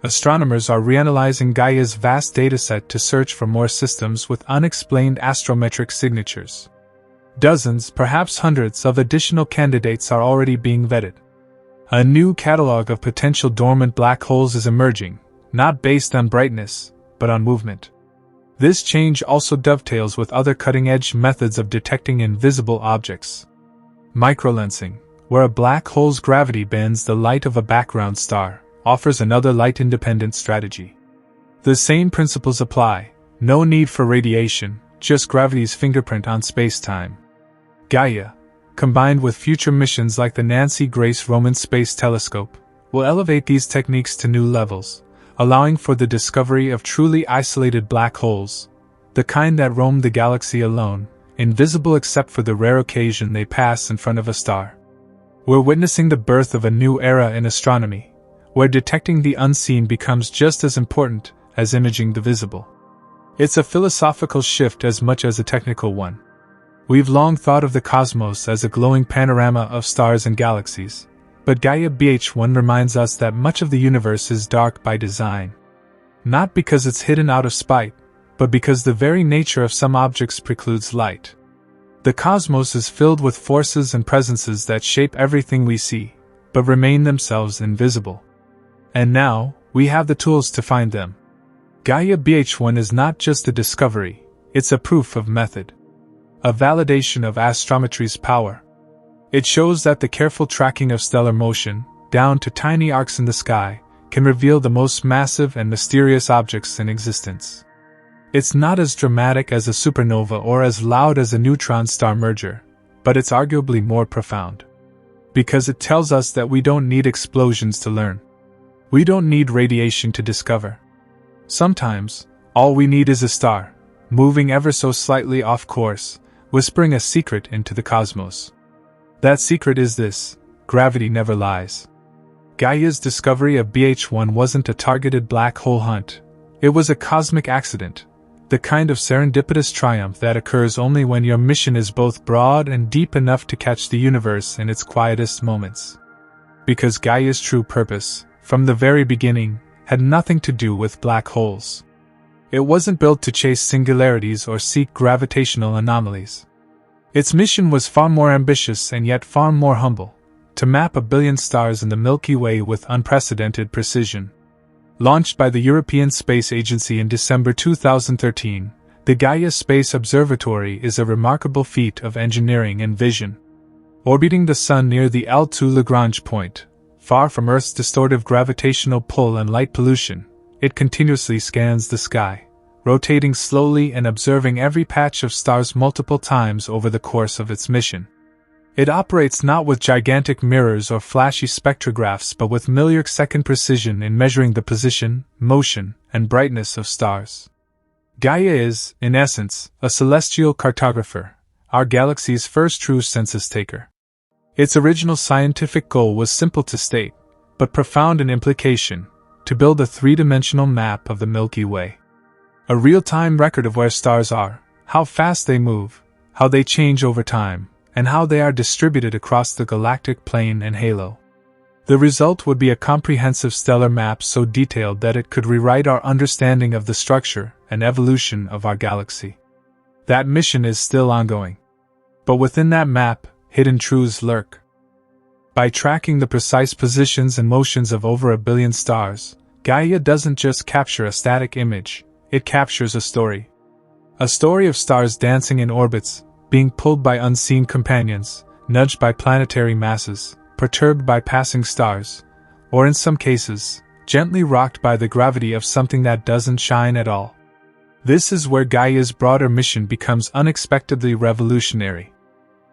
Astronomers are reanalyzing Gaia's vast dataset to search for more systems with unexplained astrometric signatures. Dozens, perhaps hundreds, of additional candidates are already being vetted. A new catalog of potential dormant black holes is emerging, not based on brightness, but on movement. This change also dovetails with other cutting-edge methods of detecting invisible objects. Microlensing, where a black hole's gravity bends the light of a background star, offers another light-independent strategy. The same principles apply: no need for radiation, just gravity's fingerprint on space-time. Gaia, combined with future missions like the Nancy Grace Roman Space Telescope, will elevate these techniques to new levels, allowing for the discovery of truly isolated black holes, the kind that roam the galaxy alone, invisible except for the rare occasion they pass in front of a star. We're witnessing the birth of a new era in astronomy, where detecting the unseen becomes just as important as imaging the visible. It's a philosophical shift as much as a technical one. We've long thought of the cosmos as a glowing panorama of stars and galaxies, but Gaia BH1 reminds us that much of the universe is dark by design. Not because it's hidden out of spite, but because the very nature of some objects precludes light. The cosmos is filled with forces and presences that shape everything we see, but remain themselves invisible. And now, we have the tools to find them. Gaia BH1 is not just a discovery, it's a proof of method. A validation of astrometry's power. It shows that the careful tracking of stellar motion, down to tiny arcs in the sky, can reveal the most massive and mysterious objects in existence. It's not as dramatic as a supernova or as loud as a neutron-star merger, but it's arguably more profound. Because it tells us that we don't need explosions to learn. We don't need radiation to discover. Sometimes, all we need is a star, moving ever so slightly off course, whispering a secret into the cosmos. That secret is this: gravity never lies. Gaia's discovery of BH1 wasn't a targeted black hole hunt. It was a cosmic accident, the kind of serendipitous triumph that occurs only when your mission is both broad and deep enough to catch the universe in its quietest moments. Because Gaia's true purpose, from the very beginning, had nothing to do with black holes. It wasn't built to chase singularities or seek gravitational anomalies. Its mission was far more ambitious and yet far more humble: to map 1 billion stars in the Milky Way with unprecedented precision. Launched by the European Space Agency in December 2013, the Gaia Space Observatory is a remarkable feat of engineering and vision. Orbiting the Sun near the L2 Lagrange point, far from Earth's distortive gravitational pull and light pollution, it continuously scans the sky, rotating slowly and observing every patch of stars multiple times over the course of its mission. It operates not with gigantic mirrors or flashy spectrographs but with millisecond precision in measuring the position, motion, and brightness of stars. Gaia is, in essence, a celestial cartographer, our galaxy's first true census taker. Its original scientific goal was simple to state, but profound in implication: to build a three-dimensional map of the Milky Way. A real-time record of where stars are, how fast they move, how they change over time, and how they are distributed across the galactic plane and halo. The result would be a comprehensive stellar map so detailed that it could rewrite our understanding of the structure and evolution of our galaxy. That mission is still ongoing. But within that map, hidden truths lurk. By tracking the precise positions and motions of over 1 billion stars, Gaia doesn't just capture a static image, it captures a story. A story of stars dancing in orbits, being pulled by unseen companions, nudged by planetary masses, perturbed by passing stars, or in some cases, gently rocked by the gravity of something that doesn't shine at all. This is where Gaia's broader mission becomes unexpectedly revolutionary.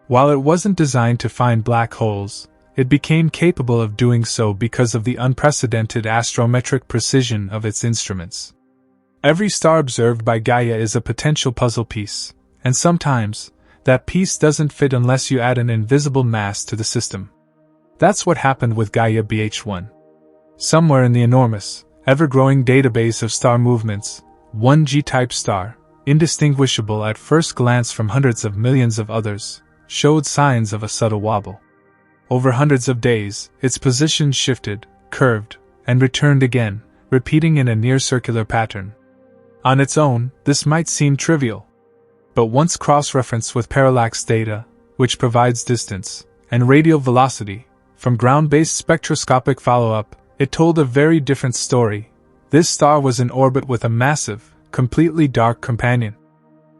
While it wasn't designed to find black holes, it became capable of doing so because of the unprecedented astrometric precision of its instruments. Every star observed by Gaia is a potential puzzle piece, and sometimes, that piece doesn't fit unless you add an invisible mass to the system. That's what happened with Gaia BH1. Somewhere in the enormous, ever-growing database of star movements, one G-type star, indistinguishable at first glance from hundreds of millions of others, showed signs of a subtle wobble. Over hundreds of days, its position shifted, curved, and returned again, repeating in a near-circular pattern. On its own, this might seem trivial. But once cross-referenced with parallax data, which provides distance and radial velocity, from ground-based spectroscopic follow-up, it told a very different story. This star was in orbit with a massive, completely dark companion.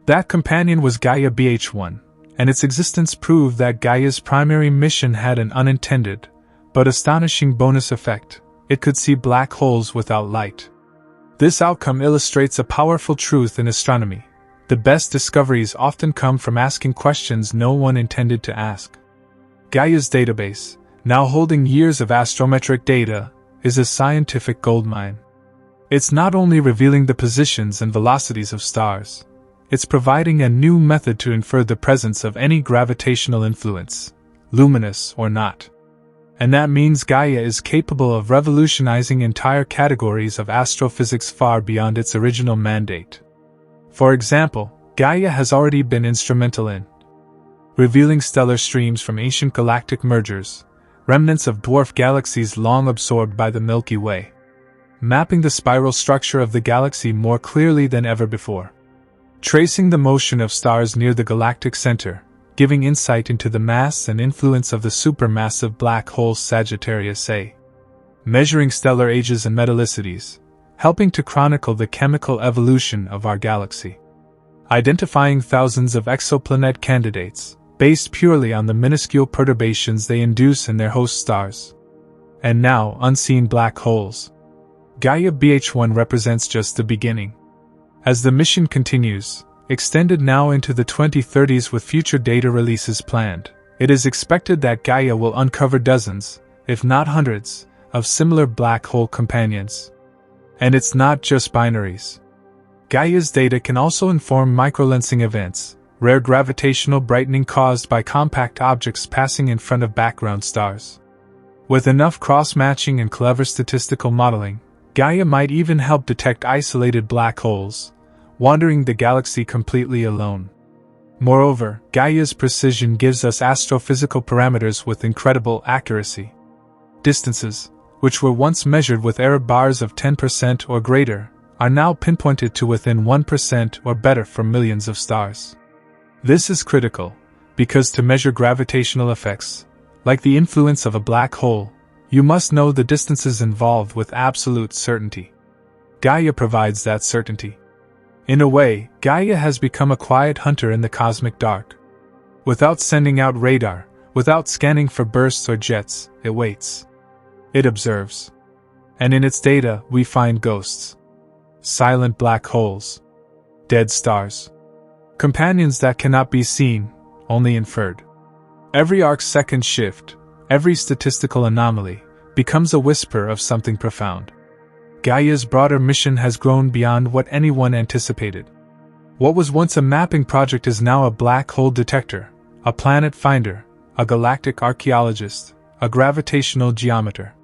That companion was Gaia BH1, and its existence proved that Gaia's primary mission had an unintended, but astonishing bonus effect. It could see black holes without light. This outcome illustrates a powerful truth in astronomy. The best discoveries often come from asking questions no one intended to ask. Gaia's database, now holding years of astrometric data, is a scientific goldmine. It's not only revealing the positions and velocities of stars, it's providing a new method to infer the presence of any gravitational influence, luminous or not. And that means Gaia is capable of revolutionizing entire categories of astrophysics far beyond its original mandate. For example, Gaia has already been instrumental in revealing stellar streams from ancient galactic mergers, remnants of dwarf galaxies long absorbed by the Milky Way, mapping the spiral structure of the galaxy more clearly than ever before, tracing the motion of stars near the galactic center, giving insight into the mass and influence of the supermassive black hole Sagittarius A, measuring stellar ages and metallicities, helping to chronicle the chemical evolution of our galaxy, identifying thousands of exoplanet candidates, based purely on the minuscule perturbations they induce in their host stars, and now unseen black holes. Gaia BH1 represents just the beginning. As the mission continues, extended now into the 2030s with future data releases planned, it is expected that Gaia will uncover dozens, if not hundreds, of similar black hole companions. And it's not just binaries. Gaia's data can also inform microlensing events, rare gravitational brightening caused by compact objects passing in front of background stars. With enough cross-matching and clever statistical modeling, Gaia might even help detect isolated black holes, wandering the galaxy completely alone. Moreover, Gaia's precision gives us astrophysical parameters with incredible accuracy. Distances, which were once measured with error bars of 10% or greater, are now pinpointed to within 1% or better for millions of stars. This is critical, because to measure gravitational effects, like the influence of a black hole, you must know the distances involved with absolute certainty. Gaia provides that certainty. In a way, Gaia has become a quiet hunter in the cosmic dark. Without sending out radar, without scanning for bursts or jets, it waits. It observes. And in its data, we find ghosts. Silent black holes. Dead stars. Companions that cannot be seen, only inferred. Every arc-second shift, every statistical anomaly, becomes a whisper of something profound. Gaia's broader mission has grown beyond what anyone anticipated. What was once a mapping project is now a black hole detector, a planet finder, a galactic archaeologist, a gravitational geometer.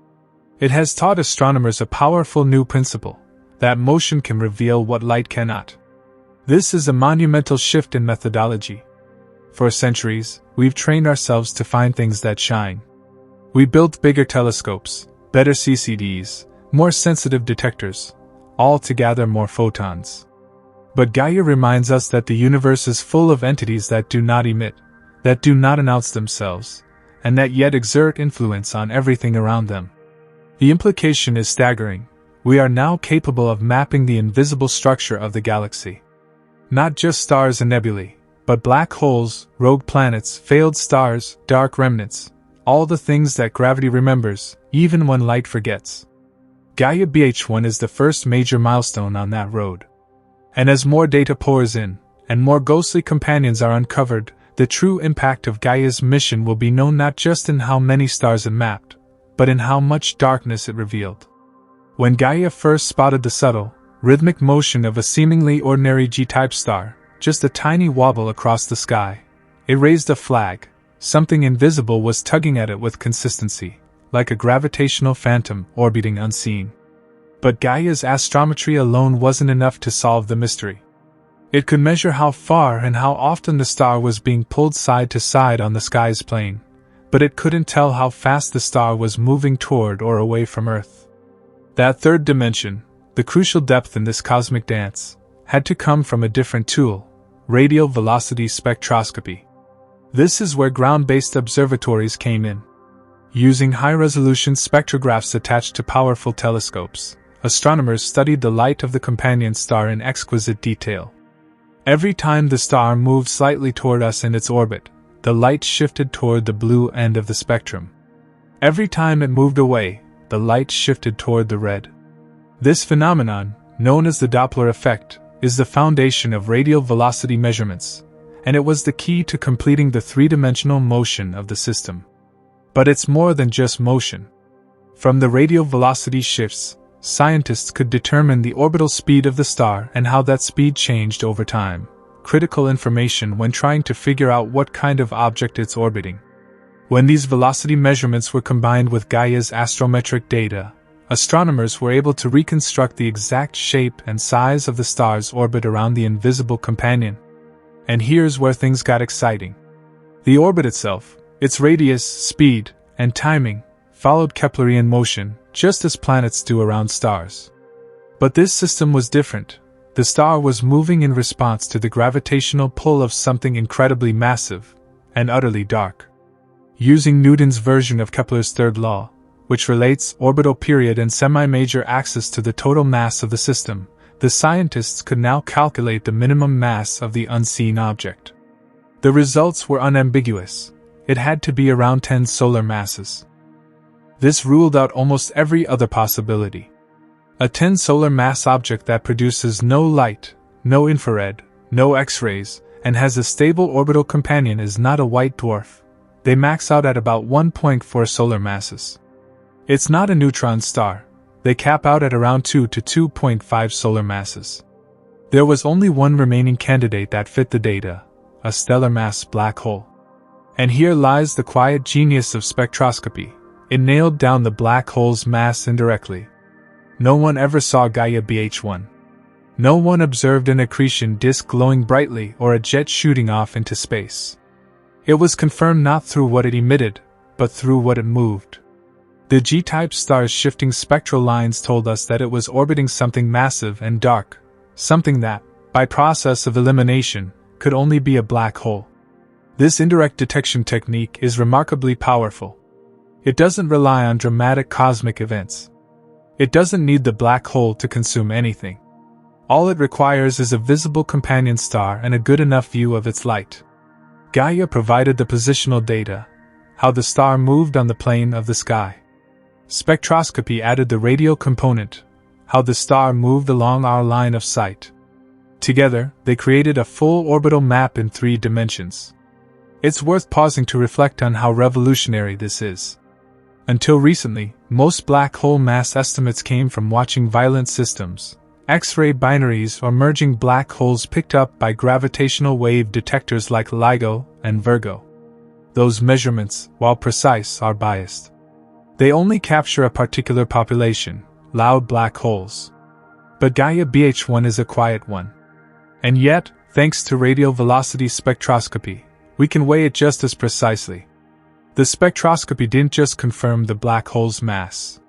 It has taught astronomers a powerful new principle, that motion can reveal what light cannot. This is a monumental shift in methodology. For centuries, we've trained ourselves to find things that shine. We built bigger telescopes, better CCDs, more sensitive detectors, all to gather more photons. But Gaia reminds us that the universe is full of entities that do not emit, that do not announce themselves, and that yet exert influence on everything around them. The implication is staggering. We are now capable of mapping the invisible structure of the galaxy. Not just stars and nebulae, but black holes, rogue planets, failed stars, dark remnants, all the things that gravity remembers, even when light forgets. Gaia BH1 is the first major milestone on that road. And as more data pours in, and more ghostly companions are uncovered, the true impact of Gaia's mission will be known not just in how many stars it mapped, but in how much darkness it revealed. When Gaia first spotted the subtle, rhythmic motion of a seemingly ordinary G-type star, just a tiny wobble across the sky, it raised a flag. Something invisible was tugging at it with consistency, like a gravitational phantom orbiting unseen. But Gaia's astrometry alone wasn't enough to solve the mystery. It could measure how far and how often the star was being pulled side to side on the sky's plane, but it couldn't tell how fast the star was moving toward or away from Earth. That third dimension, the crucial depth in this cosmic dance, had to come from a different tool: radial velocity spectroscopy. This is where ground-based observatories came in. Using high-resolution spectrographs attached to powerful telescopes, astronomers studied the light of the companion star in exquisite detail. Every time the star moved slightly toward us in its orbit, the light shifted toward the blue end of the spectrum. Every time it moved away, the light shifted toward the red. This phenomenon, known as the Doppler effect, is the foundation of radial velocity measurements, and it was the key to completing the three-dimensional motion of the system. But it's more than just motion. From the radial velocity shifts, scientists could determine the orbital speed of the star and how that speed changed over time, critical information when trying to figure out what kind of object it's orbiting. When these velocity measurements were combined with Gaia's astrometric data, astronomers were able to reconstruct the exact shape and size of the star's orbit around the invisible companion. And here's where things got exciting. The orbit itself, its radius, speed, and timing, followed Keplerian motion, just as planets do around stars. But this system was different. The star was moving in response to the gravitational pull of something incredibly massive and utterly dark. Using Newton's version of Kepler's third law, which relates orbital period and semi-major axis to the total mass of the system, the scientists could now calculate the minimum mass of the unseen object. The results were unambiguous. It had to be around 10 solar masses. This ruled out almost every other possibility. A 10 solar mass object that produces no light, no infrared, no X-rays, and has a stable orbital companion is not a white dwarf. They max out at about 1.4 solar masses. It's not a neutron star. They cap out at around 2 to 2.5 solar masses. There was only one remaining candidate that fit the data: a stellar mass black hole. And here lies the quiet genius of spectroscopy. It nailed down the black hole's mass indirectly. No one ever saw Gaia BH1. No one observed an accretion disk glowing brightly or a jet shooting off into space. It was confirmed not through what it emitted, but through what it moved. The G-type star's shifting spectral lines told us that it was orbiting something massive and dark, something that, by process of elimination, could only be a black hole. This indirect detection technique is remarkably powerful. It doesn't rely on dramatic cosmic events. It doesn't need the black hole to consume anything. All it requires is a visible companion star and a good enough view of its light. Gaia provided the positional data, how the star moved on the plane of the sky. Spectroscopy added the radial component, how the star moved along our line of sight. Together, they created a full orbital map in 3 dimensions. It's worth pausing to reflect on how revolutionary this is. Until recently, most black hole mass estimates came from watching violent systems, X-ray binaries, or merging black holes picked up by gravitational wave detectors like LIGO and Virgo. Those measurements, while precise, are biased. They only capture a particular population, loud black holes. But Gaia BH1 is a quiet one. And yet, thanks to radial velocity spectroscopy, we can weigh it just as precisely. The spectroscopy didn't just confirm the black hole's mass.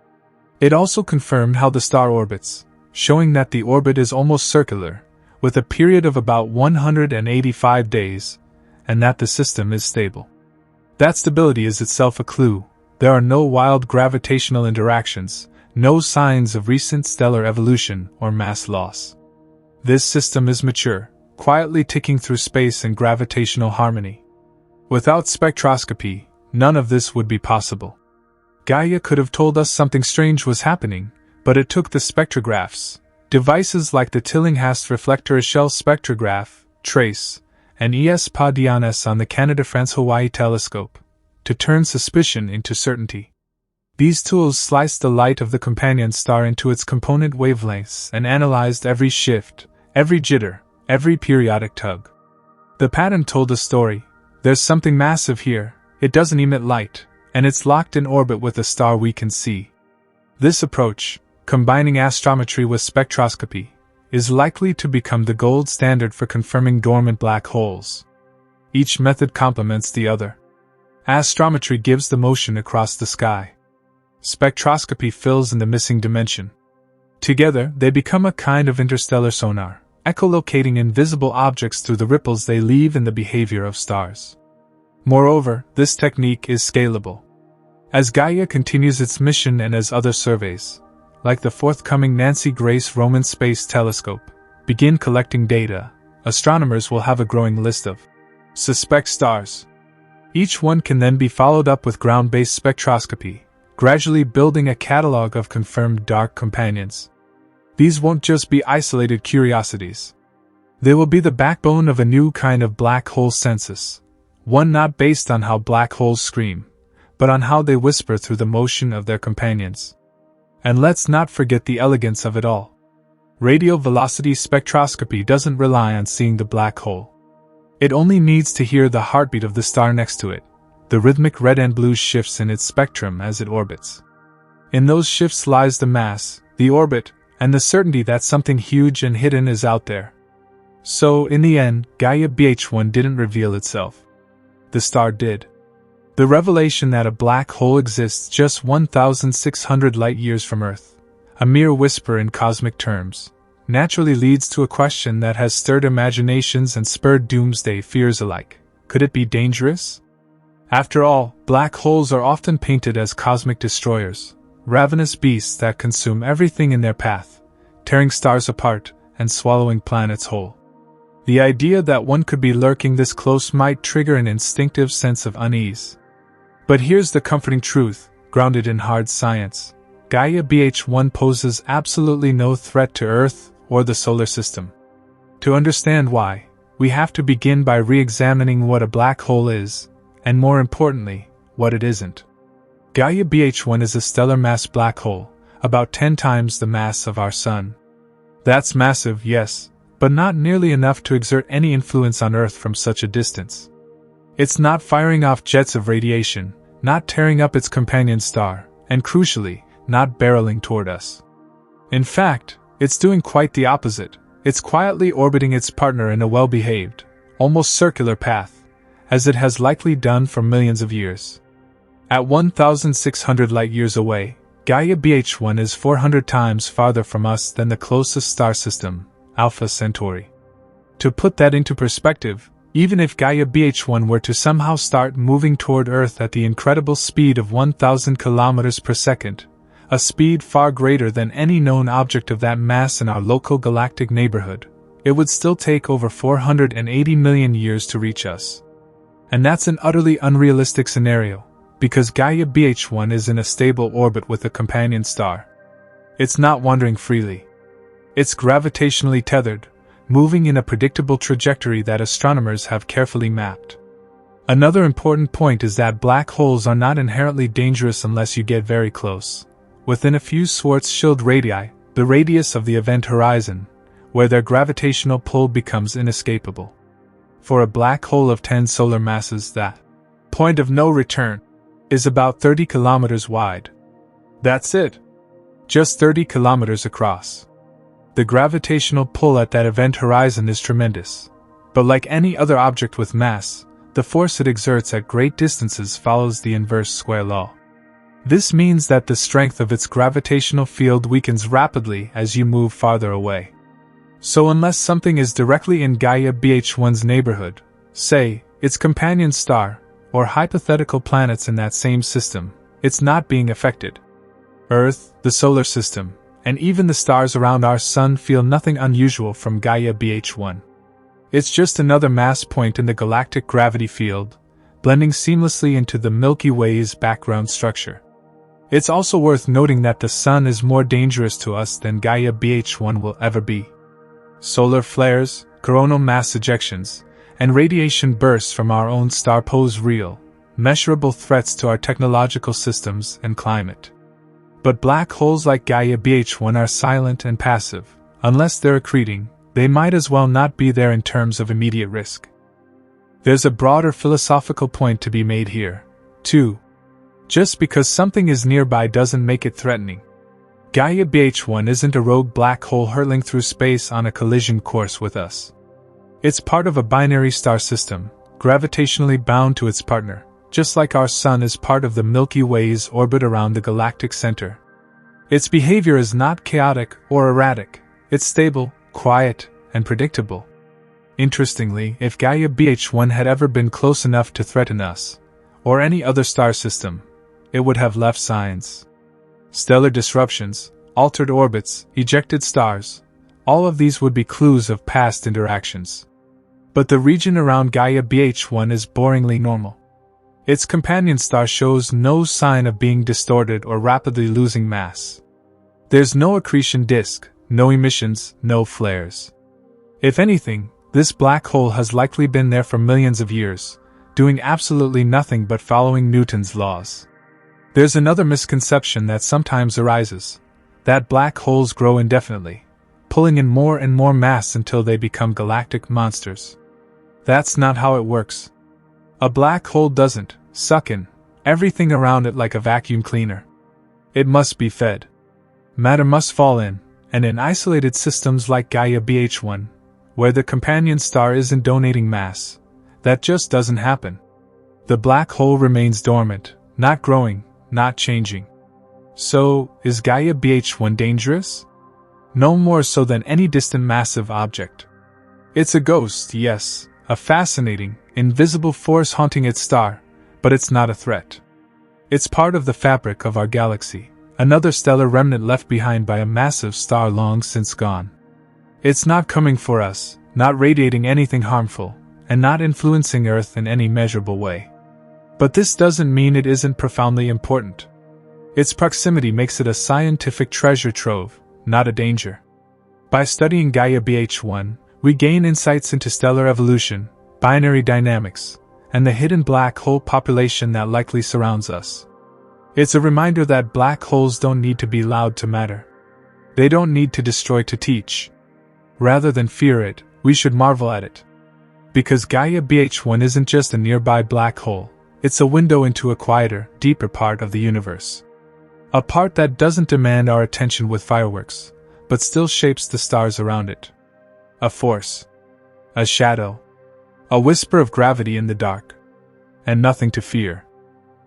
It also confirmed how the star orbits, showing that the orbit is almost circular, with a period of about 185 days, and that the system is stable. That stability is itself a clue. There are no wild gravitational interactions, no signs of recent stellar evolution or mass loss. This system is mature, quietly ticking through space in gravitational harmony. Without spectroscopy, none of this would be possible. Gaia could have told us something strange was happening, but it took the spectrographs, devices like the Tillinghast Reflector Echelle Spectrograph, TRACE, and ES-PA-DIANS on the Canada-France-Hawaii telescope, to turn suspicion into certainty. These tools sliced the light of the companion star into its component wavelengths and analyzed every shift, every jitter, every periodic tug. The pattern told a story. There's something massive here, it doesn't emit light, and it's locked in orbit with a star we can see. This approach, combining astrometry with spectroscopy, is likely to become the gold standard for confirming dormant black holes. Each method complements the other. Astrometry gives the motion across the sky. Spectroscopy fills in the missing dimension. Together, they become a kind of interstellar sonar, echolocating invisible objects through the ripples they leave in the behavior of stars. Moreover, this technique is scalable. As Gaia continues its mission and as other surveys, like the forthcoming Nancy Grace Roman Space Telescope, begin collecting data, astronomers will have a growing list of suspect stars. Each one can then be followed up with ground-based spectroscopy, gradually building a catalog of confirmed dark companions. These won't just be isolated curiosities. They will be the backbone of a new kind of black hole census, one not based on how black holes scream, but on how they whisper through the motion of their companions. And let's not forget the elegance of it all. Radial velocity spectroscopy doesn't rely on seeing the black hole. It only needs to hear the heartbeat of the star next to it, the rhythmic red and blue shifts in its spectrum as it orbits. In those shifts lies the mass, the orbit, and the certainty that something huge and hidden is out there. So, in the end, Gaia BH1 didn't reveal itself. The star did. The revelation that a black hole exists just 1,600 light-years from Earth, a mere whisper in cosmic terms, naturally leads to a question that has stirred imaginations and spurred doomsday fears alike. Could it be dangerous? After all, black holes are often painted as cosmic destroyers, ravenous beasts that consume everything in their path, tearing stars apart and swallowing planets whole. The idea that one could be lurking this close might trigger an instinctive sense of unease. But here's the comforting truth, grounded in hard science. Gaia BH1 poses absolutely no threat to Earth or the solar system. To understand why, we have to begin by re-examining what a black hole is, and more importantly, what it isn't. Gaia BH1 is a stellar mass black hole, about 10 times the mass of our Sun. That's massive, yes, but not nearly enough to exert any influence on Earth from such a distance. It's not firing off jets of radiation, not tearing up its companion star, and crucially, not barreling toward us. In fact, it's doing quite the opposite. It's quietly orbiting its partner in a well-behaved, almost circular path, as it has likely done for millions of years. At 1,600 light-years away, Gaia BH1 is 400 times farther from us than the closest star system, Alpha Centauri. To put that into perspective, even if Gaia BH1 were to somehow start moving toward Earth at the incredible speed of 1,000 kilometers per second, a speed far greater than any known object of that mass in our local galactic neighborhood, it would still take over 480 million years to reach us. And that's an utterly unrealistic scenario, because Gaia BH1 is in a stable orbit with a companion star. It's not wandering freely. It's gravitationally tethered, moving in a predictable trajectory that astronomers have carefully mapped. Another important point is that black holes are not inherently dangerous unless you get very close. Within a few Schwarzschild radii, the radius of the event horizon, where their gravitational pull becomes inescapable. For a black hole of 10 solar masses, that point of no return is about 30 kilometers wide. That's it. Just 30 kilometers across. The gravitational pull at that event horizon is tremendous. But like any other object with mass, the force it exerts at great distances follows the inverse square law. This means that the strength of its gravitational field weakens rapidly as you move farther away. So unless something is directly in Gaia BH1's neighborhood, say, its companion star, or hypothetical planets in that same system, it's not being affected. Earth, the solar system, and even the stars around our Sun feel nothing unusual from Gaia BH1. It's just another mass point in the galactic gravity field, blending seamlessly into the Milky Way's background structure. It's also worth noting that the Sun is more dangerous to us than Gaia BH1 will ever be. Solar flares, coronal mass ejections, and radiation bursts from our own star pose real, measurable threats to our technological systems and climate. But black holes like Gaia BH1 are silent and passive. Unless they're accreting, they might as well not be there in terms of immediate risk. There's a broader philosophical point to be made here, too. Just because something is nearby doesn't make it threatening. Gaia BH1 isn't a rogue black hole hurtling through space on a collision course with us. It's part of a binary star system, gravitationally bound to its partner, just like our Sun is part of the Milky Way's orbit around the galactic center. Its behavior is not chaotic or erratic, it's stable, quiet, and predictable. Interestingly, if Gaia BH1 had ever been close enough to threaten us, or any other star system, it would have left signs. Stellar disruptions, altered orbits, ejected stars, all of these would be clues of past interactions. But the region around Gaia BH1 is boringly normal. Its companion star shows no sign of being distorted or rapidly losing mass. There's no accretion disk, no emissions, no flares. If anything, this black hole has likely been there for millions of years, doing absolutely nothing but following Newton's laws. There's another misconception that sometimes arises, that black holes grow indefinitely, pulling in more and more mass until they become galactic monsters. That's not how it works. A black hole doesn't suck in everything around it like a vacuum cleaner. It must be fed. Matter must fall in, and in isolated systems like Gaia BH1, where the companion star isn't donating mass, that just doesn't happen. The black hole remains dormant, not growing, not changing. So, is Gaia BH1 dangerous? No more so than any distant massive object. It's a ghost, yes, a fascinating, invisible force haunting its star, but it's not a threat. It's part of the fabric of our galaxy, another stellar remnant left behind by a massive star long since gone. It's not coming for us, not radiating anything harmful, and not influencing Earth in any measurable way. But this doesn't mean it isn't profoundly important. Its proximity makes it a scientific treasure trove, not a danger. By studying Gaia BH1, we gain insights into stellar evolution, binary dynamics, and the hidden black hole population that likely surrounds us. It's a reminder that black holes don't need to be loud to matter. They don't need to destroy to teach. Rather than fear it, we should marvel at it. Because Gaia BH1 isn't just a nearby black hole, it's a window into a quieter, deeper part of the universe. A part that doesn't demand our attention with fireworks, but still shapes the stars around it. A force. A shadow. A whisper of gravity in the dark. And nothing to fear.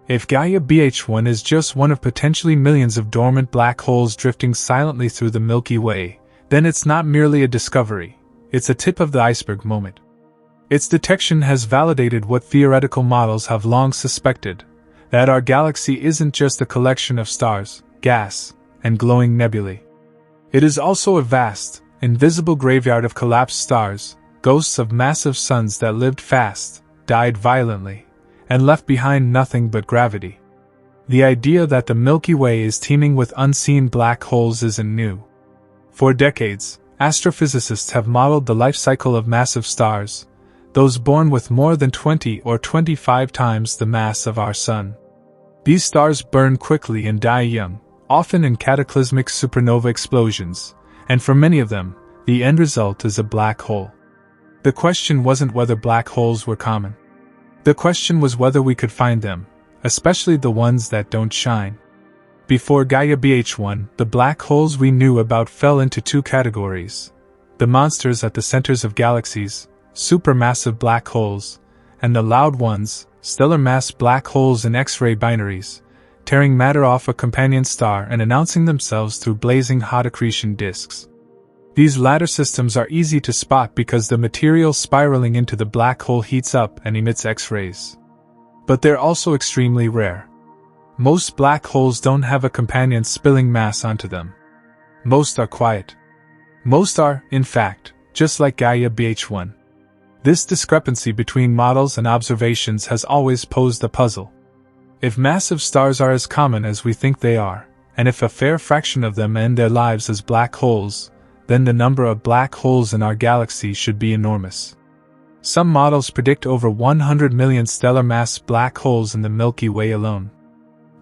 If Gaia BH1 is just one of potentially millions of dormant black holes drifting silently through the Milky Way, then it's not merely a discovery, it's a tip of the iceberg moment. Its detection has validated what theoretical models have long suspected, that our galaxy isn't just a collection of stars, gas, and glowing nebulae. It is also a vast, invisible graveyard of collapsed stars, ghosts of massive suns that lived fast, died violently, and left behind nothing but gravity. The idea that the Milky Way is teeming with unseen black holes isn't new. For decades, astrophysicists have modeled the life cycle of massive stars, those born with more than 20 or 25 times the mass of our Sun. These stars burn quickly and die young, often in cataclysmic supernova explosions, and for many of them, the end result is a black hole. The question wasn't whether black holes were common. The question was whether we could find them, especially the ones that don't shine. Before Gaia BH1, the black holes we knew about fell into two categories: the monsters at the centers of galaxies, supermassive black holes, and the loud ones, stellar mass black holes in X-ray binaries, tearing matter off a companion star and announcing themselves through blazing hot accretion disks. These latter systems are easy to spot because the material spiraling into the black hole heats up and emits X-rays. But they're also extremely rare. Most black holes don't have a companion spilling mass onto them. Most are quiet. Most are, in fact, just like Gaia BH1. This discrepancy between models and observations has always posed a puzzle. If massive stars are as common as we think they are, and if a fair fraction of them end their lives as black holes, then the number of black holes in our galaxy should be enormous. Some models predict over 100 million stellar mass black holes in the Milky Way alone.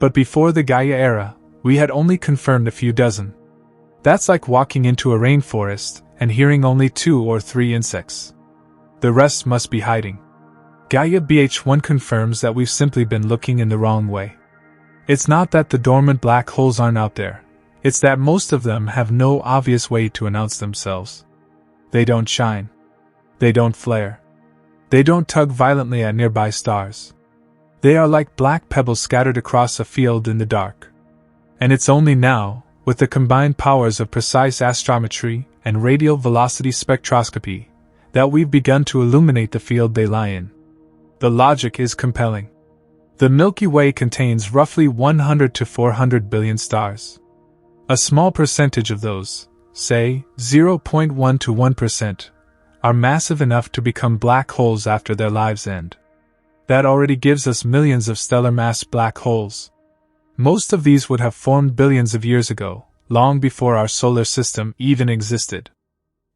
But before the Gaia era, we had only confirmed a few dozen. That's like walking into a rainforest and hearing only 2 or 3 insects. The rest must be hiding. Gaia BH1 confirms that we've simply been looking in the wrong way. It's not that the dormant black holes aren't out there, It's that most of them have no obvious way to announce themselves. They don't shine. They don't flare. They don't tug violently at nearby stars. They are like black pebbles scattered across a field in the dark. And it's only now, with the combined powers of precise astrometry and radial velocity spectroscopy, that we've begun to illuminate the field they lie in. The logic is compelling. The Milky Way contains roughly 100 to 400 billion stars. A small percentage of those, say 0.1 to 1%, are massive enough to become black holes after their lives end. That already gives us millions of stellar-mass black holes. Most of these would have formed billions of years ago, long before our solar system even existed.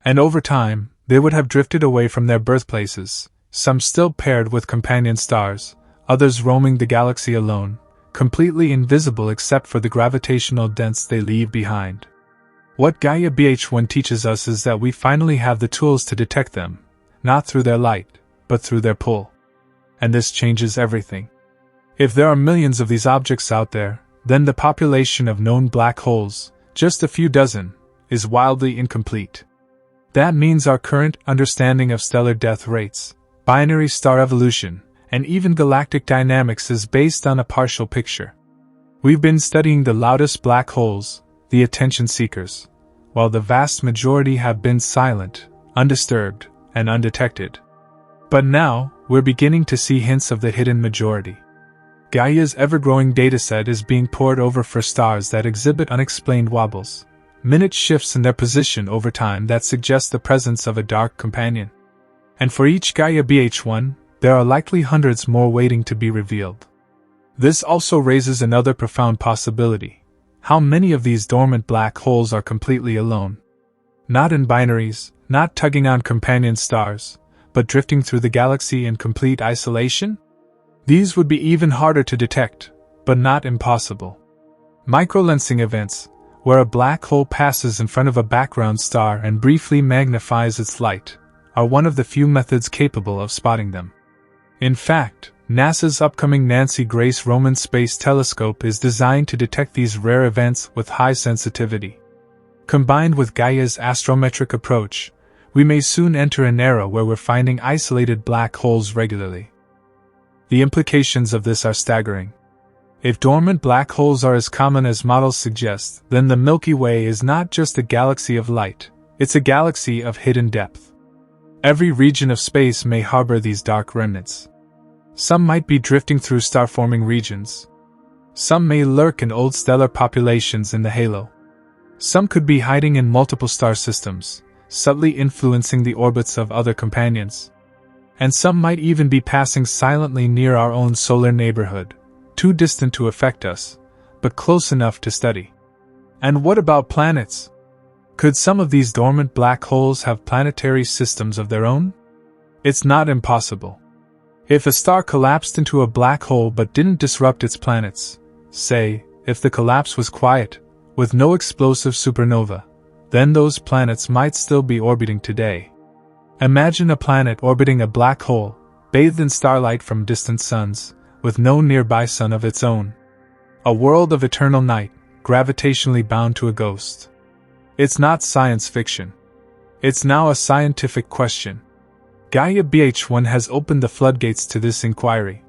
And over time, they would have drifted away from their birthplaces, some still paired with companion stars, others roaming the galaxy alone, completely invisible except for the gravitational dents they leave behind. What Gaia BH1 teaches us is that we finally have the tools to detect them, not through their light, but through their pull. And this changes everything. If there are millions of these objects out there, then the population of known black holes, just a few dozen, is wildly incomplete. That means our current understanding of stellar death rates, binary star evolution, and even galactic dynamics is based on a partial picture. We've been studying the loudest black holes, the attention seekers, while the vast majority have been silent, undisturbed, and undetected. But now, we're beginning to see hints of the hidden majority. Gaia's ever-growing dataset is being poured over for stars that exhibit unexplained wobbles, minute shifts in their position over time that suggest the presence of a dark companion. And for each Gaia BH1, there are likely hundreds more waiting to be revealed. This also raises another profound possibility. How many of these dormant black holes are completely alone? Not in binaries, not tugging on companion stars, but drifting through the galaxy in complete isolation? These would be even harder to detect, but not impossible. Microlensing events, where a black hole passes in front of a background star and briefly magnifies its light, are one of the few methods capable of spotting them. In fact, NASA's upcoming Nancy Grace Roman Space Telescope is designed to detect these rare events with high sensitivity. Combined with Gaia's astrometric approach, we may soon enter an era where we're finding isolated black holes regularly. The implications of this are staggering. If dormant black holes are as common as models suggest, then the Milky Way is not just a galaxy of light, it's a galaxy of hidden depth. Every region of space may harbor these dark remnants. Some might be drifting through star-forming regions. Some may lurk in old stellar populations in the halo. Some could be hiding in multiple star systems, subtly influencing the orbits of other companions. And some might even be passing silently near our own solar neighborhood, too distant to affect us, but close enough to study. And what about planets? Could some of these dormant black holes have planetary systems of their own? It's not impossible. If a star collapsed into a black hole but didn't disrupt its planets, say, if the collapse was quiet, with no explosive supernova, then those planets might still be orbiting today. Imagine a planet orbiting a black hole, bathed in starlight from distant suns, with no nearby sun of its own. A world of eternal night, gravitationally bound to a ghost. It's not science fiction. It's now a scientific question. Gaia BH1 has opened the floodgates to this inquiry.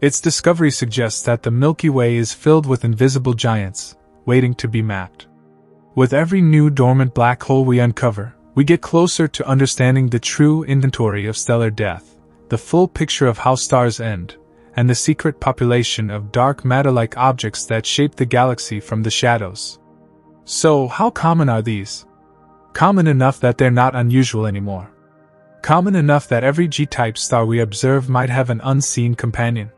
Its discovery suggests that the Milky Way is filled with invisible giants, waiting to be mapped. With every new dormant black hole we uncover, we get closer to understanding the true inventory of stellar death, the full picture of how stars end, and the secret population of dark matter-like objects that shape the galaxy from the shadows. So, how common are these? Common enough that they're not unusual anymore. Common enough that every G-type star we observe might have an unseen companion.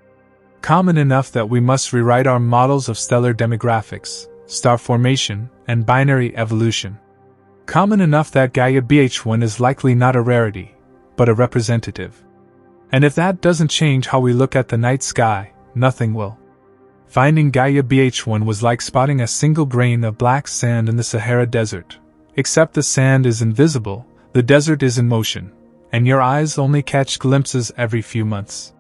Common enough that we must rewrite our models of stellar demographics, star formation, and binary evolution. Common enough that Gaia BH1 is likely not a rarity, but a representative. And if that doesn't change how we look at the night sky, nothing will. Finding Gaia BH1 was like spotting a single grain of black sand in the Sahara Desert. Except the sand is invisible, the desert is in motion, and your eyes only catch glimpses every few months.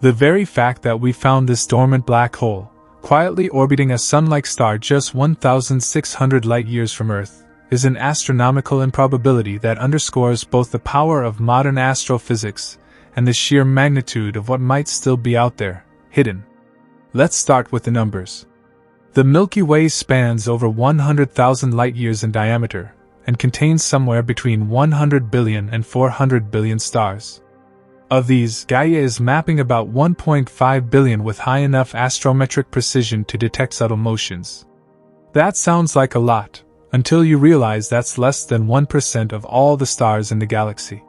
The very fact that we found this dormant black hole, quietly orbiting a sun-like star just 1,600 light-years from Earth, is an astronomical improbability that underscores both the power of modern astrophysics and the sheer magnitude of what might still be out there, hidden. Let's start with the numbers. The Milky Way spans over 100,000 light-years in diameter, and contains somewhere between 100 billion and 400 billion stars. Of these, Gaia is mapping about 1.5 billion with high enough astrometric precision to detect subtle motions. That sounds like a lot, until you realize that's less than 1% of all the stars in the galaxy.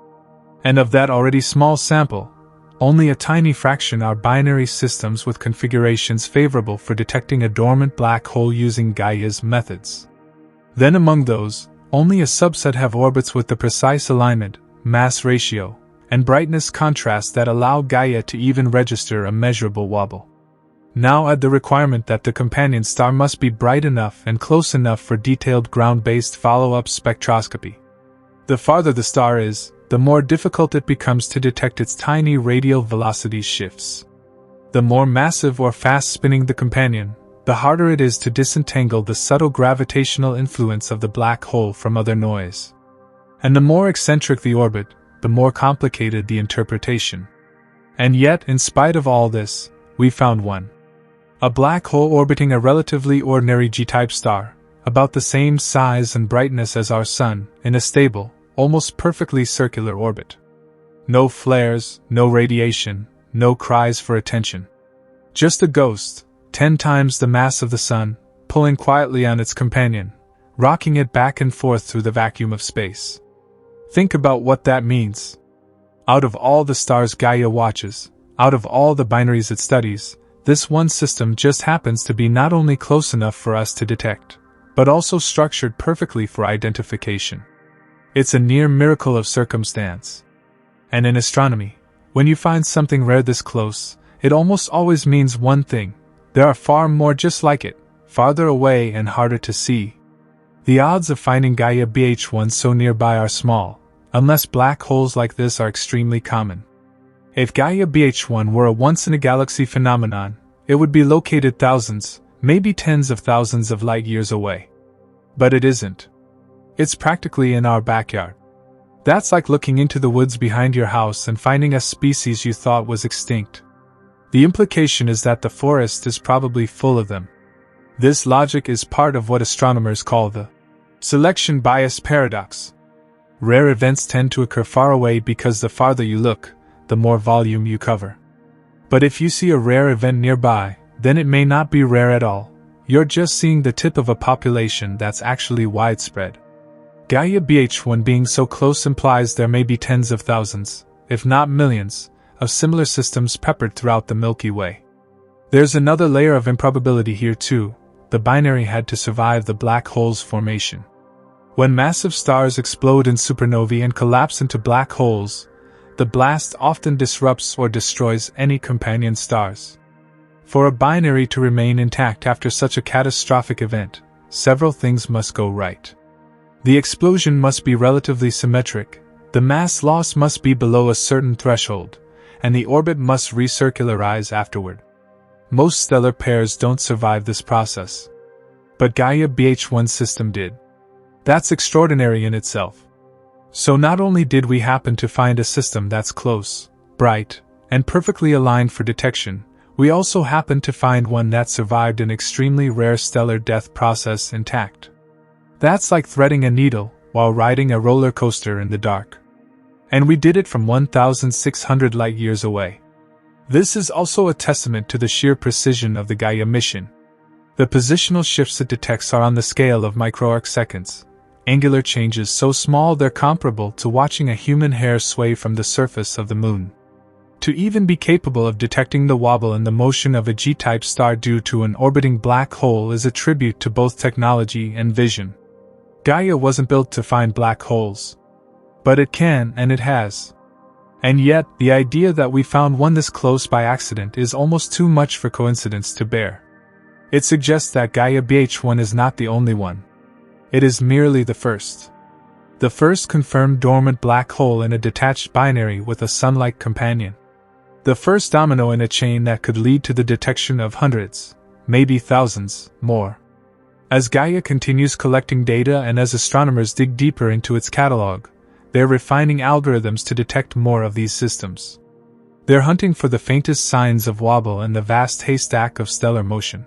And of that already small sample, only a tiny fraction are binary systems with configurations favorable for detecting a dormant black hole using Gaia's methods. Then among those, only a subset have orbits with the precise alignment, mass ratio, and brightness contrast that allow Gaia to even register a measurable wobble. Now add the requirement that the companion star must be bright enough and close enough for detailed ground-based follow-up spectroscopy. The farther the star is, the more difficult it becomes to detect its tiny radial velocity shifts. The more massive or fast-spinning the companion, the harder it is to disentangle the subtle gravitational influence of the black hole from other noise. And the more eccentric the orbit, the more complicated the interpretation. And yet, in spite of all this, we found one. A black hole orbiting a relatively ordinary G-type star, about the same size and brightness as our Sun, in a stable, almost perfectly circular orbit. No flares, no radiation, no cries for attention. Just a ghost, 10 times the mass of the Sun, pulling quietly on its companion, rocking it back and forth through the vacuum of space. Think about what that means. Out of all the stars Gaia watches, out of all the binaries it studies, this one system just happens to be not only close enough for us to detect, but also structured perfectly for identification. It's a near miracle of circumstance. And in astronomy, when you find something rare this close, it almost always means one thing: there are far more just like it, farther away and harder to see. The odds of finding Gaia BH1 so nearby are small, unless black holes like this are extremely common. If Gaia BH1 were a once-in-a-galaxy phenomenon, it would be located thousands, maybe tens of thousands of light-years away. But it isn't. It's practically in our backyard. That's like looking into the woods behind your house and finding a species you thought was extinct. The implication is that the forest is probably full of them. This logic is part of what astronomers call the selection bias paradox. Rare events tend to occur far away because the farther you look, the more volume you cover. But if you see a rare event nearby, then it may not be rare at all. You're just seeing the tip of a population that's actually widespread. Gaia BH1 being so close implies there may be tens of thousands, if not millions, of similar systems peppered throughout the Milky Way. There's another layer of improbability here too. The binary had to survive the black hole's formation. When massive stars explode in supernovae and collapse into black holes, the blast often disrupts or destroys any companion stars. For a binary to remain intact after such a catastrophic event, several things must go right. The explosion must be relatively symmetric, the mass loss must be below a certain threshold, and the orbit must recircularize afterward. Most stellar pairs don't survive this process. But Gaia BH1's system did. That's extraordinary in itself. So not only did we happen to find a system that's close, bright, and perfectly aligned for detection, we also happened to find one that survived an extremely rare stellar death process intact. That's like threading a needle while riding a roller coaster in the dark. And we did it from 1,600 light-years away. This is also a testament to the sheer precision of the Gaia mission. The positional shifts it detects are on the scale of microarcseconds, angular changes so small they're comparable to watching a human hair sway from the surface of the moon. To even be capable of detecting the wobble in the motion of a G-type star due to an orbiting black hole is a tribute to both technology and vision. Gaia wasn't built to find black holes. But it can, and it has. And yet, the idea that we found one this close by accident is almost too much for coincidence to bear. It suggests that Gaia BH1 is not the only one. It is merely the first. The first confirmed dormant black hole in a detached binary with a sun-like companion. The first domino in a chain that could lead to the detection of hundreds, maybe thousands, more. As Gaia continues collecting data and as astronomers dig deeper into its catalog, they're refining algorithms to detect more of these systems. They're hunting for the faintest signs of wobble in the vast haystack of stellar motion.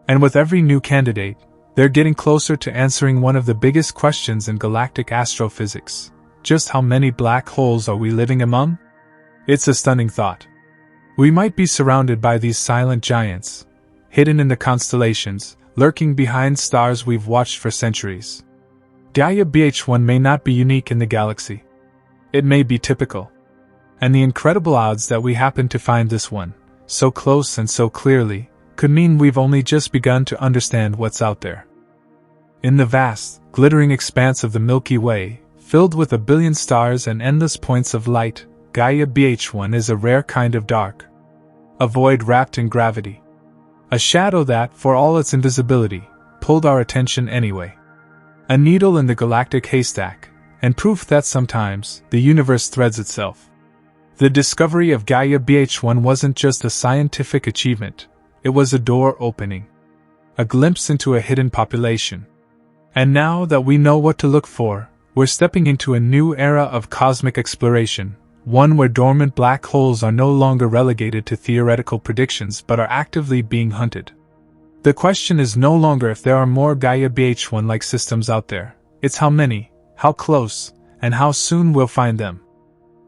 And with every new candidate, they're getting closer to answering one of the biggest questions in galactic astrophysics. Just how many black holes are we living among? It's a stunning thought. We might be surrounded by these silent giants, hidden in the constellations, lurking behind stars we've watched for centuries. Gaia BH1 may not be unique in the galaxy. It may be typical. And the incredible odds that we happen to find this one, so close and so clearly, could mean we've only just begun to understand what's out there. In the vast, glittering expanse of the Milky Way, filled with a billion stars and endless points of light, Gaia BH1 is a rare kind of dark. A void wrapped in gravity. A shadow that, for all its invisibility, pulled our attention anyway. A needle in the galactic haystack, and proof that sometimes the universe threads itself. The discovery of Gaia BH1 wasn't just a scientific achievement, it was a door opening. A glimpse into a hidden population. And now that we know what to look for, we're stepping into a new era of cosmic exploration, one where dormant black holes are no longer relegated to theoretical predictions but are actively being hunted. The question is no longer if there are more Gaia BH1-like systems out there, it's how many, how close, and how soon we'll find them.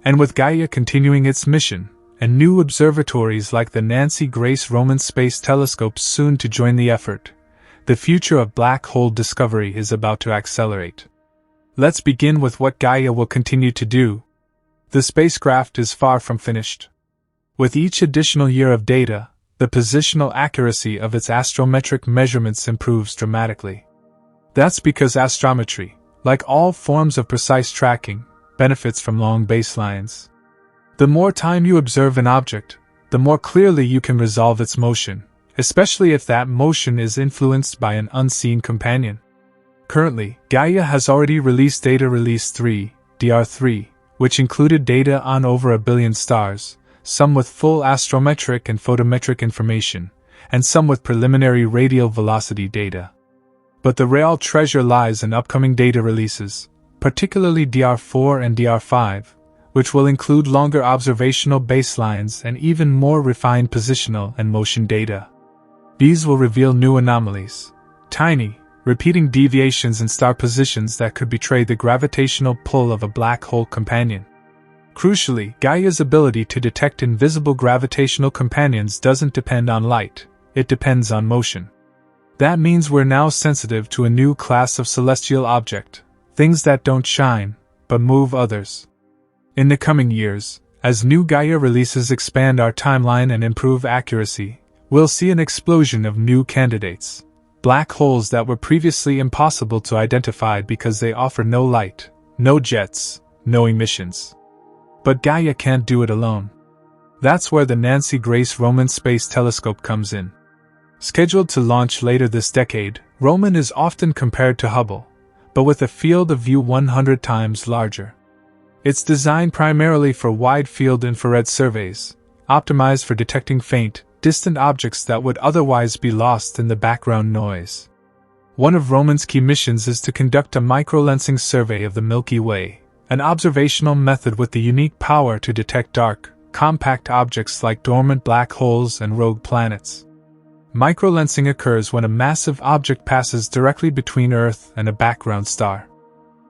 And with Gaia continuing its mission, and new observatories like the Nancy Grace Roman Space Telescope soon to join the effort, the future of black hole discovery is about to accelerate. Let's begin with what Gaia will continue to do. The spacecraft is far from finished. With each additional year of data, the positional accuracy of its astrometric measurements improves dramatically. That's because astrometry, like all forms of precise tracking, benefits from long baselines. The more time you observe an object, the more clearly you can resolve its motion, especially if that motion is influenced by an unseen companion. Currently, Gaia has already released Data Release 3, DR3, which included data on over 1 billion stars, some with full astrometric and photometric information, and some with preliminary radial velocity data. But the real treasure lies in upcoming data releases, particularly DR4 and DR5, which will include longer observational baselines and even more refined positional and motion data. These will reveal new anomalies, tiny, repeating deviations in star positions that could betray the gravitational pull of a black hole companion. Crucially, Gaia's ability to detect invisible gravitational companions doesn't depend on light, it depends on motion. That means we're now sensitive to a new class of celestial object, things that don't shine, but move others. In the coming years, as new Gaia releases expand our timeline and improve accuracy, we'll see an explosion of new candidates. Black holes that were previously impossible to identify because they offer no light, no jets, no emissions. But Gaia can't do it alone. That's where the Nancy Grace Roman Space Telescope comes in. Scheduled to launch later this decade, Roman is often compared to Hubble, but with a field of view 100 times larger. It's designed primarily for wide-field infrared surveys, optimized for detecting faint, distant objects that would otherwise be lost in the background noise. One of Roman's key missions is to conduct a microlensing survey of the Milky Way, an observational method with the unique power to detect dark, compact objects like dormant black holes and rogue planets. Microlensing occurs when a massive object passes directly between Earth and a background star.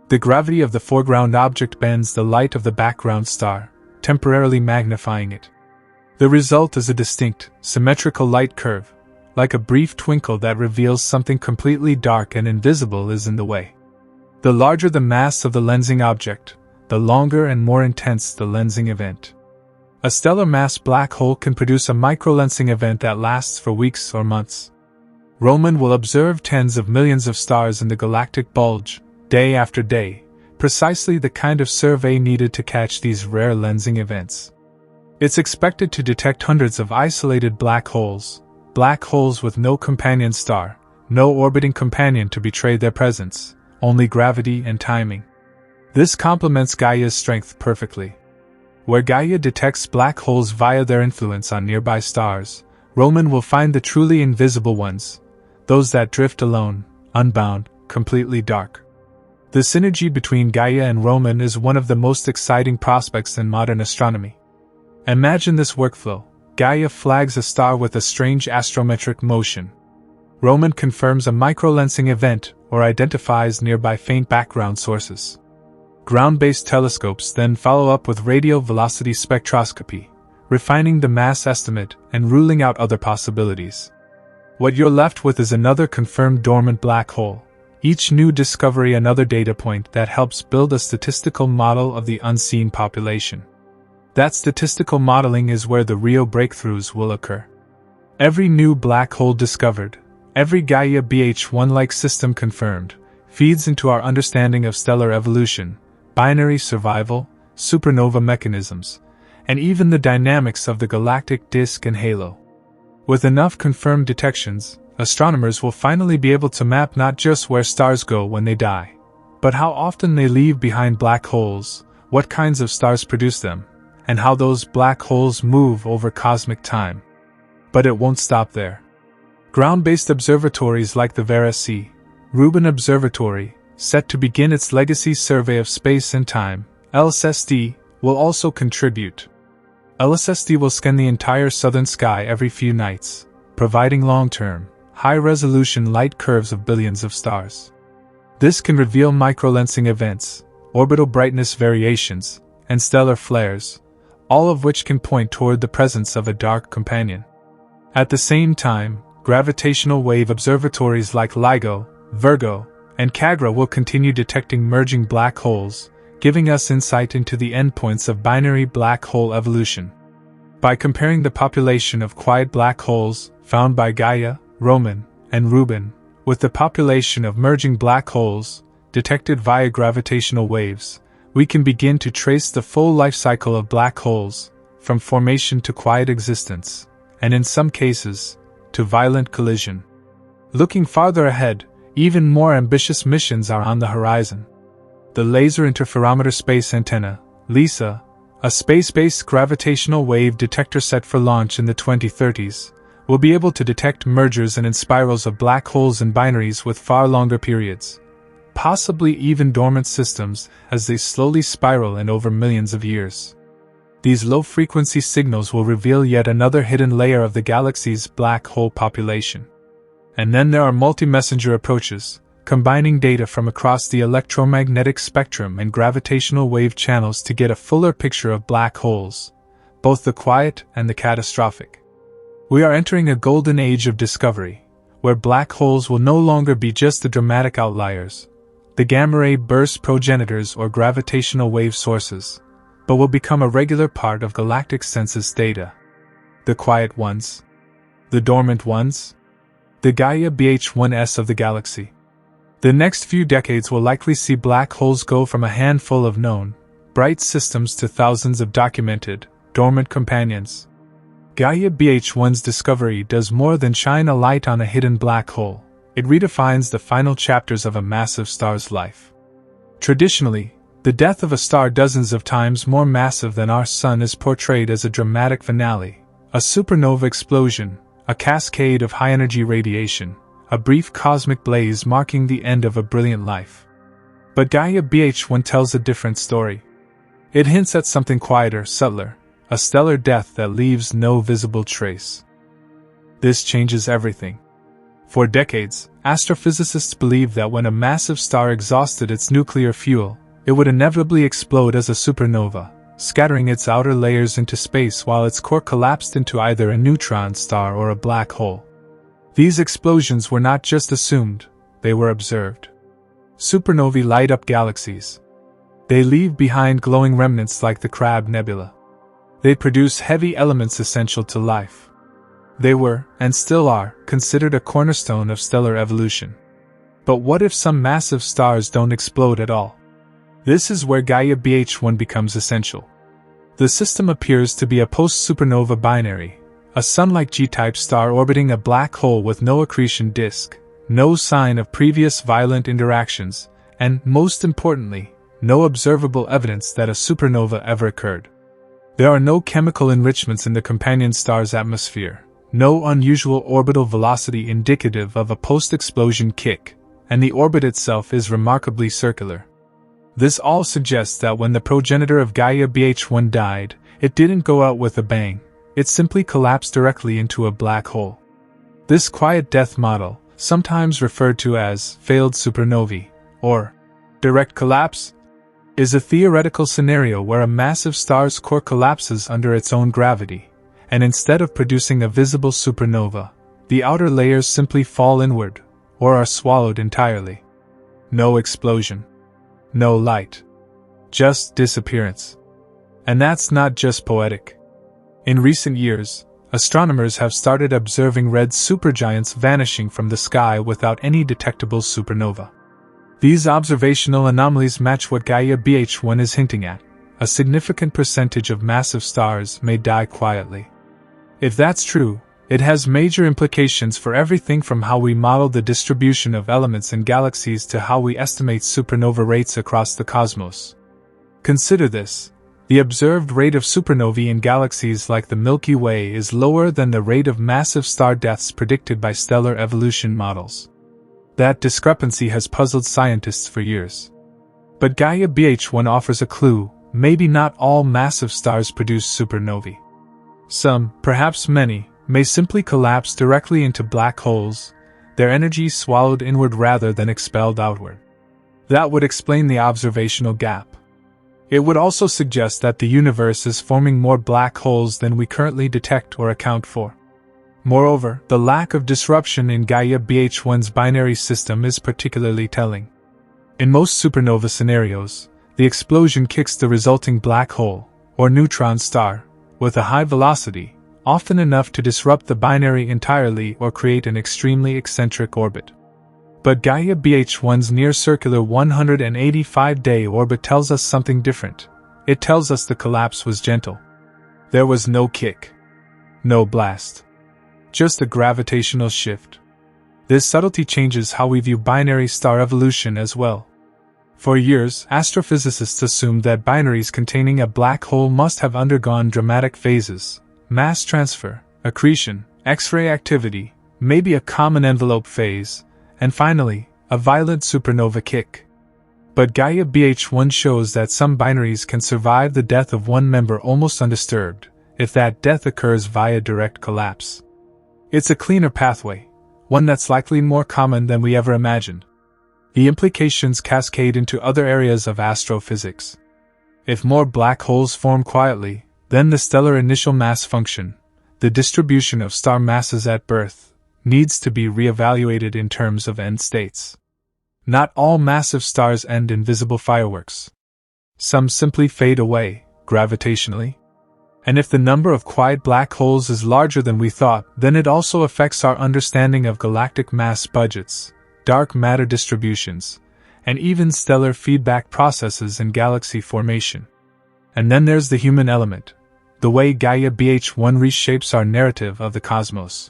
The gravity of the foreground object bends the light of the background star, temporarily magnifying it. The result is a distinct, symmetrical light curve, like a brief twinkle that reveals something completely dark and invisible is in the way. The larger the mass of the lensing object, the longer and more intense the lensing event. A stellar mass black hole can produce a microlensing event that lasts for weeks or months. Roman will observe tens of millions of stars in the galactic bulge, day after day, precisely the kind of survey needed to catch these rare lensing events. It's expected to detect hundreds of isolated black holes with no companion star, no orbiting companion to betray their presence, only gravity and timing. This complements Gaia's strength perfectly. Where Gaia detects black holes via their influence on nearby stars, Roman will find the truly invisible ones, those that drift alone, unbound, completely dark. The synergy between Gaia and Roman is one of the most exciting prospects in modern astronomy. Imagine this workflow. Gaia flags a star with a strange astrometric motion. Roman confirms a microlensing event or identifies nearby faint background sources. Ground-based telescopes then follow up with radial velocity spectroscopy, refining the mass estimate and ruling out other possibilities. What you're left with is another confirmed dormant black hole, each new discovery another data point that helps build a statistical model of the unseen population. That statistical modeling is where the real breakthroughs will occur. Every new black hole discovered, every Gaia BH1-like system confirmed, feeds into our understanding of stellar evolution, binary survival, supernova mechanisms, and even the dynamics of the galactic disk and halo. With enough confirmed detections, astronomers will finally be able to map not just where stars go when they die, but how often they leave behind black holes, what kinds of stars produce them, and how those black holes move over cosmic time. But it won't stop there. Ground-based observatories like the Vera C. Rubin Observatory, set to begin its legacy survey of space and time, LSSD, will also contribute. LSSD will scan the entire southern sky every few nights, providing long-term, high-resolution light curves of billions of stars. This can reveal microlensing events, orbital brightness variations, and stellar flares, all of which can point toward the presence of a dark companion. At the same time, gravitational wave observatories like LIGO, Virgo, and CAGRA will continue detecting merging black holes, giving us insight into the endpoints of binary black hole evolution. By comparing the population of quiet black holes found by Gaia, Roman, and Rubin with the population of merging black holes detected via gravitational waves, we can begin to trace the full life cycle of black holes, from formation to quiet existence, and in some cases, to violent collision. Looking farther ahead, even more ambitious missions are on the horizon. The Laser Interferometer Space Antenna, LISA, a space-based gravitational wave detector set for launch in the 2030s, will be able to detect mergers and spirals of black holes and binaries with far longer periods, possibly even dormant systems as they slowly spiral in over millions of years. These low-frequency signals will reveal yet another hidden layer of the galaxy's black hole population. And then there are multi-messenger approaches, combining data from across the electromagnetic spectrum and gravitational wave channels to get a fuller picture of black holes, both the quiet and the catastrophic. We are entering a golden age of discovery, where black holes will no longer be just the dramatic outliers, the gamma-ray burst progenitors or gravitational wave sources, but will become a regular part of galactic census data. The quiet ones, the dormant ones, the Gaia BH1s of the galaxy. The next few decades will likely see black holes go from a handful of known, bright systems to thousands of documented, dormant companions. Gaia BH1's discovery does more than shine a light on a hidden black hole. It redefines the final chapters of a massive star's life. Traditionally, the death of a star dozens of times more massive than our Sun is portrayed as a dramatic finale, a supernova explosion, a cascade of high-energy radiation, a brief cosmic blaze marking the end of a brilliant life. But Gaia BH1 tells a different story. It hints at something quieter, subtler, a stellar death that leaves no visible trace. This changes everything. For decades, astrophysicists believed that when a massive star exhausted its nuclear fuel, it would inevitably explode as a supernova, scattering its outer layers into space while its core collapsed into either a neutron star or a black hole. These explosions were not just assumed, they were observed. Supernovae light up galaxies. They leave behind glowing remnants like the Crab Nebula. They produce heavy elements essential to life. They were, and still are, considered a cornerstone of stellar evolution. But what if some massive stars don't explode at all? This is where Gaia BH1 becomes essential. The system appears to be a post-supernova binary, a Sun-like G-type star orbiting a black hole with no accretion disk, no sign of previous violent interactions, and, most importantly, no observable evidence that a supernova ever occurred. There are no chemical enrichments in the companion star's atmosphere, no unusual orbital velocity indicative of a post-explosion kick, and the orbit itself is remarkably circular. This all suggests that when the progenitor of Gaia BH1 died, it didn't go out with a bang, it simply collapsed directly into a black hole. This quiet death model, sometimes referred to as failed supernovae, or direct collapse, is a theoretical scenario where a massive star's core collapses under its own gravity, and instead of producing a visible supernova, the outer layers simply fall inward, or are swallowed entirely. No explosion. No light. Just disappearance. And that's not just poetic. In recent years, astronomers have started observing red supergiants vanishing from the sky without any detectable supernova. These observational anomalies match what Gaia BH1 is hinting at. A significant percentage of massive stars may die quietly. If that's true, it has major implications for everything from how we model the distribution of elements in galaxies to how we estimate supernova rates across the cosmos. Consider this. The observed rate of supernovae in galaxies like the Milky Way is lower than the rate of massive star deaths predicted by stellar evolution models. That discrepancy has puzzled scientists for years. But Gaia BH1 offers a clue: maybe not all massive stars produce supernovae. Some, perhaps many, may simply collapse directly into black holes, their energy swallowed inward rather than expelled outward. That would explain the observational gap. It would also suggest that the universe is forming more black holes than we currently detect or account for. Moreover, the lack of disruption in Gaia BH1's binary system is particularly telling. In most supernova scenarios, the explosion kicks the resulting black hole, or neutron star, with a high velocity, often enough to disrupt the binary entirely or create an extremely eccentric orbit. But Gaia BH1's near-circular 185-day orbit tells us something different. It tells us the collapse was gentle. There was no kick. No blast. Just a gravitational shift. This subtlety changes how we view binary star evolution as well. For years, astrophysicists assumed that binaries containing a black hole must have undergone dramatic phases: mass transfer, accretion, X-ray activity, maybe a common envelope phase, and finally, a violent supernova kick. But Gaia BH1 shows that some binaries can survive the death of one member almost undisturbed, if that death occurs via direct collapse. It's a cleaner pathway, one that's likely more common than we ever imagined. The implications cascade into other areas of astrophysics. If more black holes form quietly, then the stellar initial mass function, the distribution of star masses at birth, needs to be reevaluated in terms of end states. Not all massive stars end in visible fireworks. Some simply fade away, gravitationally. And if the number of quiet black holes is larger than we thought, then it also affects our understanding of galactic mass budgets, dark matter distributions, and even stellar feedback processes in galaxy formation. And then there's the human element, the way Gaia BH1 reshapes our narrative of the cosmos.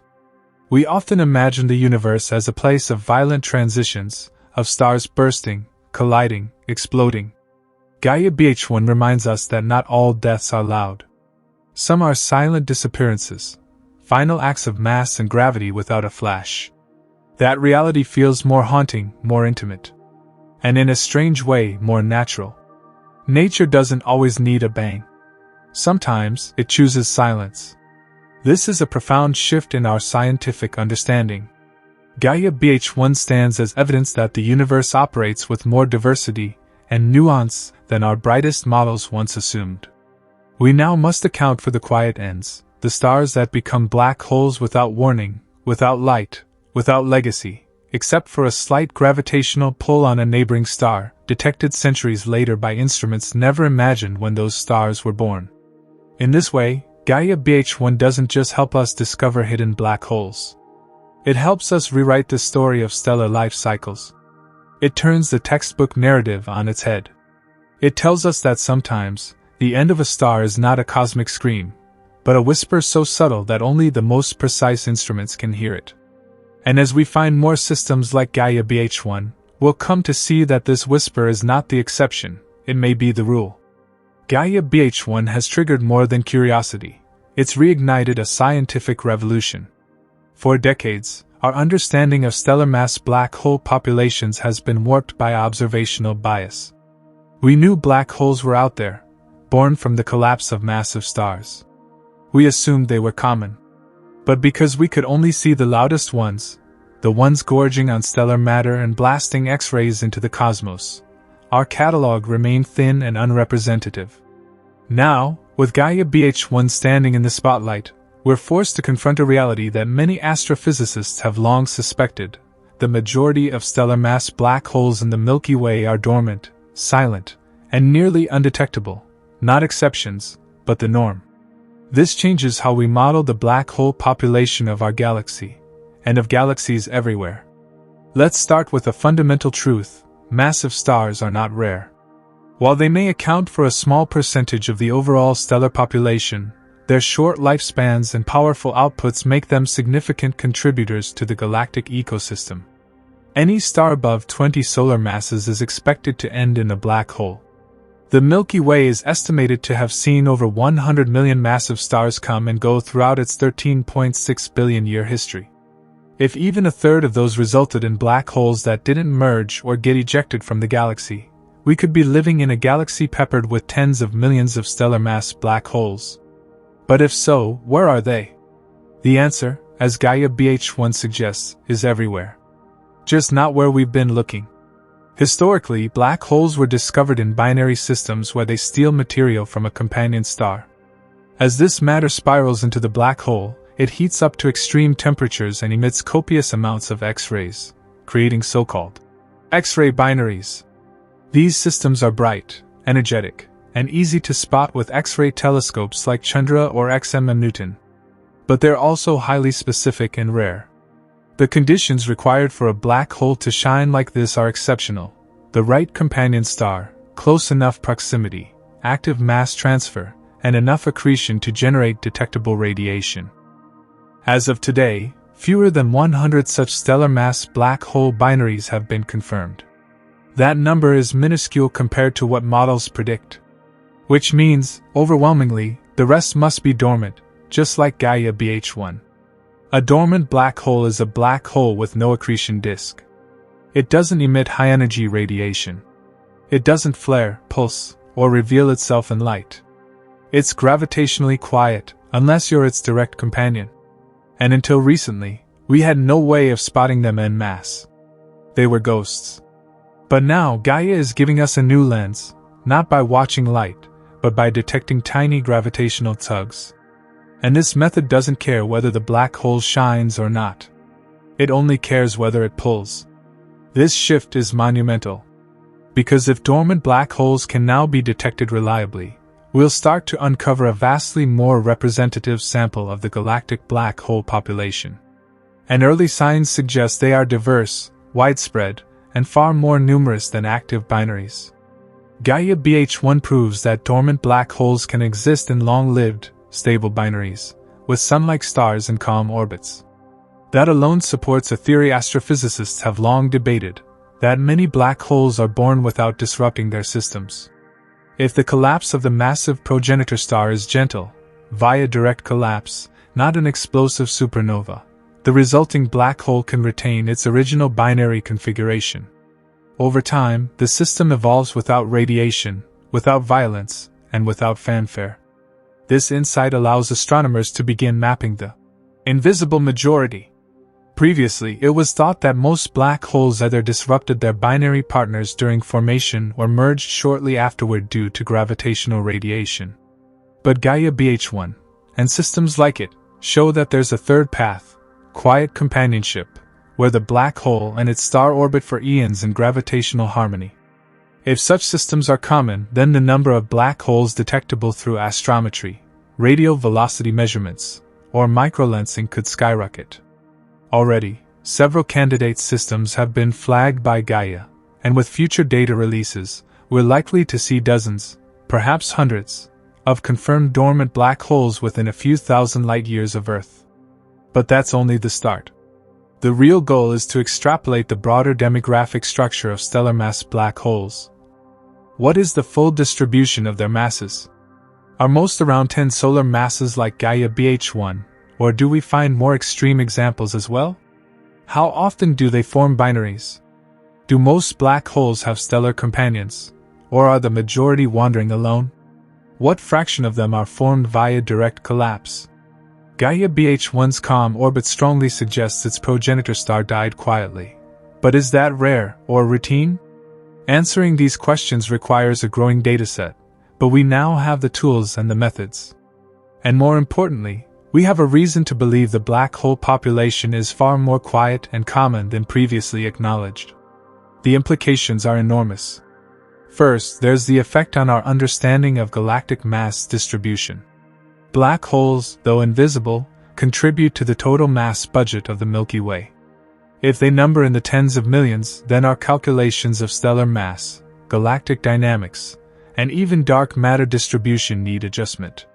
We often imagine the universe as a place of violent transitions, of stars bursting, colliding, exploding. Gaia BH1 reminds us that not all deaths are loud. Some are silent disappearances, final acts of mass and gravity without a flash. That reality feels more haunting, more intimate. And in a strange way, more natural. Nature doesn't always need a bang. Sometimes, it chooses silence. This is a profound shift in our scientific understanding. Gaia BH1 stands as evidence that the universe operates with more diversity and nuance than our brightest models once assumed. We now must account for the quiet ends, the stars that become black holes without warning, without light, without legacy, except for a slight gravitational pull on a neighboring star, detected centuries later by instruments never imagined when those stars were born. In this way, Gaia BH1 doesn't just help us discover hidden black holes. It helps us rewrite the story of stellar life cycles. It turns the textbook narrative on its head. It tells us that sometimes, the end of a star is not a cosmic scream, but a whisper so subtle that only the most precise instruments can hear it. And as we find more systems like Gaia BH1, we'll come to see that this whisper is not the exception, it may be the rule. Gaia BH1 has triggered more than curiosity. it's reignited a scientific revolution. For decades, our understanding of stellar mass black hole populations has been warped by observational bias. We knew black holes were out there, born from the collapse of massive stars. We assumed they were common. But because we could only see the loudest ones, the ones gorging on stellar matter and blasting X-rays into the cosmos, our catalog remained thin and unrepresentative. Now, with Gaia BH1 standing in the spotlight, we're forced to confront a reality that many astrophysicists have long suspected. The majority of stellar mass black holes in the Milky Way are dormant, silent, and nearly undetectable, not exceptions, but the norm. This changes how we model the black hole population of our galaxy, and of galaxies everywhere. Let's start with a fundamental truth: massive stars are not rare. While they may account for a small percentage of the overall stellar population, their short lifespans and powerful outputs make them significant contributors to the galactic ecosystem. Any star above 20 solar masses is expected to end in a black hole. The Milky Way is estimated to have seen over 100 million massive stars come and go throughout its 13.6 billion year history. If even a third of those resulted in black holes that didn't merge or get ejected from the galaxy, we could be living in a galaxy peppered with tens of millions of stellar mass black holes. But if so, where are they? The answer, as Gaia BH1 suggests, is everywhere. Just not where we've been looking. Historically, black holes were discovered in binary systems where they steal material from a companion star. As this matter spirals into the black hole, it heats up to extreme temperatures and emits copious amounts of X-rays, creating so-called X-ray binaries. These systems are bright, energetic, and easy to spot with X-ray telescopes like Chandra or XMM Newton. But they're also highly specific and rare. The conditions required for a black hole to shine like this are exceptional: the right companion star, close enough proximity, active mass transfer, and enough accretion to generate detectable radiation. As of today, fewer than 100 such stellar mass black hole binaries have been confirmed. That number is minuscule compared to what models predict. Which means, overwhelmingly, the rest must be dormant, just like Gaia BH1. A dormant black hole is a black hole with no accretion disk. It doesn't emit high-energy radiation. It doesn't flare, pulse, or reveal itself in light. It's gravitationally quiet, unless you're its direct companion. And until recently, we had no way of spotting them en masse. They were ghosts. But now Gaia is giving us a new lens, not by watching light, but by detecting tiny gravitational tugs. And this method doesn't care whether the black hole shines or not. It only cares whether it pulls. This shift is monumental. Because if dormant black holes can now be detected reliably, we'll start to uncover a vastly more representative sample of the galactic black hole population. And early signs suggest they are diverse, widespread, and far more numerous than active binaries. Gaia BH1 proves that dormant black holes can exist in long-lived, stable binaries, with sun-like stars in calm orbits. That alone supports a theory astrophysicists have long debated, that many black holes are born without disrupting their systems. If the collapse of the massive progenitor star is gentle, via direct collapse, not an explosive supernova, the resulting black hole can retain its original binary configuration. Over time, the system evolves without radiation, without violence, and without fanfare. This insight allows astronomers to begin mapping the invisible majority. Previously, it was thought that most black holes either disrupted their binary partners during formation or merged shortly afterward due to gravitational radiation. But Gaia BH1, and systems like it, show that there's a third path: quiet companionship, where the black hole and its star orbit for eons in gravitational harmony. If such systems are common, then the number of black holes detectable through astrometry, radial velocity measurements, or microlensing could skyrocket. Already, several candidate systems have been flagged by Gaia, and with future data releases, we're likely to see dozens, perhaps hundreds, of confirmed dormant black holes within a few thousand light-years of Earth. But that's only the start. The real goal is to extrapolate the broader demographic structure of stellar mass black holes. What is the full distribution of their masses? Are most around 10 solar masses like Gaia BH1, or do we find more extreme examples as well? How often do they form binaries? Do most black holes have stellar companions, or are the majority wandering alone? What fraction of them are formed via direct collapse? Gaia BH1's calm orbit strongly suggests its progenitor star died quietly. But is that rare or routine? Answering these questions requires a growing dataset, but we now have the tools and the methods. And more importantly, we have a reason to believe the black hole population is far more quiet and common than previously acknowledged. The implications are enormous. First, there's the effect on our understanding of galactic mass distribution. Black holes, though invisible, contribute to the total mass budget of the Milky Way. If they number in the tens of millions, then our calculations of stellar mass, galactic dynamics, and even dark matter distribution need adjustment.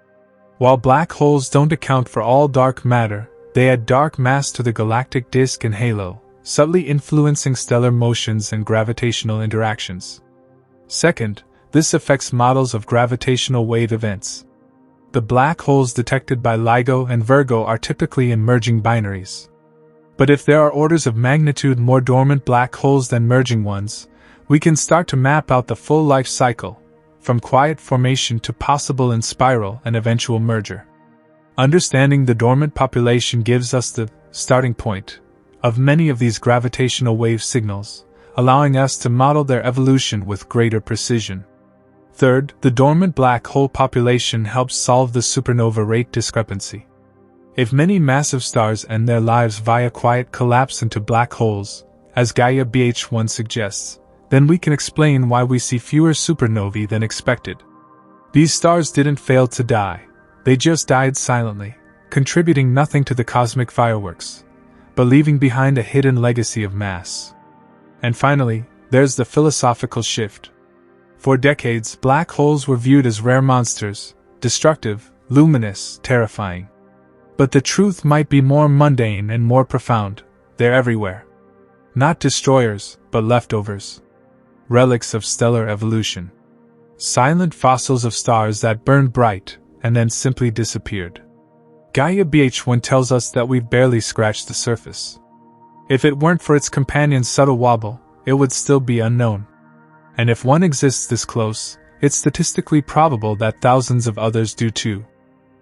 While black holes don't account for all dark matter, they add dark mass to the galactic disk and halo, subtly influencing stellar motions and gravitational interactions. Second, this affects models of gravitational wave events. The black holes detected by LIGO and Virgo are typically in merging binaries. But if there are orders of magnitude more dormant black holes than merging ones, we can start to map out the full life cycle, from quiet formation to possible in spiral and eventual merger. Understanding the dormant population gives us the starting point of many of these gravitational wave signals, allowing us to model their evolution with greater precision. Third, the dormant black hole population helps solve the supernova rate discrepancy. If many massive stars end their lives via quiet collapse into black holes, as Gaia BH1 suggests, then we can explain why we see fewer supernovae than expected. These stars didn't fail to die, they just died silently, contributing nothing to the cosmic fireworks, but leaving behind a hidden legacy of mass. And finally, there's the philosophical shift. For decades, black holes were viewed as rare monsters, destructive, luminous, terrifying. But the truth might be more mundane and more profound. They're everywhere. Not destroyers, but leftovers. Relics of stellar evolution. Silent fossils of stars that burned bright and then simply disappeared. Gaia BH1 tells us that we've barely scratched the surface. If it weren't for its companion's subtle wobble, it would still be unknown. And if one exists this close, it's statistically probable that thousands of others do too.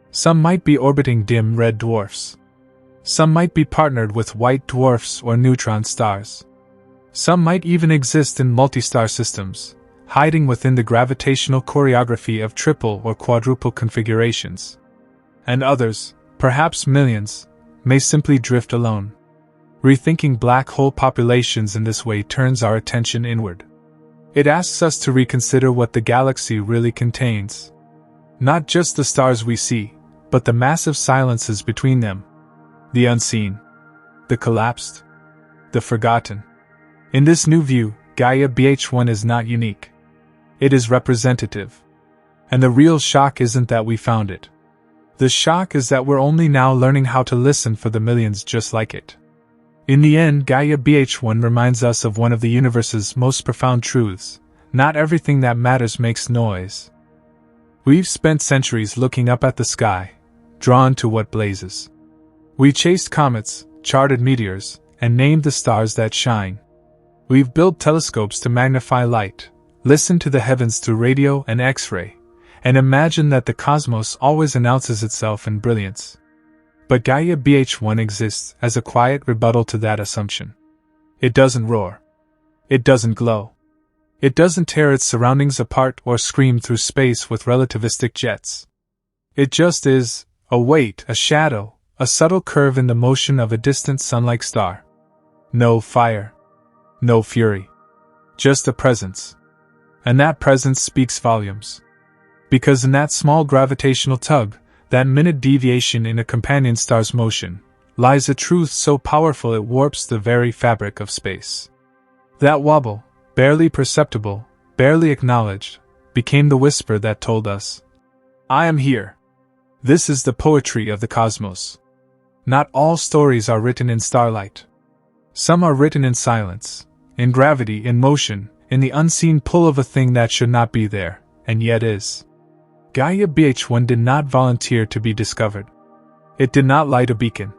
Some might be orbiting dim red dwarfs. Some might be partnered with white dwarfs or neutron stars. Some might even exist in multi-star systems, hiding within the gravitational choreography of triple or quadruple configurations. And others, perhaps millions, may simply drift alone. Rethinking black hole populations in this way turns our attention inward. It asks us to reconsider what the galaxy really contains. Not just the stars we see, but the massive silences between them. The unseen. The collapsed. The forgotten. In this new view, Gaia BH1 is not unique. It is representative. And the real shock isn't that we found it. The shock is that we're only now learning how to listen for the millions just like it. In the end, Gaia BH1 reminds us of one of the universe's most profound truths: not everything that matters makes noise. We've spent centuries looking up at the sky, drawn to what blazes. We chased comets, charted meteors, and named the stars that shine. We've built telescopes to magnify light, listened to the heavens through radio and X-ray, and imagined that the cosmos always announces itself in brilliance. But Gaia BH1 exists as a quiet rebuttal to that assumption. It doesn't roar. It doesn't glow. It doesn't tear its surroundings apart or scream through space with relativistic jets. It just is, a weight, a shadow, a subtle curve in the motion of a distant sun-like star. No fire. No fury. Just a presence. And that presence speaks volumes. Because in that small gravitational tug, that minute deviation in a companion star's motion, lies a truth so powerful it warps the very fabric of space. That wobble, barely perceptible, barely acknowledged, became the whisper that told us, I am here. This is the poetry of the cosmos. Not all stories are written in starlight. Some are written in silence, in gravity, in motion, in the unseen pull of a thing that should not be there, and yet is. Gaia BH1 did not volunteer to be discovered. It did not light a beacon.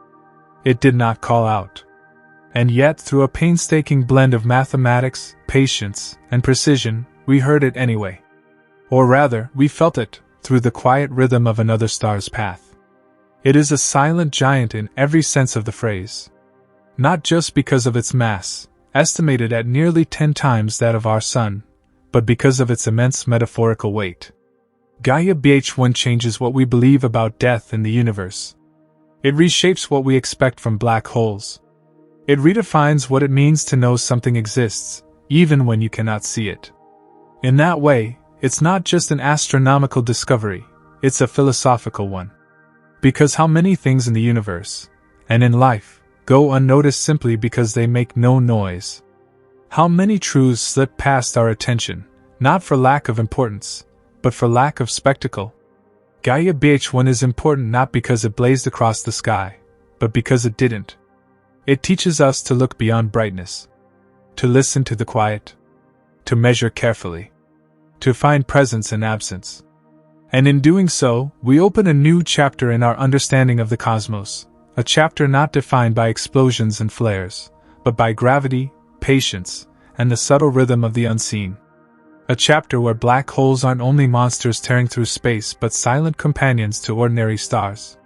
It did not call out. And yet, through a painstaking blend of mathematics, patience, and precision, we heard it anyway. Or rather, we felt it, through the quiet rhythm of another star's path. It is a silent giant in every sense of the phrase. Not just because of its mass, estimated at nearly 10 times that of our Sun, but because of its immense metaphorical weight. Gaia BH1 changes what we believe about death in the universe. It reshapes what we expect from black holes. It redefines what it means to know something exists, even when you cannot see it. In that way, it's not just an astronomical discovery, it's a philosophical one. Because how many things in the universe, and in life, go unnoticed simply because they make no noise? How many truths slip past our attention, not for lack of importance, but for lack of spectacle? Gaia BH1 is important not because it blazed across the sky, but because it didn't. It teaches us to look beyond brightness, to listen to the quiet, to measure carefully, to find presence in absence. And in doing so, we open a new chapter in our understanding of the cosmos, a chapter not defined by explosions and flares, but by gravity, patience, and the subtle rhythm of the unseen. A chapter where black holes aren't only monsters tearing through space but silent companions to ordinary stars.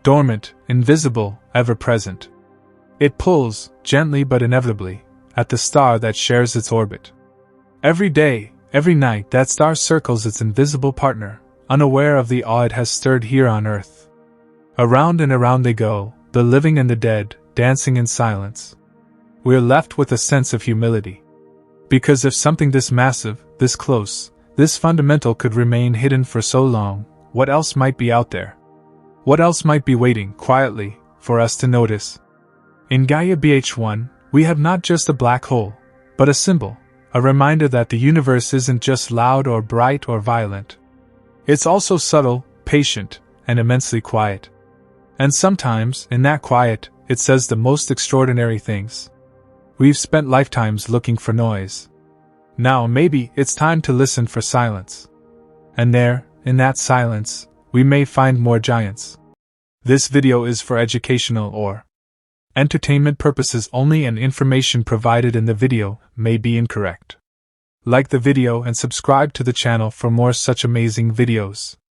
Dormant, invisible, ever-present. It pulls, gently but inevitably, at the star that shares its orbit. Every day, every night, that star circles its invisible partner, unaware of the awe it has stirred here on Earth. Around and around they go, the living and the dead, dancing in silence. We're left with a sense of humility. Because if something this massive, this close, this fundamental could remain hidden for so long, what else might be out there? What else might be waiting, quietly, for us to notice? In Gaia BH1, we have not just a black hole, but a symbol, a reminder that the universe isn't just loud or bright or violent. It's also subtle, patient, and immensely quiet. And sometimes, in that quiet, it says the most extraordinary things. We've spent lifetimes looking for noise. Now maybe it's time to listen for silence. And there, in that silence, we may find more giants. This video is for educational or entertainment purposes only, and information provided in the video may be incorrect. Like the video and subscribe to the channel for more such amazing videos.